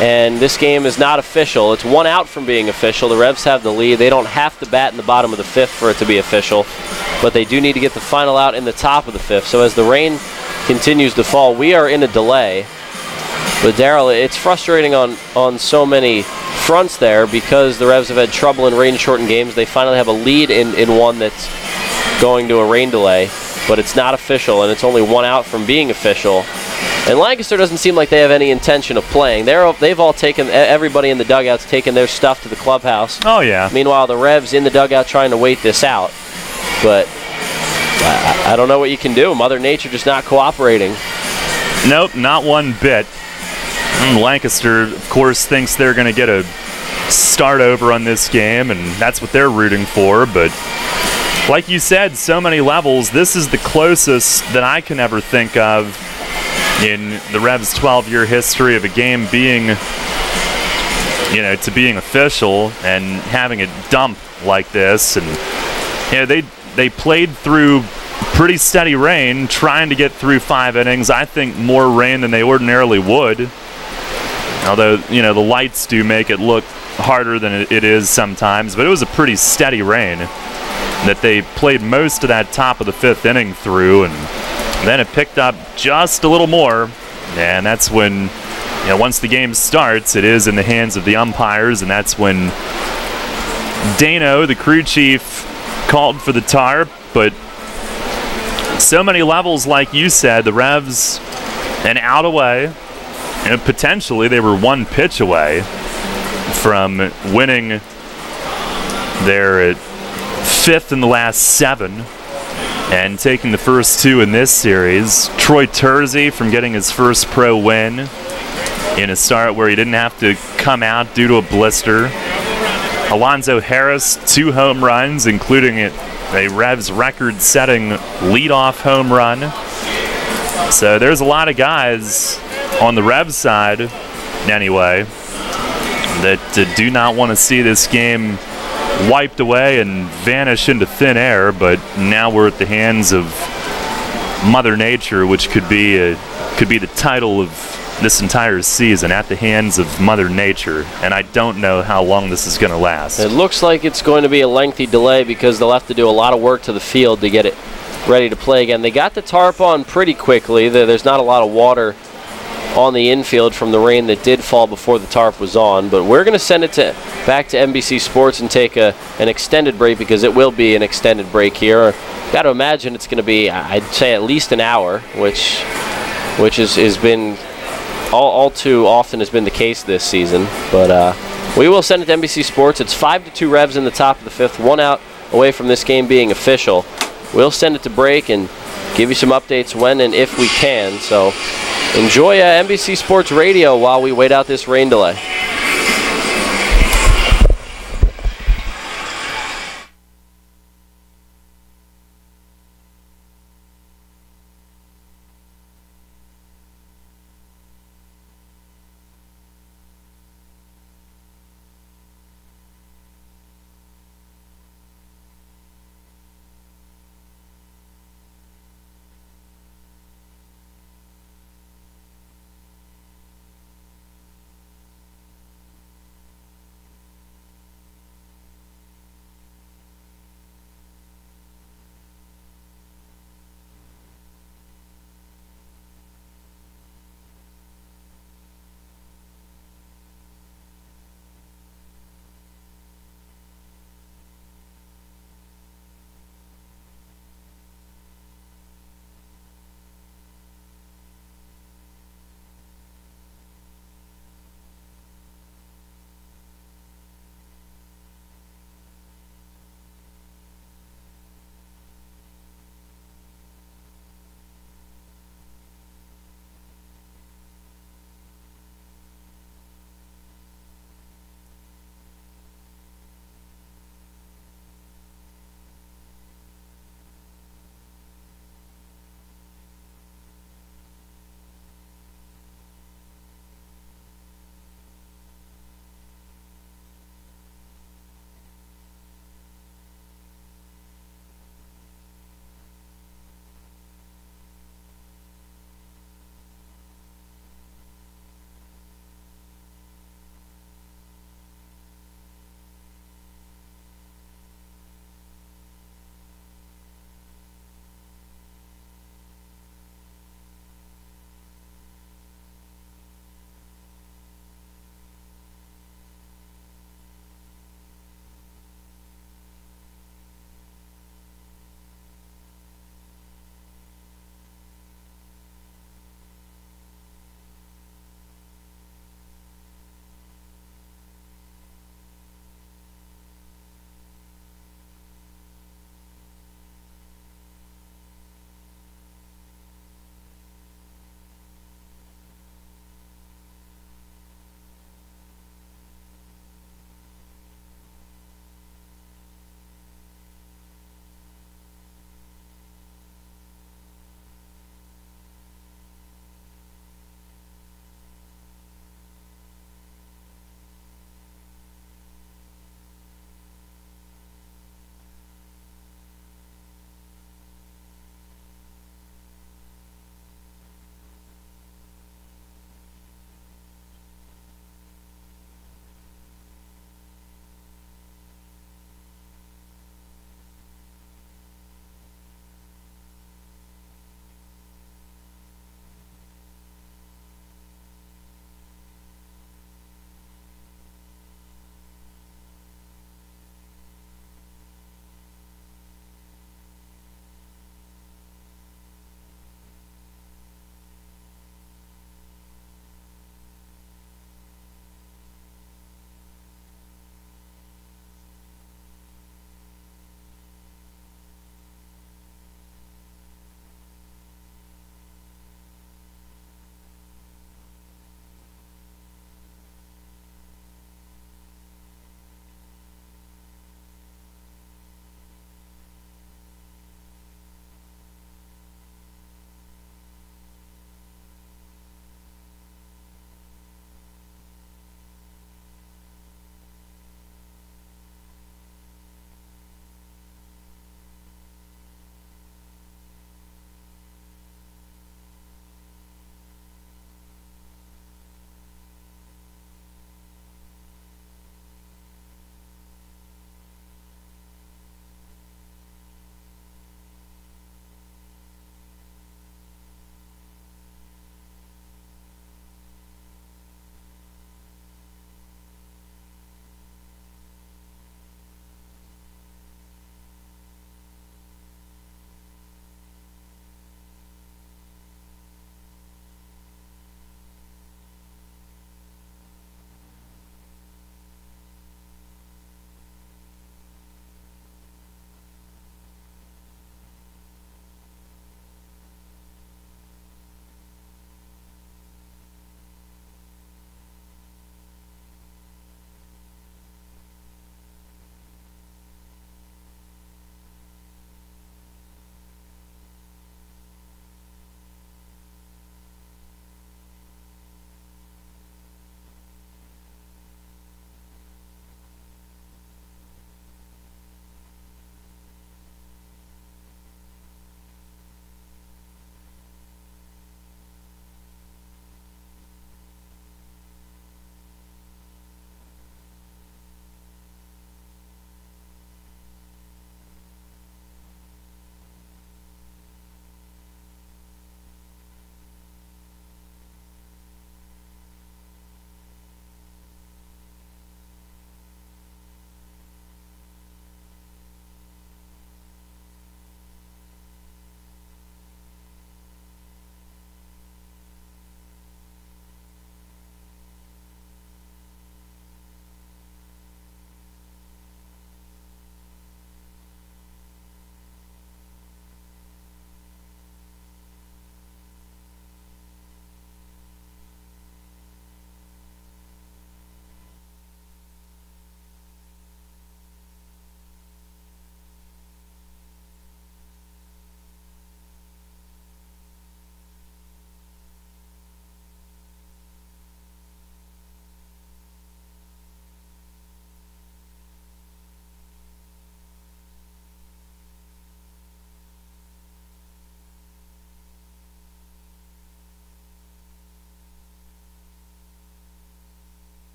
and this game is not official. It's 1 out from being official. The Revs have the lead. They don't have to bat in the bottom of the 5th for it to be official, but they do need to get the final out in the top of the 5th. So as the rain continues to fall, we are in a delay. But Darryl, it's frustrating on so many fronts there because the Revs have had trouble in rain-shortened games. They finally have a lead in one that's going to a rain delay, but it's not official, and it's only 1 out from being official. And Lancaster doesn't seem like they have any intention of playing. They've all taken, everybody in the dugout's taken their stuff to the clubhouse. Oh, yeah. Meanwhile, the Revs in the dugout trying to wait this out. But I don't know what you can do. Mother Nature just not cooperating. Nope, not one bit. Lancaster, of course, thinks they're going to get a start over on this game, and that's what they're rooting for. But like you said, so many levels, this is the closest that I can ever think of in the Revs' 12-year history of a game being, to being official and having a dump like this. And they played through pretty steady rain, trying to get through 5 innings. I think more rain than they ordinarily would. Although, the lights do make it look harder than it is sometimes. But it was a pretty steady rain that they played most of that top of the 5th inning through, and then it picked up just a little more, and that's when, once the game starts, it is in the hands of the umpires, and that's when Dano, the crew chief, called for the tarp. But so many levels, like you said, the Revs an out away, and potentially they were 1 pitch away from winning their 5th in the last 7. And taking the first 2 in this series. Troy Terzi from getting his first pro win in a start where he didn't have to come out due to a blister. Alonzo Harris, 2 home runs, including a Revs record-setting leadoff home run. So there's a lot of guys on the Revs side, anyway, that do not want to see this game wiped away and vanish into thin air, but now we're at the hands of Mother Nature, which could be the title of this entire season, at the hands of Mother Nature, and I don't know how long this is going to last. It looks like it's going to be a lengthy delay because they'll have to do a lot of work to the field to get it ready to play again. They got the tarp on pretty quickly. There's not a lot of water on the infield from the rain that did fall before the tarp was on, but we're going to send it back to NBC Sports and take an extended break, because it will be an extended break here. Got to imagine it's going to be, I'd say, at least an hour, which has been all too often has been the case this season. But we will send it to NBC Sports. It's 5-2 Revs in the top of the 5th, 1 out away from this game being official. We'll send it to break and give you some updates when and if we can. So enjoy NBC Sports Radio while we wait out this rain delay.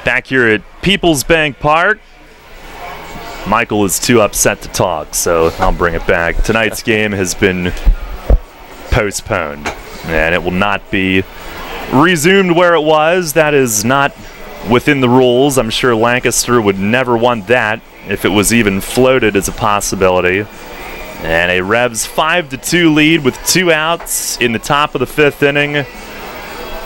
Back here at PeoplesBank Park. Michael is too upset to talk, so I'll bring it back. Tonight's game has been postponed, and it will not be resumed where it was. That is not within the rules. I'm sure Lancaster would never want that if it was even floated as a possibility. And a Revs 5-2 lead with 2 outs in the top of the 5th inning.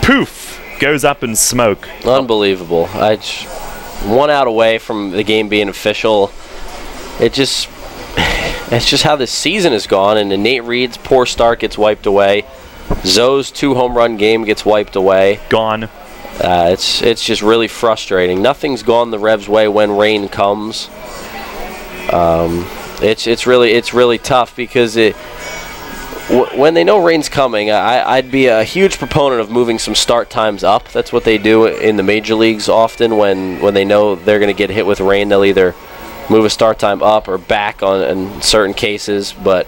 Poof! Goes up in smoke. Unbelievable. 1 out away from the game being official. It's just how this season has gone, and Nate Reed's poor start gets wiped away. Zoe's 2 home run game gets wiped away. Gone. It's just really frustrating. Nothing's gone the Revs' way when rain comes. It's really tough because when they know rain's coming, I'd be a huge proponent of moving some start times up. That's what they do in the major leagues often when they know they're going to get hit with rain. They'll either move a start time up or back in certain cases. But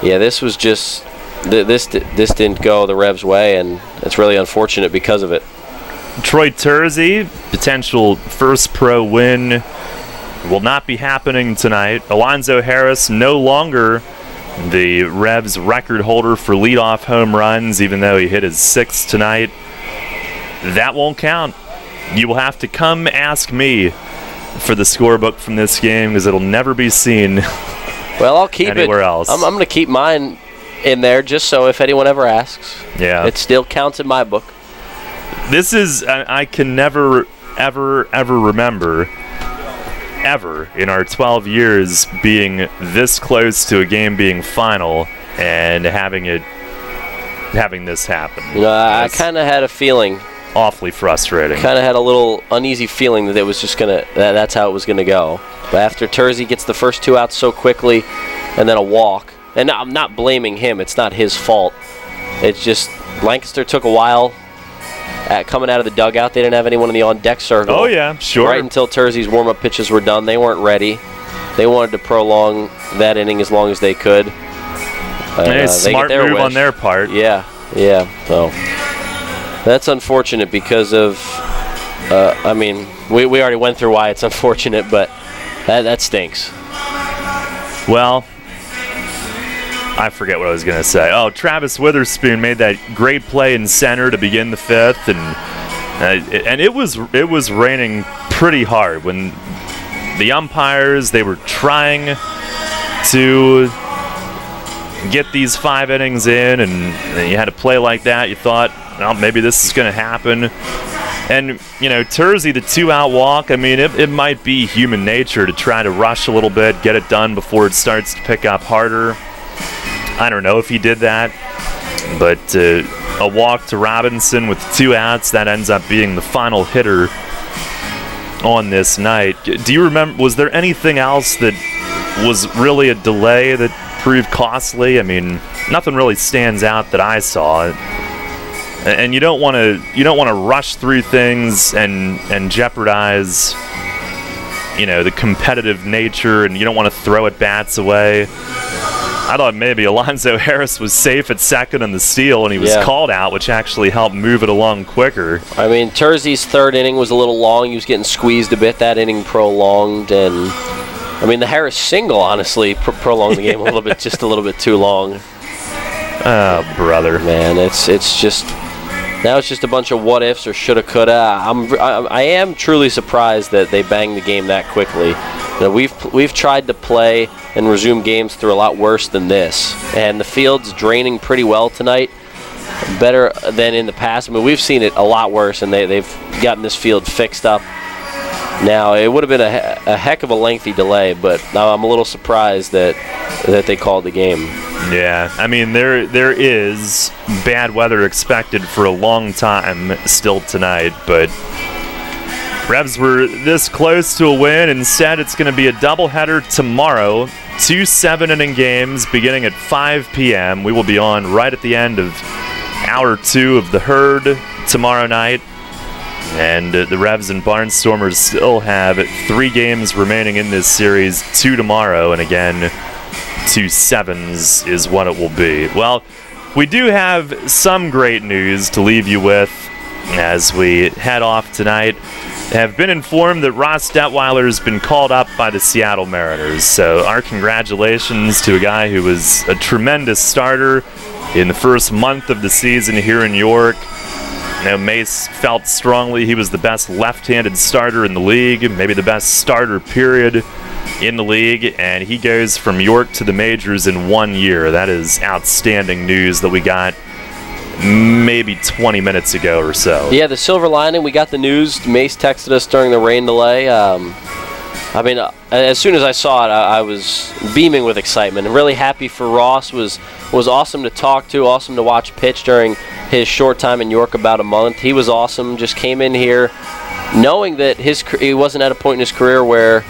yeah, this was just this didn't go the Revs' way, and it's really unfortunate because of it. Troy Terzi, potential first pro win, will not be happening tonight. Alonzo Harris no longer the Revs record holder for leadoff home runs, even though he hit his 6th tonight. That won't count. You will have to come ask me for the scorebook from this game because it'll never be seen well, I'll keep anywhere else. I'm going to keep mine in there just so if anyone ever asks. Yeah. It still counts in my book. This is, I can never, ever remember ever in our 12 years being this close to a game being final and having this happen. I kind of had a feeling. Awfully frustrating. Kind of had a little uneasy feeling that it was just that's how it was gonna go. But after Terzi gets the first 2 outs so quickly, and then a walk, and I'm not blaming him. It's not his fault. It's just Lancaster took a while. Coming out of the dugout, they didn't have anyone in the on-deck circle. Oh, yeah, sure. Right until Terzi's warm-up pitches were done, they weren't ready. They wanted to prolong that inning as long as they could. Smart move on their part. Yeah. So that's unfortunate because of, we already went through why it's unfortunate, but that stinks. Well, I forget what I was going to say. Oh, Travis Witherspoon made that great play in center to begin the 5th, and it was raining pretty hard when the umpires, they were trying to get these 5 innings in, and you had a play like that. You thought, well, maybe this is going to happen. And, Terzi, the 2-out walk, it might be human nature to try to rush a little bit, get it done before it starts to pick up harder. I don't know if he did that, but a walk to Robinson with 2 outs, that ends up being the final hitter on this night. Do you remember, was there anything else that was really a delay that proved costly? Nothing really stands out that I saw. And you don't want to rush through things and jeopardize the competitive nature, and you don't want to throw at bats away. I thought maybe Alonzo Harris was safe at second on the steal, and he was called out, which actually helped move it along quicker. Terzi's 3rd inning was a little long. He was getting squeezed a bit. That inning prolonged, and the Harris single honestly prolonged the game just a little bit too long. Oh, brother, man, it's just now it's just a bunch of what ifs or shoulda, coulda. I am truly surprised that they banged the game that quickly. We've tried to play and resume games through a lot worse than this, and the field's draining pretty well tonight, better than in the past. We've seen it a lot worse, and they've gotten this field fixed up. Now, it would have been a heck of a lengthy delay, but now I'm a little surprised that they called the game. Yeah, there is bad weather expected for a long time still tonight, but Revs were this close to a win. Instead, it's going to be a doubleheader tomorrow. 2 7-inning games beginning at 5 p.m. We will be on right at the end of hour 2 of the herd tomorrow night. And the Revs and Barnstormers still have 3 games remaining in this series, 2 tomorrow, and again, 2 7s is what it will be. Well, we do have some great news to leave you with. as we head off tonight, have been informed that Ross Detweiler has been called up by the Seattle Mariners. So our congratulations to a guy who was a tremendous starter in the first month of the season here in York. Mace felt strongly he was the best left-handed starter in the league, maybe the best starter period in the league, and he goes from York to the majors in 1 year. That is outstanding news that we got maybe 20 minutes ago or so. Yeah, the silver lining, we got the news. Mace texted us during the rain delay. As soon as I saw it, I was beaming with excitement. Really happy for Ross. Was awesome to talk to, awesome to watch pitch during his short time in York, about a month. He was awesome. Just came in here knowing that he wasn't at a point in his career where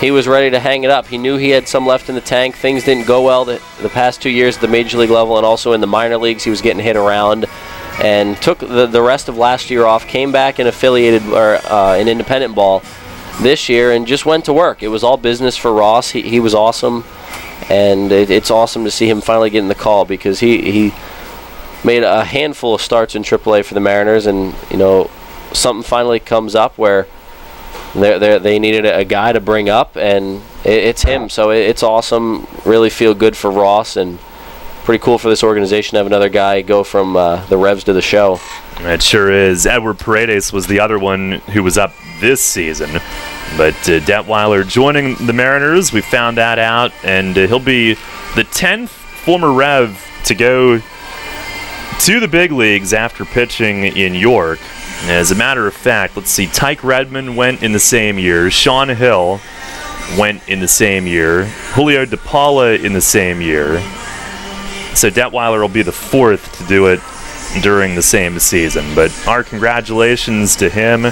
he was ready to hang it up. He knew he had some left in the tank. Things didn't go well the past 2 years at the major league level, and also in the minor leagues. He was getting hit around, and took the rest of last year off. Came back in affiliated or in independent ball this year, and just went to work. It was all business for Ross. He was awesome, and it's awesome to see him finally getting the call, because he made a handful of starts in AAA for the Mariners, and something finally comes up where they needed a guy to bring up, and it's him. So it's awesome. Really feel good for Ross, and pretty cool for this organization to have another guy go from the Revs to the show. It sure is. Edward Paredes was the other one who was up this season, but Detweiler joining the Mariners, we found that out, and he'll be the 10th former Rev to go to the big leagues after pitching in York. As a matter of fact, let's see, Tyke Redmond went in the same year, Sean Hill went in the same year, Julio DePaula in the same year. So Detweiler will be the 4th to do it during the same season. But our congratulations to him,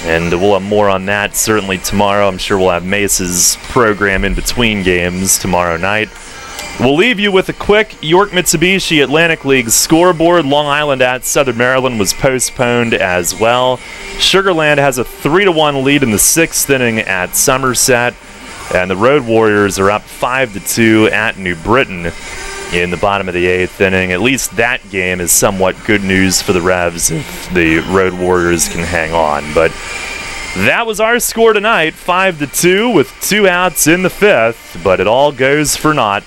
and we'll have more on that certainly tomorrow. I'm sure we'll have Mace's program in between games tomorrow night. We'll leave you with a quick York-Mitsubishi Atlantic League scoreboard. Long Island at Southern Maryland was postponed as well. Sugar Land has a 3-1 lead in the 6th inning at Somerset, and the Road Warriors are up 5-2 at New Britain in the bottom of the 8th inning. At least that game is somewhat good news for the Revs if the Road Warriors can hang on. But that was our score tonight, 5-2 with 2 outs in the 5th, but it all goes for naught,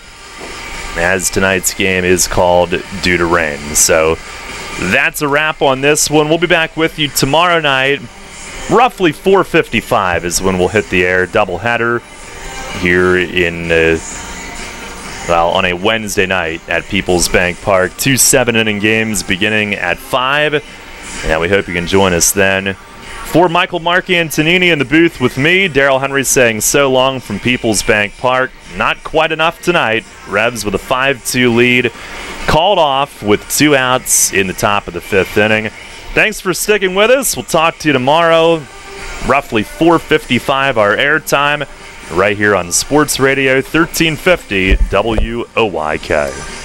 as tonight's game is called due to rain. So that's a wrap on this one. We'll be back with you tomorrow night. Roughly 4:55 is when we'll hit the air. Doubleheader here in, on a Wednesday night at PeoplesBank Park. 2 7-inning games beginning at 5. And we hope you can join us then. For Michael Mark Antonini in the booth with me, Daryl Henry saying so long from PeoplesBank Park. Not quite enough tonight. Revs with a 5-2 lead. Called off with 2 outs in the top of the 5th inning. Thanks for sticking with us. We'll talk to you tomorrow. Roughly 4:55 our airtime. Right here on Sports Radio 1350 WOYK.